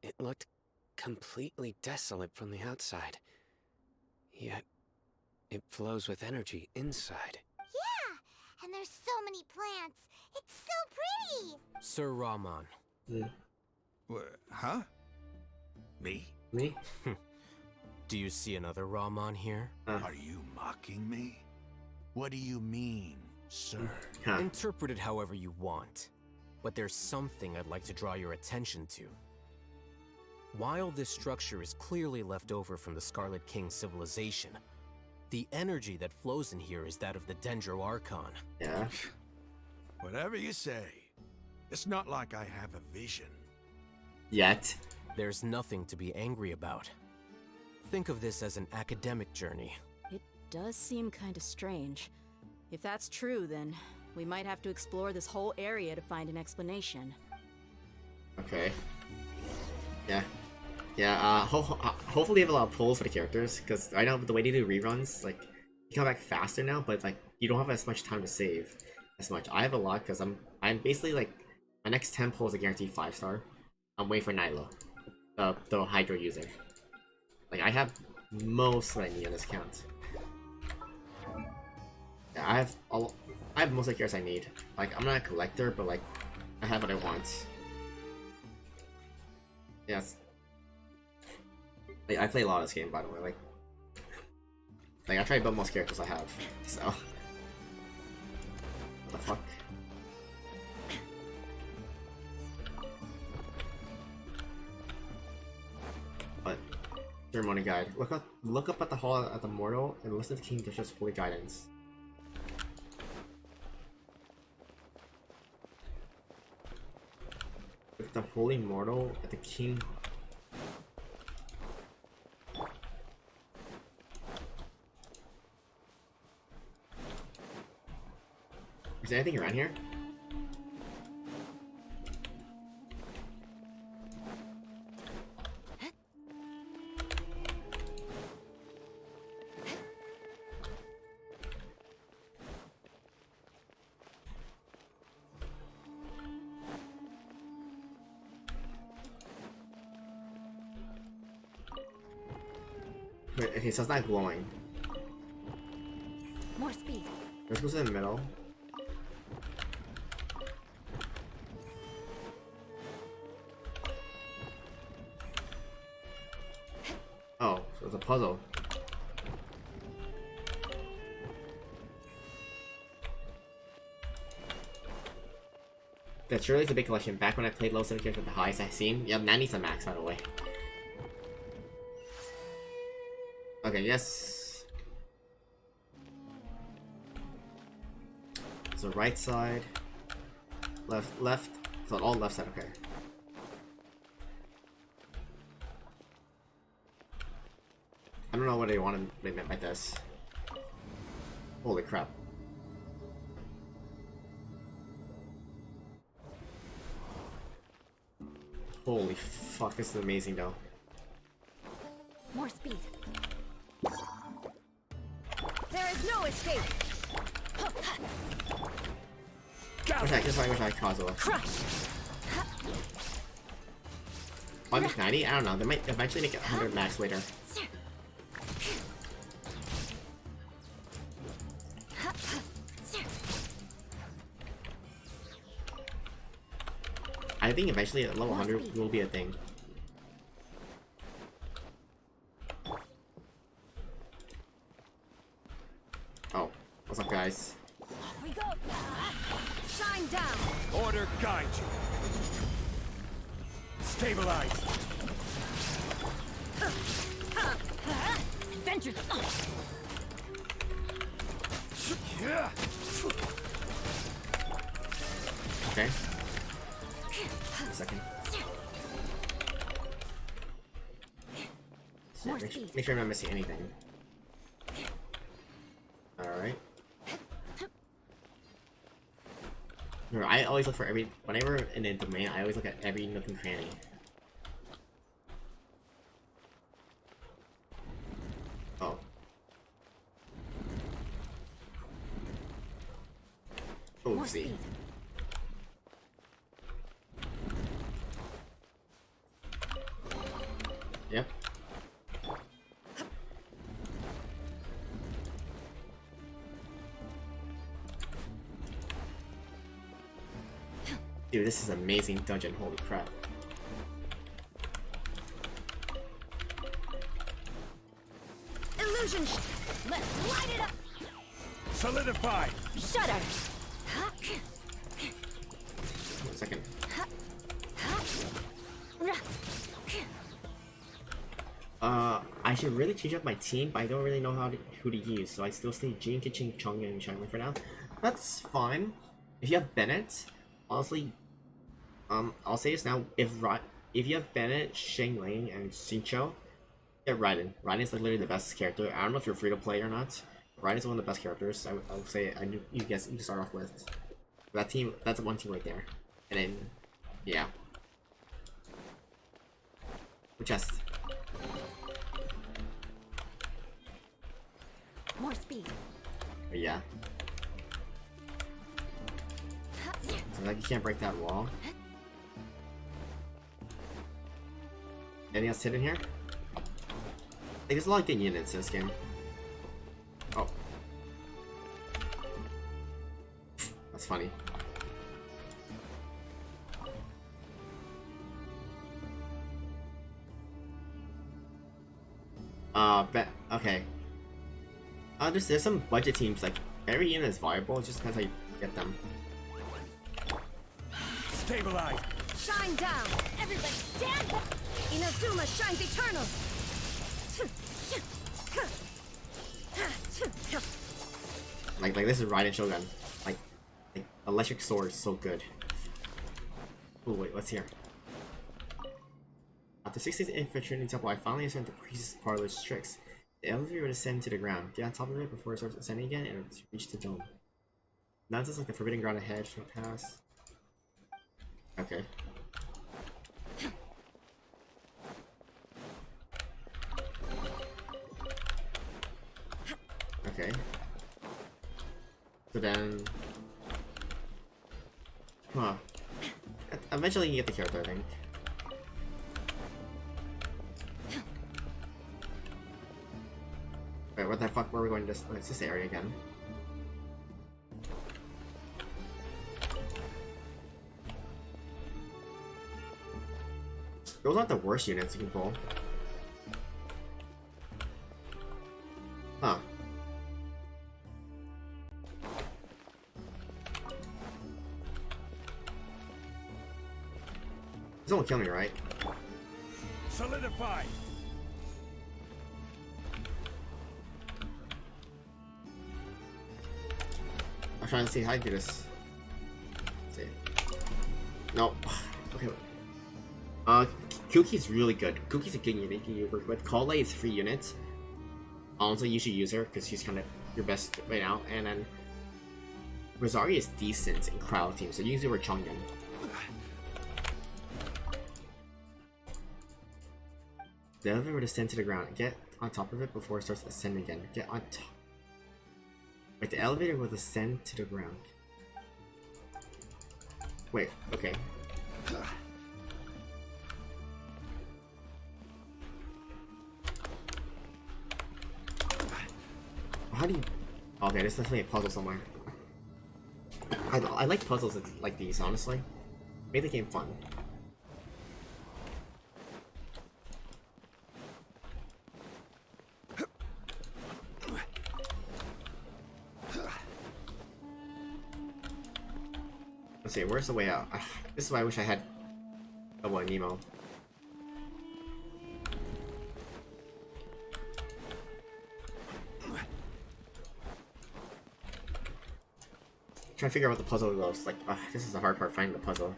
It looked completely desolate from the outside. Yet, it flows with energy inside. Yeah, and there's so many plants. It's so pretty. Sir Rahman. Huh? Me? Me? Do you see another Rahman here? Are you mocking me? What do you mean, sir? Interpret it however you want, but there's something I'd like to draw your attention to. While this structure is clearly left over from the Scarlet King civilization, the energy that flows in here is that of the Dendro Archon. Yeah. Whatever you say. It's not like I have a vision. Yet. There's nothing to be angry about. Think of this as an academic journey. It does seem kind of strange. If that's true, then we might have to explore this whole area to find an explanation. Okay. Yeah. Yeah, hopefully you have a lot of pulls for the characters, because I know the way they do reruns, like, you come back faster now, but, like, you don't have as much time to save as much. I have a lot, because I'm basically, like, my next 10 pulls are guaranteed 5-star. I'm waiting for Nylo, the Hydro user. Like, I have most of what I need on this count. Yeah, I have most of the characters I need. Like, I'm not a collector, but, like, I have what I want. Yes. Like, I play a lot of this game, by the way. Like I try to build most characters I have. So, what the fuck? But ceremony guide. Look up at the hall at the mortal and listen to King Dish's holy guidance. Look at the holy mortal at the king. Is there anything around here? Wait, okay, so it's not glowing. More speed. This goes in the middle. Oh, so it's a puzzle. That surely is a big collection. Back when I played low 7 characters at the highest I've seen. Yep, 90's a max, by the way. Okay, yes. So right side. Left. So all left side, okay. I don't know what they meant by this. Holy crap. Holy fuck, this is amazing though. More speed. There is no escape. Wish I Kazuha. Crush. Oh, 90? I don't know. They might eventually make it 100 max later. I think eventually at level 100 will be a thing. Oh, what's up, guys? Off we go. Shine down. Order guide you. Stabilize. Adventure. Yeah. Okay. A second. So make sure I'm not missing anything. Alright. Remember, I always look for whenever in a domain, I always look at every nook and cranny. Oh. Oopsie. Yep. Dude, this is an amazing dungeon, holy crap. Illusion! Let's light it up! Solidify! Shudder! 1 second. I should really change up my team, but I don't really know who to use, so I still stay Jin, Keqing, Chongyun, and Xiangling for now. That's fine. If you have Bennett, honestly, I'll say this now, if you have Bennett, Xiangling, and Xingqiu, get Raiden. Raiden is like literally the best character. I don't know if you're free to play or not. Raiden is one of the best characters. I would say you guys you can start off with. That team, that's one team right there. And then, yeah. Chest. More speed. But yeah. So like you can't break that wall. Anything else hidden here? I think there's a lot of good units in this game. Oh. That's funny. Okay. There's some budget teams, like, every unit is viable, it just depends how you get them. Stabilize! Shine down! Everybody stand up! Inazuma shines eternal! Like this is Raiden Shogun. Like electric sword is so good. Oh wait, what's here? After 6 days of infiltrating the temple, I finally ascended the priest's parlor's tricks. The elevator would ascend to the ground. Get on top of it before it starts ascending again, and it's reached the dome. Now it's just like the forbidden ground ahead. Should pass. Okay. Okay. So then... Huh. Eventually you get the character, I think. Wait, what the fuck were we going to this? Oh, it's this area again. Those aren't the worst units you can pull. Huh. This won't kill me, right? Solidify! I'm trying to see how I do this. Let's see. No. Okay. Kuki's really good. Kuki's a good unit you can work with. Kale is free unit. Honestly, you should use her because she's kind of your best right now. And then Rosaria is decent in crowd team, so use her with Chongyun. The elevator would ascend to the ground. Get on top of it before it starts ascending again. Get on top. Wait, the elevator will ascend to the ground. Wait, okay. How do you... Okay, there's definitely a puzzle somewhere. I like puzzles like these, honestly. Made the game fun. Let's see, where's the way out? This is why I wish I had a one Nemo. trying to figure out what the puzzle goes. Like, this is the hard part, finding the puzzle.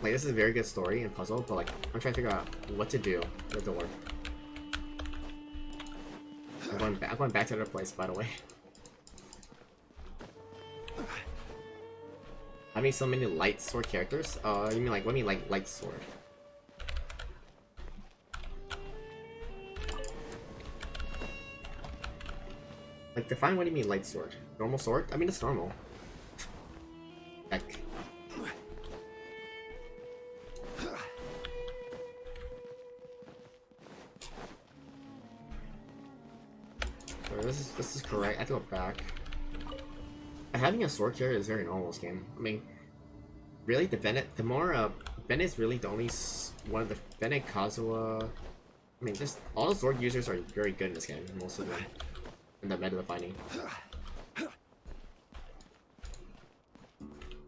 Like, this is a very good story and puzzle, but like, I'm trying to figure out what to do with the door. I'm going back to another place, by the way. Having so many light sword characters? You mean like, what do you mean like light sword? Like, define what do you mean light sword? Normal sword? I mean, it's normal. Heck. This is correct. I have to go back. Having a sword character is very normal in this game. I mean, really, Bennett is really the only one of the Bennett, Kazuha. I mean, just all the sword users are very good in this game. Most of them in the meta fighting.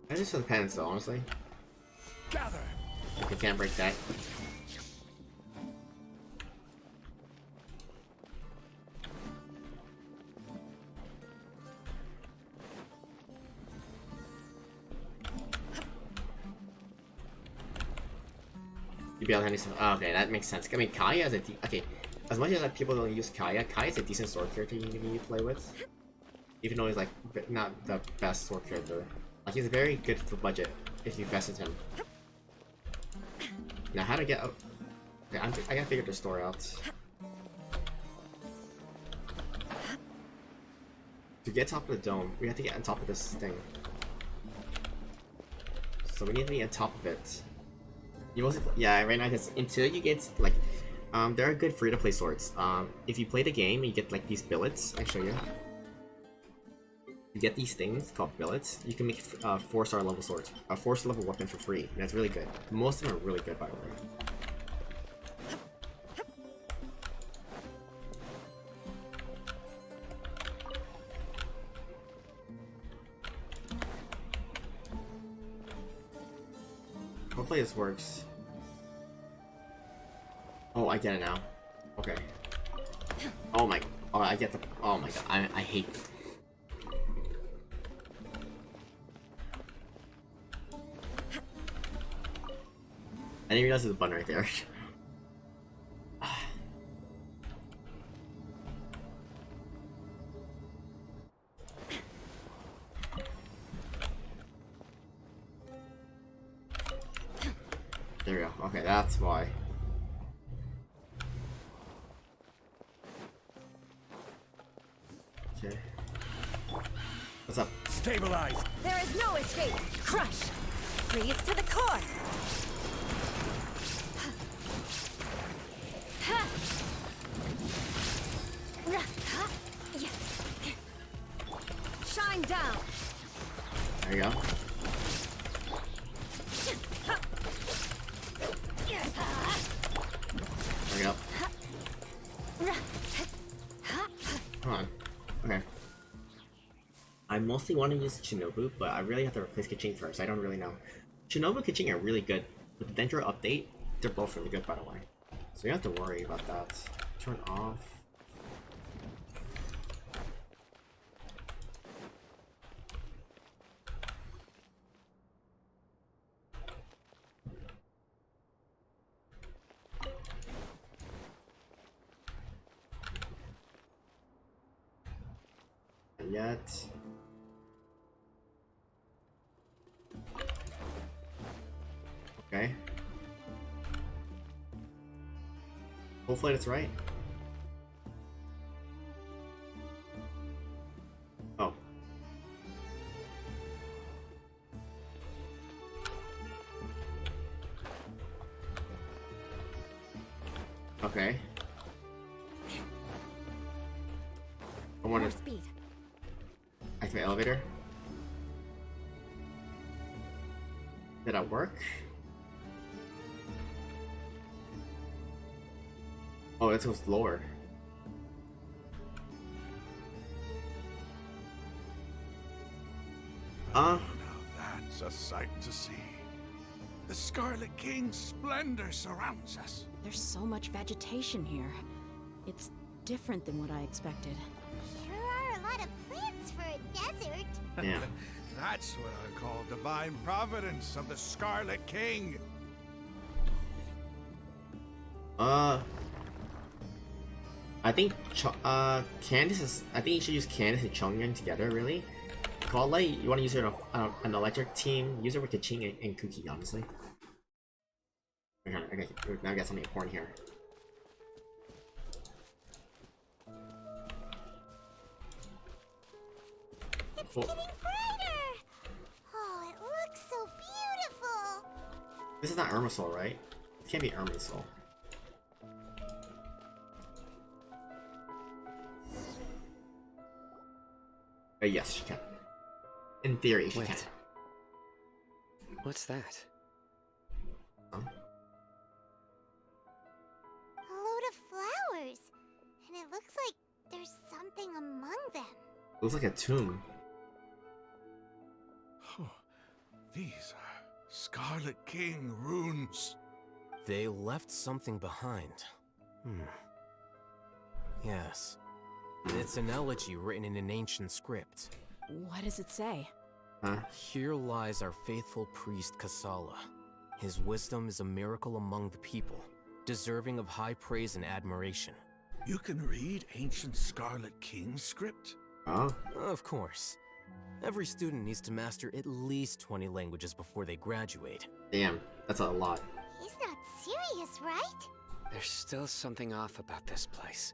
I just feel the penance though, honestly. Gather. I can't break that. You'd be able to handle some. Oh, okay, that makes sense. I mean, Kaya is a okay. As much as like, people don't use Kaya, Kaya is a decent sword character you can play with. Even though he's like not the best sword character, like he's very good for budget if you invest in him. Now, how to get out? Okay, I gotta figure the story out. To get top of the dome, we have to get on top of this thing. So we need to be on top of it. You mostly, yeah, right now, because until you get, like, there are good free-to-play swords. If you play the game, you get, like, these billets. I'll show you. You get these things called billets. You can make 4-star level swords. A 4-star level weapon for free. And that's really good. Most of them are really good, by the way. Hopefully this works. Oh, I get it now. Okay. Oh my. Oh, I get the. Oh my god. I hate. I didn't realize there's a button right there. There we go. Okay, that's why. Okay. What's up? Stabilize. There is no escape. Crush. Freeze to the core. Shine down. There you go. There we go. Come on. Okay. I mostly want to use Shinobu, but I really have to replace Keqing first. I don't really know. Shinobu and Keqing are really good. With the Dendro update, they're both really good, by the way. So you don't have to worry about that. Turn off. Not yet. Okay. Hopefully that's right. Oh. Okay. I wonder. Speed. Activate elevator. Did that work? Oh, it goes lower. Now that's a sight to see. The Scarlet King's splendor surrounds us. There's so much vegetation here. It's different than what I expected. Sure are a lot of plants for desert. Yeah. That's what I call divine providence of the Scarlet King. I think Candace is. I think you should use Candace and Chongyun together. Really, Kale, you want to use her on an electric team? Use her with Kaching and Kuki, honestly. Okay, now I got something important here. It's getting brighter. Oh, it looks so beautiful. This is not Irmisol, right? It can't be Irmisol. Yes, she can. In theory, she Wait. can. What's that? Huh? A load of flowers. And it looks like there's something among them. Looks like a tomb. These are Scarlet King runes. They left something behind. Yes. It's an elegy written in an ancient script. What does it say? Here lies our faithful priest Kasala. His wisdom is a miracle among the people, deserving of high praise and admiration. You can read ancient Scarlet King script? Oh? Of course. Every student needs to master at least 20 languages before they graduate. Damn, that's a lot. He's not serious, right? There's still something off about this place.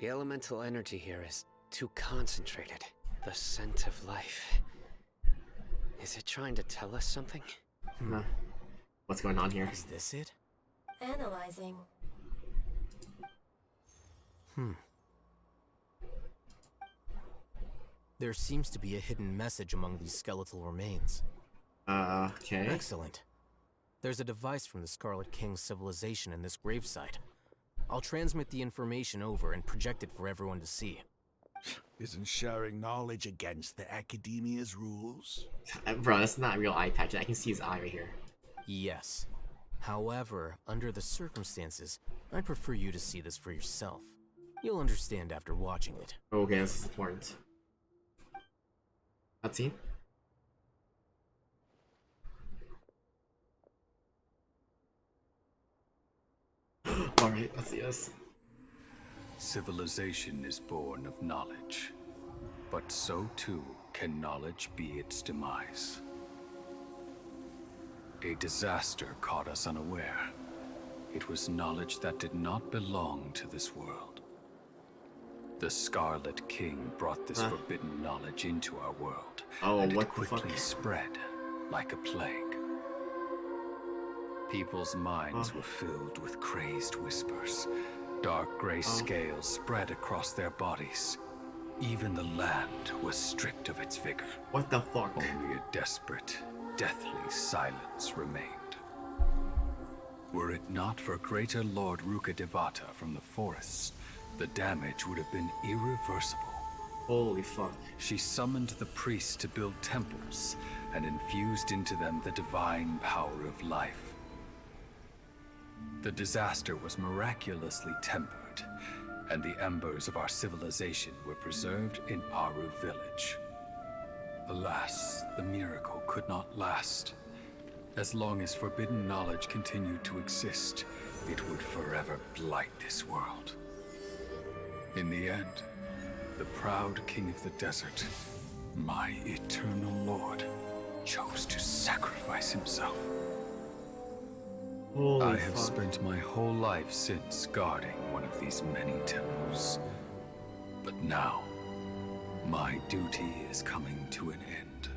The elemental energy here is too concentrated. The scent of life. Is it trying to tell us something? What's going on here? Is this it? Analyzing. There seems to be a hidden message among these skeletal remains. Okay. Excellent. There's a device from the Scarlet King's civilization in this gravesite. I'll transmit the information over and project it for everyone to see. Isn't sharing knowledge against the Academia's rules? Bro, that's not a real eye patch. I can see his eye right here. Yes. However, under the circumstances, I'd prefer you to see this for yourself. You'll understand after watching it. Okay, this is important. Cutscene? Alright, let's see this. Civilization is born of knowledge, but so too can knowledge be its demise. A disaster caught us unaware. It was knowledge that did not belong to this world. The Scarlet King brought this forbidden knowledge into our world, and it quickly spread like a plague. People's minds were filled with crazed whispers. Dark gray scales spread across their bodies. Even the land was stripped of its vigor. What the fuck? Only a desperate, deathly silence remained. Were it not for greater Lord Rukkhadevata from the forests, the damage would have been irreversible. Holy fuck. She summoned the priests to build temples and infused into them the divine power of life. The disaster was miraculously tempered, and the embers of our civilization were preserved in Aru village. Alas, the miracle could not last. As long as forbidden knowledge continued to exist, it would forever blight this world. In the end, the proud king of the desert, my eternal lord, chose to sacrifice himself. I have spent my whole life since guarding one of these many temples. But now, my duty is coming to an end.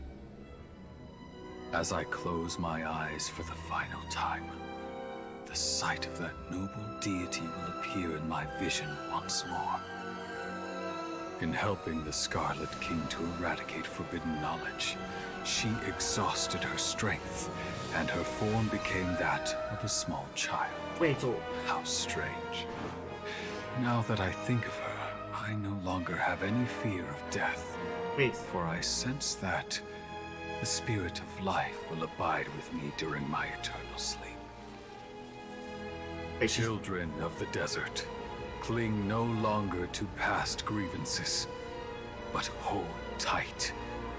As I close my eyes for the final time, the sight of that noble deity will appear in my vision once more. In helping the Scarlet King to eradicate forbidden knowledge, she exhausted her strength, and her form became that of a small child. Wait, so... How strange. Now that I think of her, I no longer have any fear of death. Wait. For I sense that the spirit of life will abide with me during my eternal sleep. Children of the desert, cling no longer to past grievances, but hold tight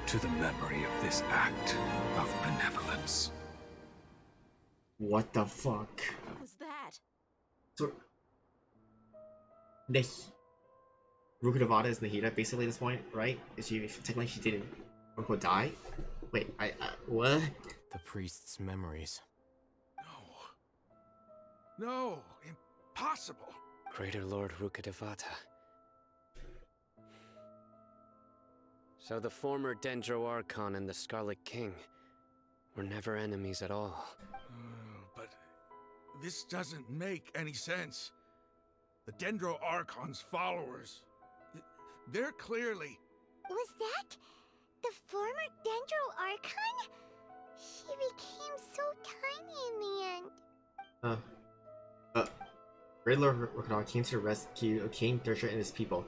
to the memory of this act of benevolence. What the fuck? What was that? So, Ruka Devata is Nahida basically at this point, right? Is she technically she didn't quote unquote die? Wait, what? The priest's memories. No, impossible. Greater Lord Rukkhadevata. So the former Dendro Archon and the Scarlet King were never enemies at all. But this doesn't make any sense. The Dendro Archon's followers, they're clearly... Was that the former Dendro Archon? She became so tiny in the end. Great Lord Rukkhadevata came to rescue King Thresher and his people,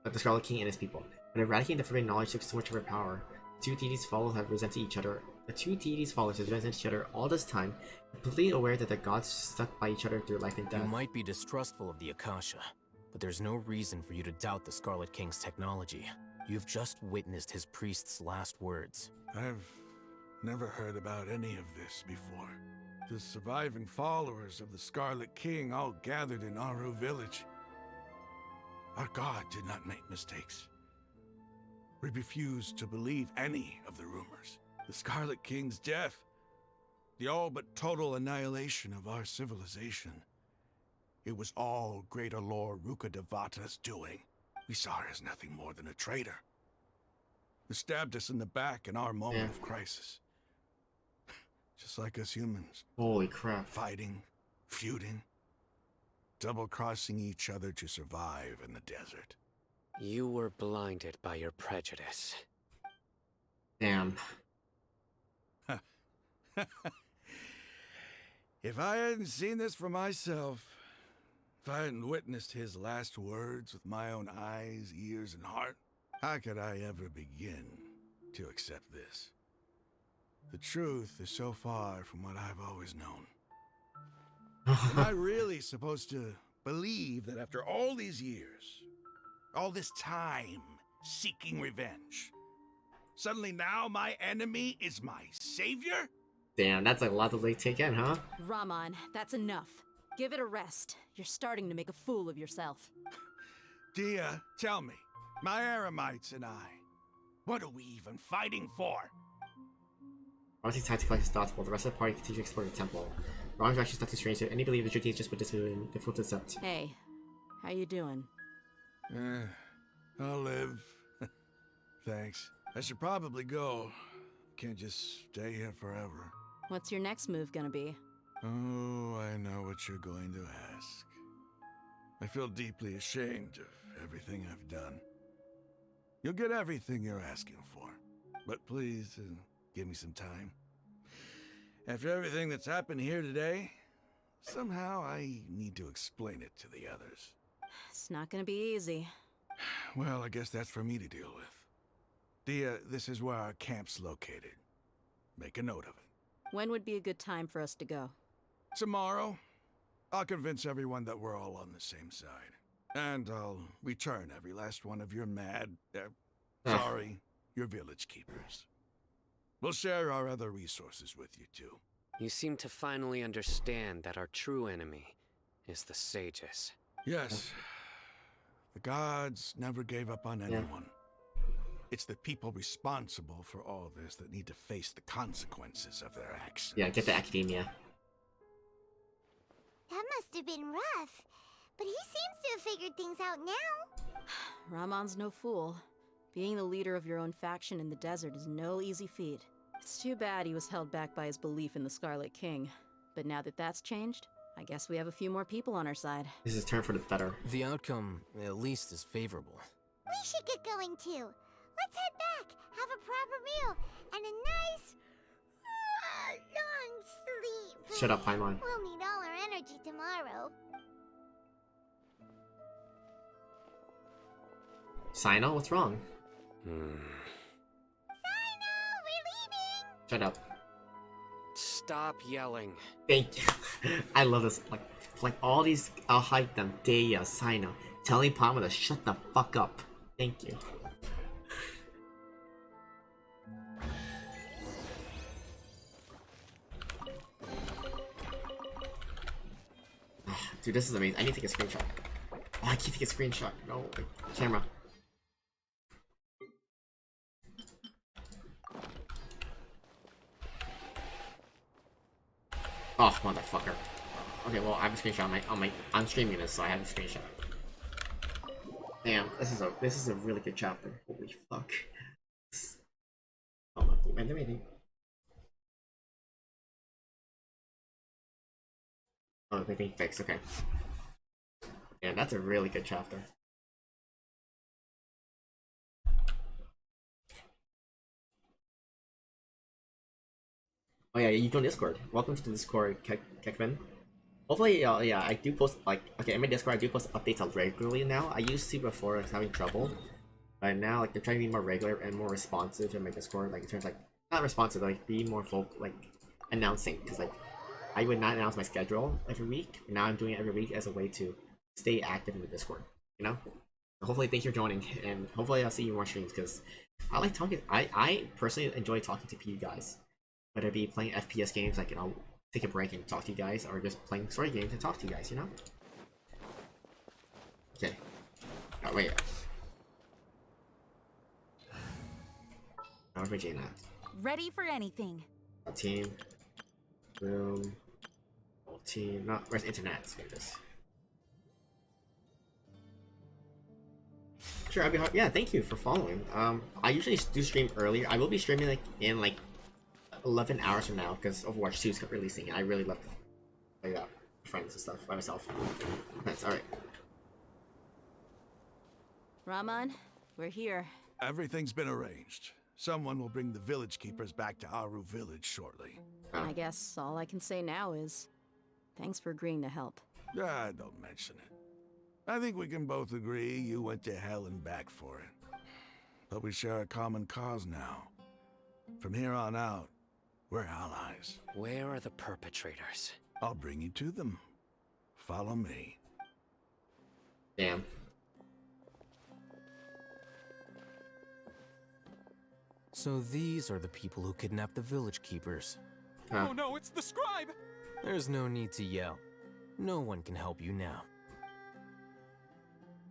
the Scarlet King and his people. When eradicating the forbidden knowledge took so much of her power, the two deities' followers have resented each other. The two deities' followers have resented each other all this time, completely aware that the gods stuck by each other through life and death. You might be distrustful of the Akasha, but there's no reason for you to doubt the Scarlet King's technology. You've just witnessed his priest's last words. I've never heard about any of this before. The surviving followers of the Scarlet King all gathered in Aru village. Our god did not make mistakes. We refused to believe any of the rumors. The Scarlet King's death, the all but total annihilation of our civilization. It was all Greater Lord Rukkhadevata's doing. We saw her as nothing more than a traitor, who stabbed us in the back in our moment of crisis. Just like us humans. Holy crap. Fighting, feuding, double-crossing each other to survive in the desert. You were blinded by your prejudice. Damn. If I hadn't seen this for myself, if I hadn't witnessed his last words with my own eyes, ears, and heart, how could I ever begin to accept this? The truth is so far from what I've always known. Am I really supposed to believe that after all these years, all this time seeking revenge, suddenly now my enemy is my savior? Damn, that's a lot to take in, huh? Raman, that's enough. Give it a rest. You're starting to make a fool of yourself. Dia, tell me, my Aramites and I, what are we even fighting for? Obviously, it's time to collect his thoughts while the rest of the party continue to explore the temple. Wrong's actually not too strange, so any believe the truth is just what this would be difficult to accept. Hey, how you doing? I'll live. Thanks. I should probably go. Can't just stay here forever. What's your next move gonna be? Oh, I know what you're going to ask. I feel deeply ashamed of everything I've done. You'll get everything you're asking for. But please, give me some time. After everything that's happened here today, somehow I need to explain it to the others. It's not gonna be easy. Well, I guess that's for me to deal with. Dia, this is where our camp's located. Make a note of it. When would be a good time for us to go? Tomorrow. I'll convince everyone that we're all on the same side. And I'll return every last one of your your village keepers. We'll share our other resources with you too. You seem to finally understand that our true enemy is the sages. Yes. The gods never gave up on anyone. It's the people responsible for all this that need to face the consequences of their actions. Yeah, get the academia. That must have been rough, but he seems to have figured things out now. Ramon's no fool. Being the leader of your own faction in the desert is no easy feat. It's too bad he was held back by his belief in the Scarlet King. But now that that's changed, I guess we have a few more people on our side. This is turned for the better. The outcome, at least, is favorable. We should get going too. Let's head back, have a proper meal, and a nice, long sleep. Shut up, Paimon. We'll need all our energy tomorrow. Sino, what's wrong? Sino, we're leaving. Shut up. Stop yelling. Thank you. I love this. Like all these, I'll hide them. Deia, Sino, telling Paimon to shut the fuck up. Thank you. Dude, this is amazing. I need to take a screenshot. Oh, I can't take a screenshot. No, camera. Oh, motherfucker. Okay, well, I have a screenshot I'm streaming this, so I have a screenshot. Damn, this is a really good chapter. Holy fuck. Oh, let me think. Oh, they being fixed, okay. Yeah, that's a really good chapter. Oh yeah, you join Discord. Welcome to the Discord, Kekvin. Hopefully, yeah, I do post, like, okay, in my Discord, I do post updates regularly now. I used to before, I was having trouble. But now, like, they're trying to be more regular and more responsive in my Discord, like, in terms of, like, not responsive, but, like, be more announcing, because, like, I would not announce my schedule every week, and now I'm doing it every week as a way to stay active in the Discord, you know? So hopefully, thanks for joining, and hopefully I'll see you more streams, because I like talking, I personally enjoy talking to you guys. Whether it be playing FPS games, like, I'll take a break and talk to you guys, or just playing story games and talk to you guys, you know? Okay. Oh, wait. Where's my Jane at? Ready for anything. Team. Room. Team. No, where's internet? Here it is. Sure, I'll be hard. Yeah, thank you for following. I usually do stream earlier. I will be streaming like in like 11 hours from now because Overwatch 2 is releasing, and I really love to play that with friends and stuff by myself. That's alright. Rahman, we're here. Everything's been arranged. Someone will bring the village keepers back to Aru village shortly. I guess all I can say now is thanks for agreeing to help. Ah, don't mention it. I think we can both agree you went to hell and back for it. But we share a common cause now. From here on out, we're allies. Where are the perpetrators? I'll bring you to them. Follow me. Damn. So these are the people who kidnapped the village keepers. Oh no, it's the scribe! There's no need to yell. No one can help you now.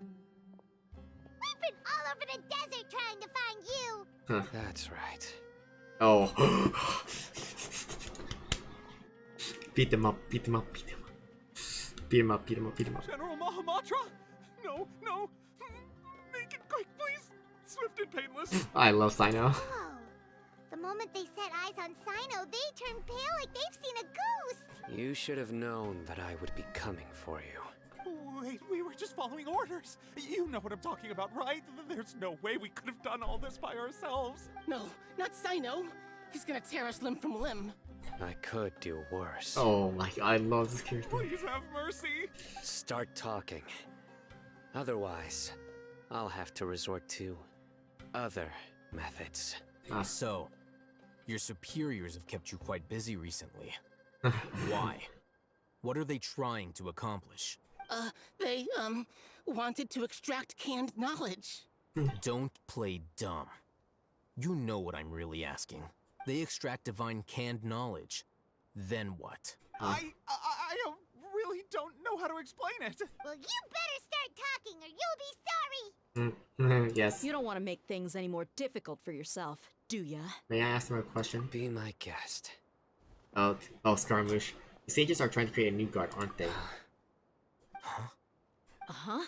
We've been all over the desert trying to find you! Huh. That's right. Oh. Beat them up, beat them up, beat them up. Beat them up, beat them up, beat them up. General Mahamatra? No, no. Make it quick, please. Swift and painless. I love Sino. Oh, the moment they set eyes on Sino, they turn pale like they've seen a ghost! You should have known that I would be coming for you. Wait, we were just following orders. You know what I'm talking about, right? There's no way we could have done all this by ourselves. No, not Sino. He's gonna tear us limb from limb. I could do worse. Oh my god, I love this character. Please have mercy. Start talking. Otherwise, I'll have to resort to other methods. So, your superiors have kept you quite busy recently. Why? What are they trying to accomplish? They, wanted to extract canned knowledge. Don't play dumb. You know what I'm really asking. They extract divine canned knowledge. Then what? I really don't know how to explain it. Well, you better start talking or you'll be sorry! Yes. You don't want to make things any more difficult for yourself, do ya? May I ask them a question? Be my guest. Oh, Scaramouche. The sages are trying to create a new god, aren't they? Uh-huh.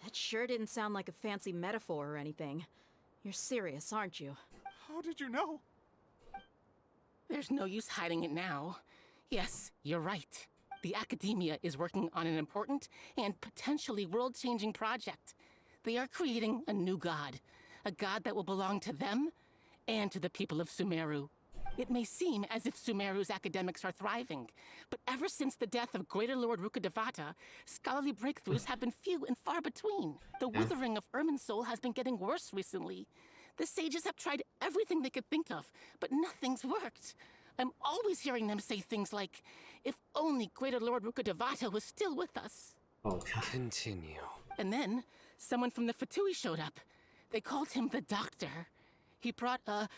That sure didn't sound like a fancy metaphor or anything. You're serious, aren't you? How did you know? There's no use hiding it now. Yes, you're right. The Academia is working on an important and potentially world-changing project. They are creating a new god. A god that will belong to them and to the people of Sumeru. It may seem as if Sumeru's academics are thriving, but ever since the death of Greater Lord Rukkhadevata, scholarly breakthroughs have been few and far between. The withering of Irminsul has been getting worse recently. The sages have tried everything they could think of, but nothing's worked. I'm always hearing them say things like, if only Greater Lord Rukkhadevata was still with us. Oh, God. Continue. And then, someone from the Fatui showed up. They called him the Doctor. He brought a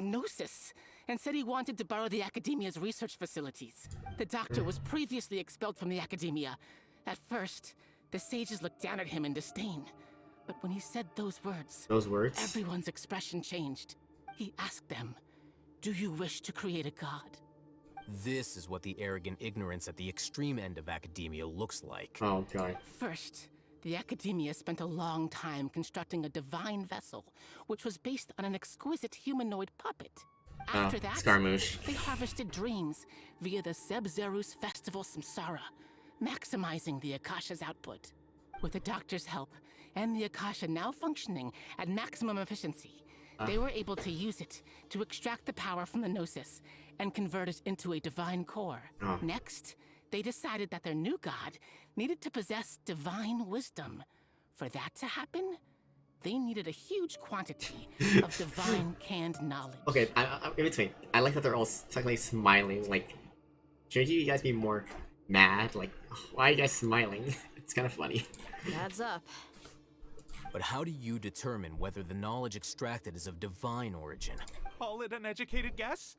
gnosis and said he wanted to borrow the Academia's research facilities. The Doctor was previously expelled from the Academia. At first, the sages looked down at him in disdain. But when he said those words, everyone's expression changed. He asked them, "Do you wish to create a god?" This is what the arrogant ignorance at the extreme end of academia looks like. Oh, God. First, the Academia spent a long time constructing a divine vessel, which was based on an exquisite humanoid puppet. After that, Scaramouche. they harvested dreams via the Sebzerus Festival Samsara, maximizing the Akasha's output. With the Doctor's help, and the Akasha now functioning at maximum efficiency, they were able to use it to extract the power from the Gnosis and convert it into a divine core. Next, they decided that their new god needed to possess divine wisdom. For that to happen, they needed a huge quantity of divine canned knowledge. Okay, in between, I like that they're all technically smiling. Like, shouldn't you guys be more mad? Like, why are you guys smiling? It's kind of funny. Adds up. But how do you determine whether the knowledge extracted is of divine origin? Call it an educated guess?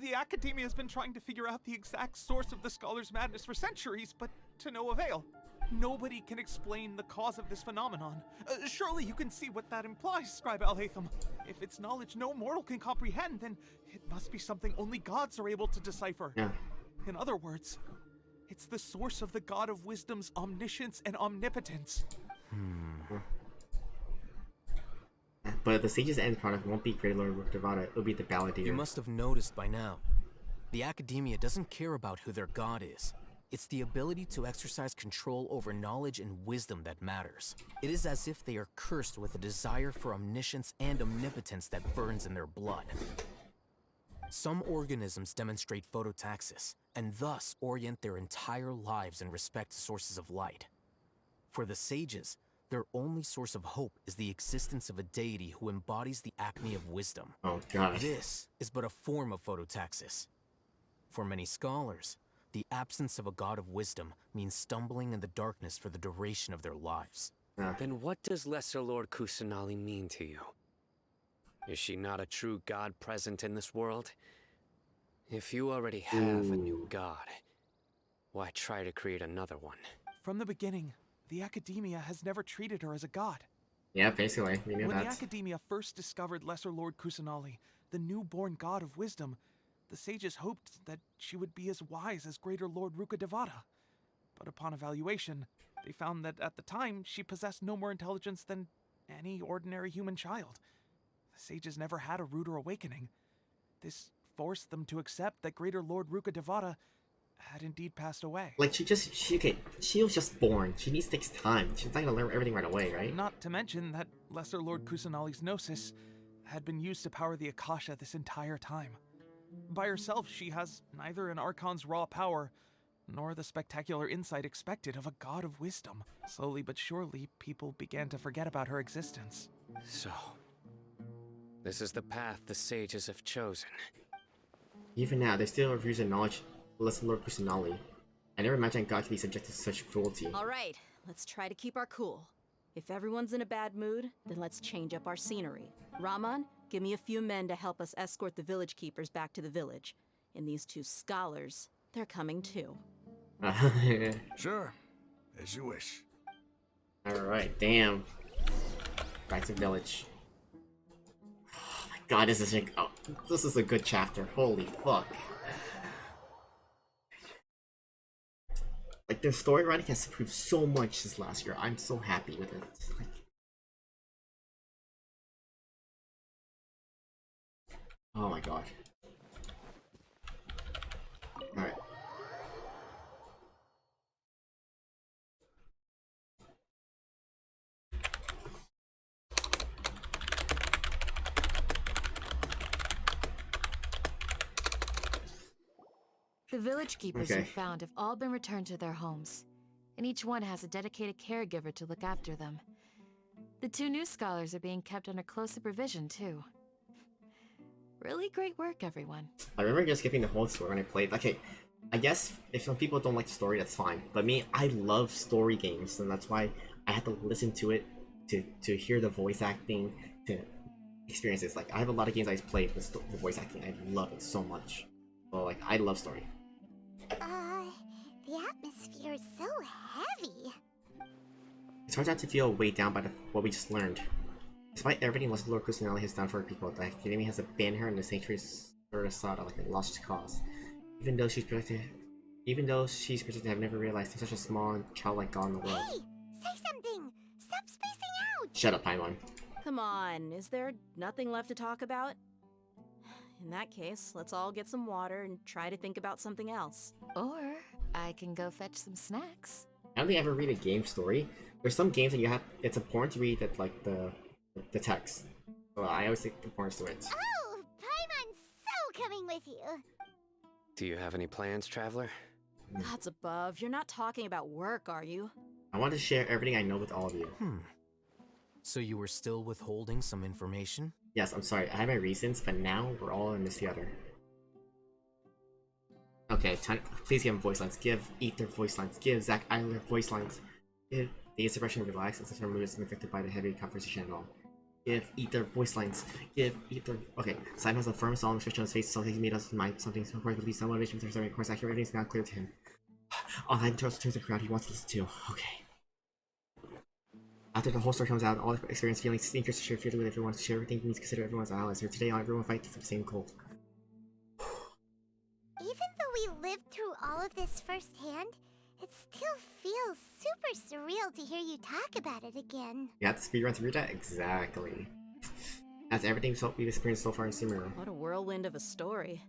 The Academia has been trying to figure out the exact source of the Scholar's madness for centuries, but to no avail. Nobody can explain the cause of this phenomenon. Surely you can see what that implies, Scribe Al-Haytham. If it's knowledge no mortal can comprehend, then it must be something only gods are able to decipher. Yeah. In other words, it's the source of the God of Wisdom's omniscience and omnipotence. But the Sage's end product won't be Great Lord Rukkhadevata, it'll be the Balladeer. You must have noticed by now. The Academia doesn't care about who their god is. It's the ability to exercise control over knowledge and wisdom that matters. It is as if they are cursed with a desire for omniscience and omnipotence that burns in their blood. Some organisms demonstrate phototaxis, and thus orient their entire lives in respect to sources of light. For the sages, their only source of hope is the existence of a deity who embodies the acme of wisdom. Oh, God. This is but a form of phototaxis. For many scholars, the absence of a god of wisdom means stumbling in the darkness for the duration of their lives. Then what does Lesser Lord Kusanali mean to you? Is she not a true god present in this world? If you already have a new god, why try to create another one? From the beginning, the Academia has never treated her as a god. Yeah, basically, we knew When that. the Academia first discovered Lesser Lord Kusanali, the newborn god of wisdom, the sages hoped that she would be as wise as Greater Lord Rukkhadevata. But upon evaluation, they found that at the time she possessed no more intelligence than any ordinary human child. The sages never had a ruder awakening. This forced them to accept that Greater Lord Rukkhadevata had indeed passed away. Like, she was just born. She needs takes time. She's not gonna learn everything right away, right? Not to mention that Lesser Lord Kusanali's Gnosis had been used to power the Akasha this entire time. By herself, she has neither an Archon's raw power, nor the spectacular insight expected of a god of wisdom. Slowly but surely, people began to forget about her existence. So, this is the path the sages have chosen. Even now, they still refuse to acknowledge Lesser Lord Kusanali. I never imagined God could be subject to such cruelty. All right, let's try to keep our cool. If everyone's in a bad mood, then let's change up our scenery. Rahman, give me a few men to help us escort the village keepers back to the village. And these two scholars, they're coming too. Sure, as you wish. Alright, damn. Back to village. Oh my god, this is a good chapter. Holy fuck. Like, their story writing has improved so much since last year. I'm so happy with it. Like, oh my god. Alright. The village keepers you Okay. found have all been returned to their homes, and each one has a dedicated caregiver to look after them. The two new scholars are being kept under close supervision, too. Really great work, everyone. I remember just skipping the whole story when I played. Okay, I guess if some people don't like the story, that's fine. But me, I love story games, and that's why I had to listen to it to hear the voice acting, to experience this. Like, I have a lot of games I've played with the voice acting. I love it so much. So, like, I love story. The atmosphere is so heavy. It's hard not to feel weighed down by what we just learned. Despite everything Lord Kusanali has done for her people, the Academy has abandoned her and the sanctuary is sort of sought out like a lost cause. Even though she's predicted to have never realized there's such a small and childlike god in the world. Hey! Say something! Stop spacing out! Shut up, Paimon. Come on, is there nothing left to talk about? In that case, let's all get some water and try to think about something else. Or I can go fetch some snacks. I don't think I ever read a game story. There's some games that you have. It's important to read that like the text. So I always think the importance to it. Oh, Paimon's so coming with you. Do you have any plans, Traveler? Gods above, you're not talking about work, are you? I want to share everything I know with all of you. So you were still withholding some information? Yes, I'm sorry. I have my reasons, but now we're all in this together. Okay, please give him voice lines. Give Ether voice lines. Give Zack Eiler voice lines. Give the expression relax and such a mood is affected by the heavy conversation and all. Give Ether voice lines. Give Ether. Okay, Simon has a firm, solemn expression on his face, so he made us mind something so important, at least some motivation for serving course accurate everything's now clear to him. All time turns the crowd he wants to listen to. Okay. After the whole story comes out, all the experience feelings, sneakers to share fear with everyone, to share everything means consider everyone's allies. Here today, everyone fight for the same goal. Even though we lived through all of this firsthand, it still feels super surreal to hear you talk about it again. You have to speedrun through that? Exactly. That's everything we've experienced so far in Sumeru. What a whirlwind of a story.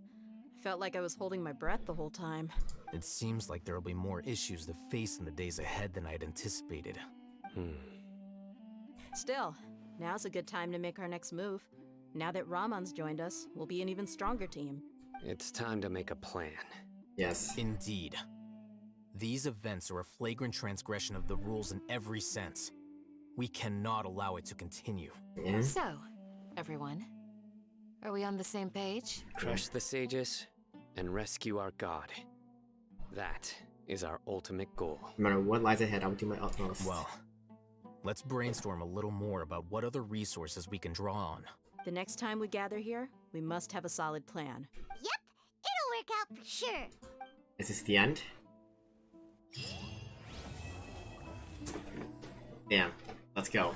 I felt like I was holding my breath the whole time. It seems like there will be more issues to face in the days ahead than I'd anticipated. Still, now's a good time to make our next move. Now that Ramon's joined us, we'll be an even stronger team. It's time to make a plan. Yes. Indeed. These events are a flagrant transgression of the rules in every sense. We cannot allow it to continue. So, everyone, are we on the same page? Crush the sages and rescue our god. That is our ultimate goal. No matter what lies ahead, I will do my utmost. Well, let's brainstorm a little more about what other resources we can draw on. The next time we gather here, we must have a solid plan. Yep, it'll work out for sure. Is this the end? Damn, let's go.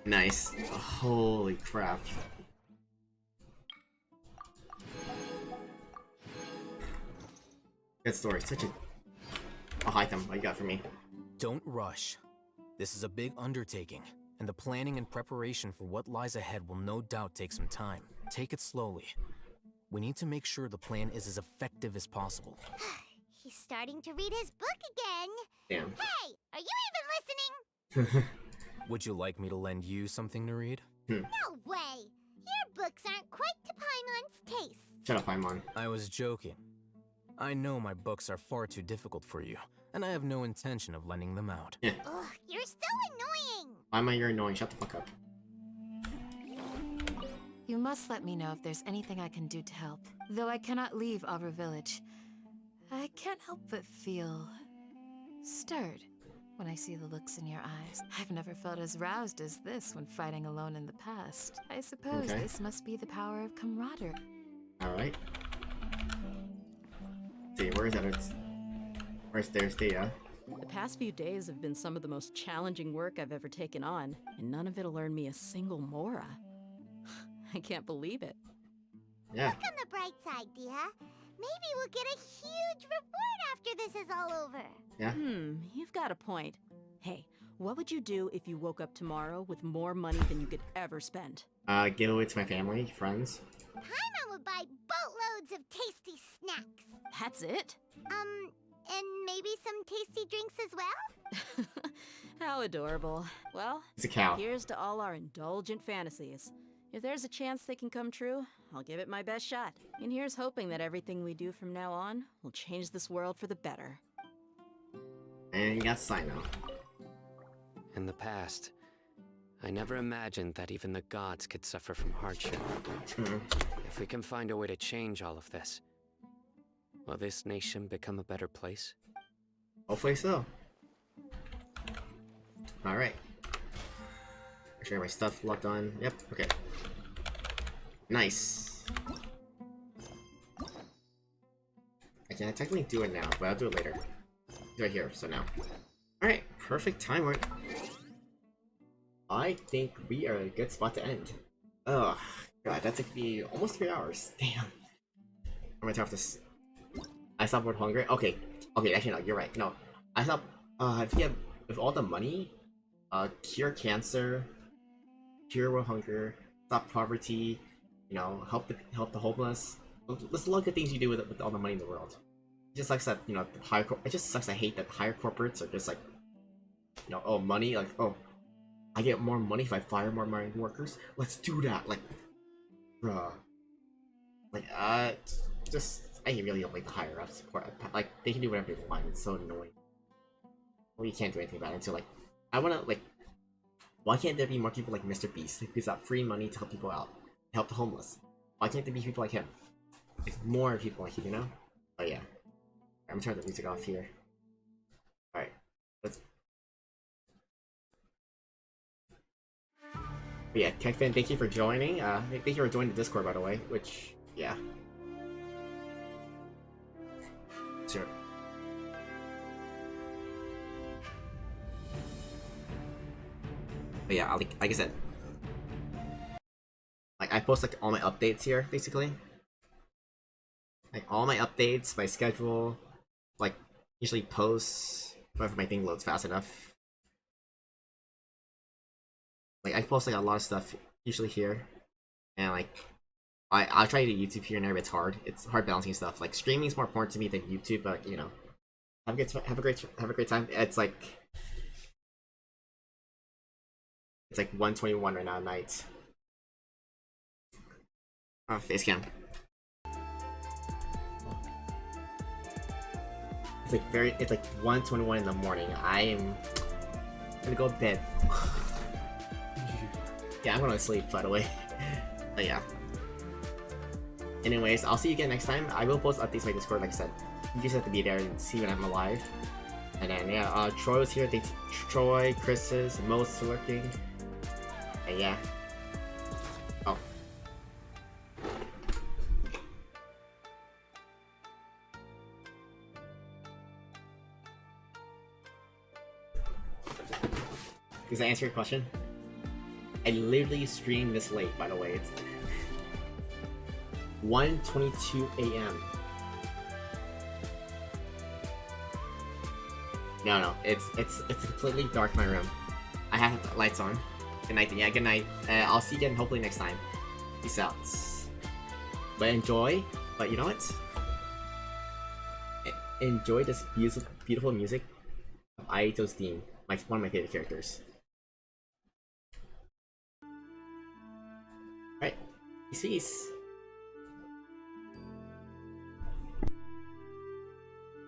Nice. Holy crap. Good story. Such a... I'll hide them. What you got for me? Don't rush. This is a big undertaking, and the planning and preparation for what lies ahead will no doubt take some time. Take it slowly. We need to make sure the plan is as effective as possible. He's starting to read his book again. Damn. Hey, are you even listening? Would you like me to lend you something to read? No way. Your books aren't quite to Paimon's taste. Shut up, Paimon. I was joking. I know my books are far too difficult for you, and I have no intention of lending them out. Yeah. Ugh, you're so annoying. Paimon, you're annoying. Shut the fuck up. You must let me know if there's anything I can do to help. Though I cannot leave Aru Village, I can't help but feel stirred when I see the looks in your eyes. I've never felt as roused as this when fighting alone in the past. I suppose this must be the power of camaraderie. Alright. See, where is that? Where's there's Thea? The past few days have been some of the most challenging work I've ever taken on, and none of it'll earn me a single mora. I can't believe it. Yeah. Look on the bright side, Dia. Maybe we'll get a huge reward after this is all over. Yeah. You've got a point. Hey, what would you do if you woke up tomorrow with more money than you could ever spend? Give away to my family, friends. Paimon would buy boatloads of tasty snacks. That's it? And maybe some tasty drinks as well? How adorable. Well, It's a cow. Here's to all our indulgent fantasies. If there's a chance they can come true, I'll give it my best shot. And here's hoping that everything we do from now on will change this world for the better. And you got Sino. In the past, I never imagined that even the gods could suffer from hardship. If we can find a way to change all of this, will this nation become a better place? Hopefully so. Alright. Make sure my stuff locked on. Yep, okay. Nice. I can't technically do it now, but I'll do it later. It's right here, so now. Alright, perfect time. I think we are a good spot to end. Oh, god, that took me almost 3 hours. Damn. I'm gonna turn off this. I stopped with hunger. Okay, actually no, you're right. No, I stopped. I think with all the money, cure cancer, cure world hunger, stop poverty, you know, help the homeless. There's a lot of good things you do with all the money in the world. It just sucks that, you know, the higher. It just sucks. I hate that higher corporates are just like, you know, oh, money, like, oh, I get more money if I fire more of my workers. Let's do that. Like, bruh. Like, just I really don't like the higher ups. Like, they can do whatever they want. It's so annoying. Well, you can't do anything about it until, like, I wanna, like, why can't there be more people like Mr. Beast? Like, gives out free money to help people out, help the homeless. Why can't there be people like him? Like, more people like him, you know? Oh yeah. I'm gonna turn the music off here. Alright, let's. But yeah, Kekfin, thank you for joining. Thank you for joining the Discord, by the way. Which, yeah. Sure. But yeah, like I said, like I post like all my updates here, basically. Like all my updates, my schedule, like usually posts whenever my thing loads fast enough. Like I post like a lot of stuff usually here, and like I'll try to do YouTube here and there, but it's hard. It's hard balancing stuff. Like streaming is more important to me than YouTube, but you know, have a great time. It's like 1:21 right now at night. Oh, face cam. It's like 1:21 in the morning. I am gonna go to bed. Yeah, I'm going to sleep, by the way. But yeah. Anyways, I'll see you again next time. I will post updates on my Discord, like I said. You just have to be there and see when I'm alive. And then, yeah, Troy was here. Thanks, Troy, Chris's, Most lurking. And yeah. Oh. Does that answer your question? I literally streamed this late, by the way. It's 1:22 a.m. No, it's completely dark in my room. I have the lights on. Good night, then. Yeah, good night. I'll see you again hopefully next time. Peace out. But enjoy. But you know what? Enjoy this beautiful music of Aito's theme. One of my favorite characters. Right. Peace.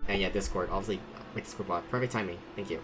And yeah, Discord. Obviously, my Discord bot. Perfect timing. Thank you.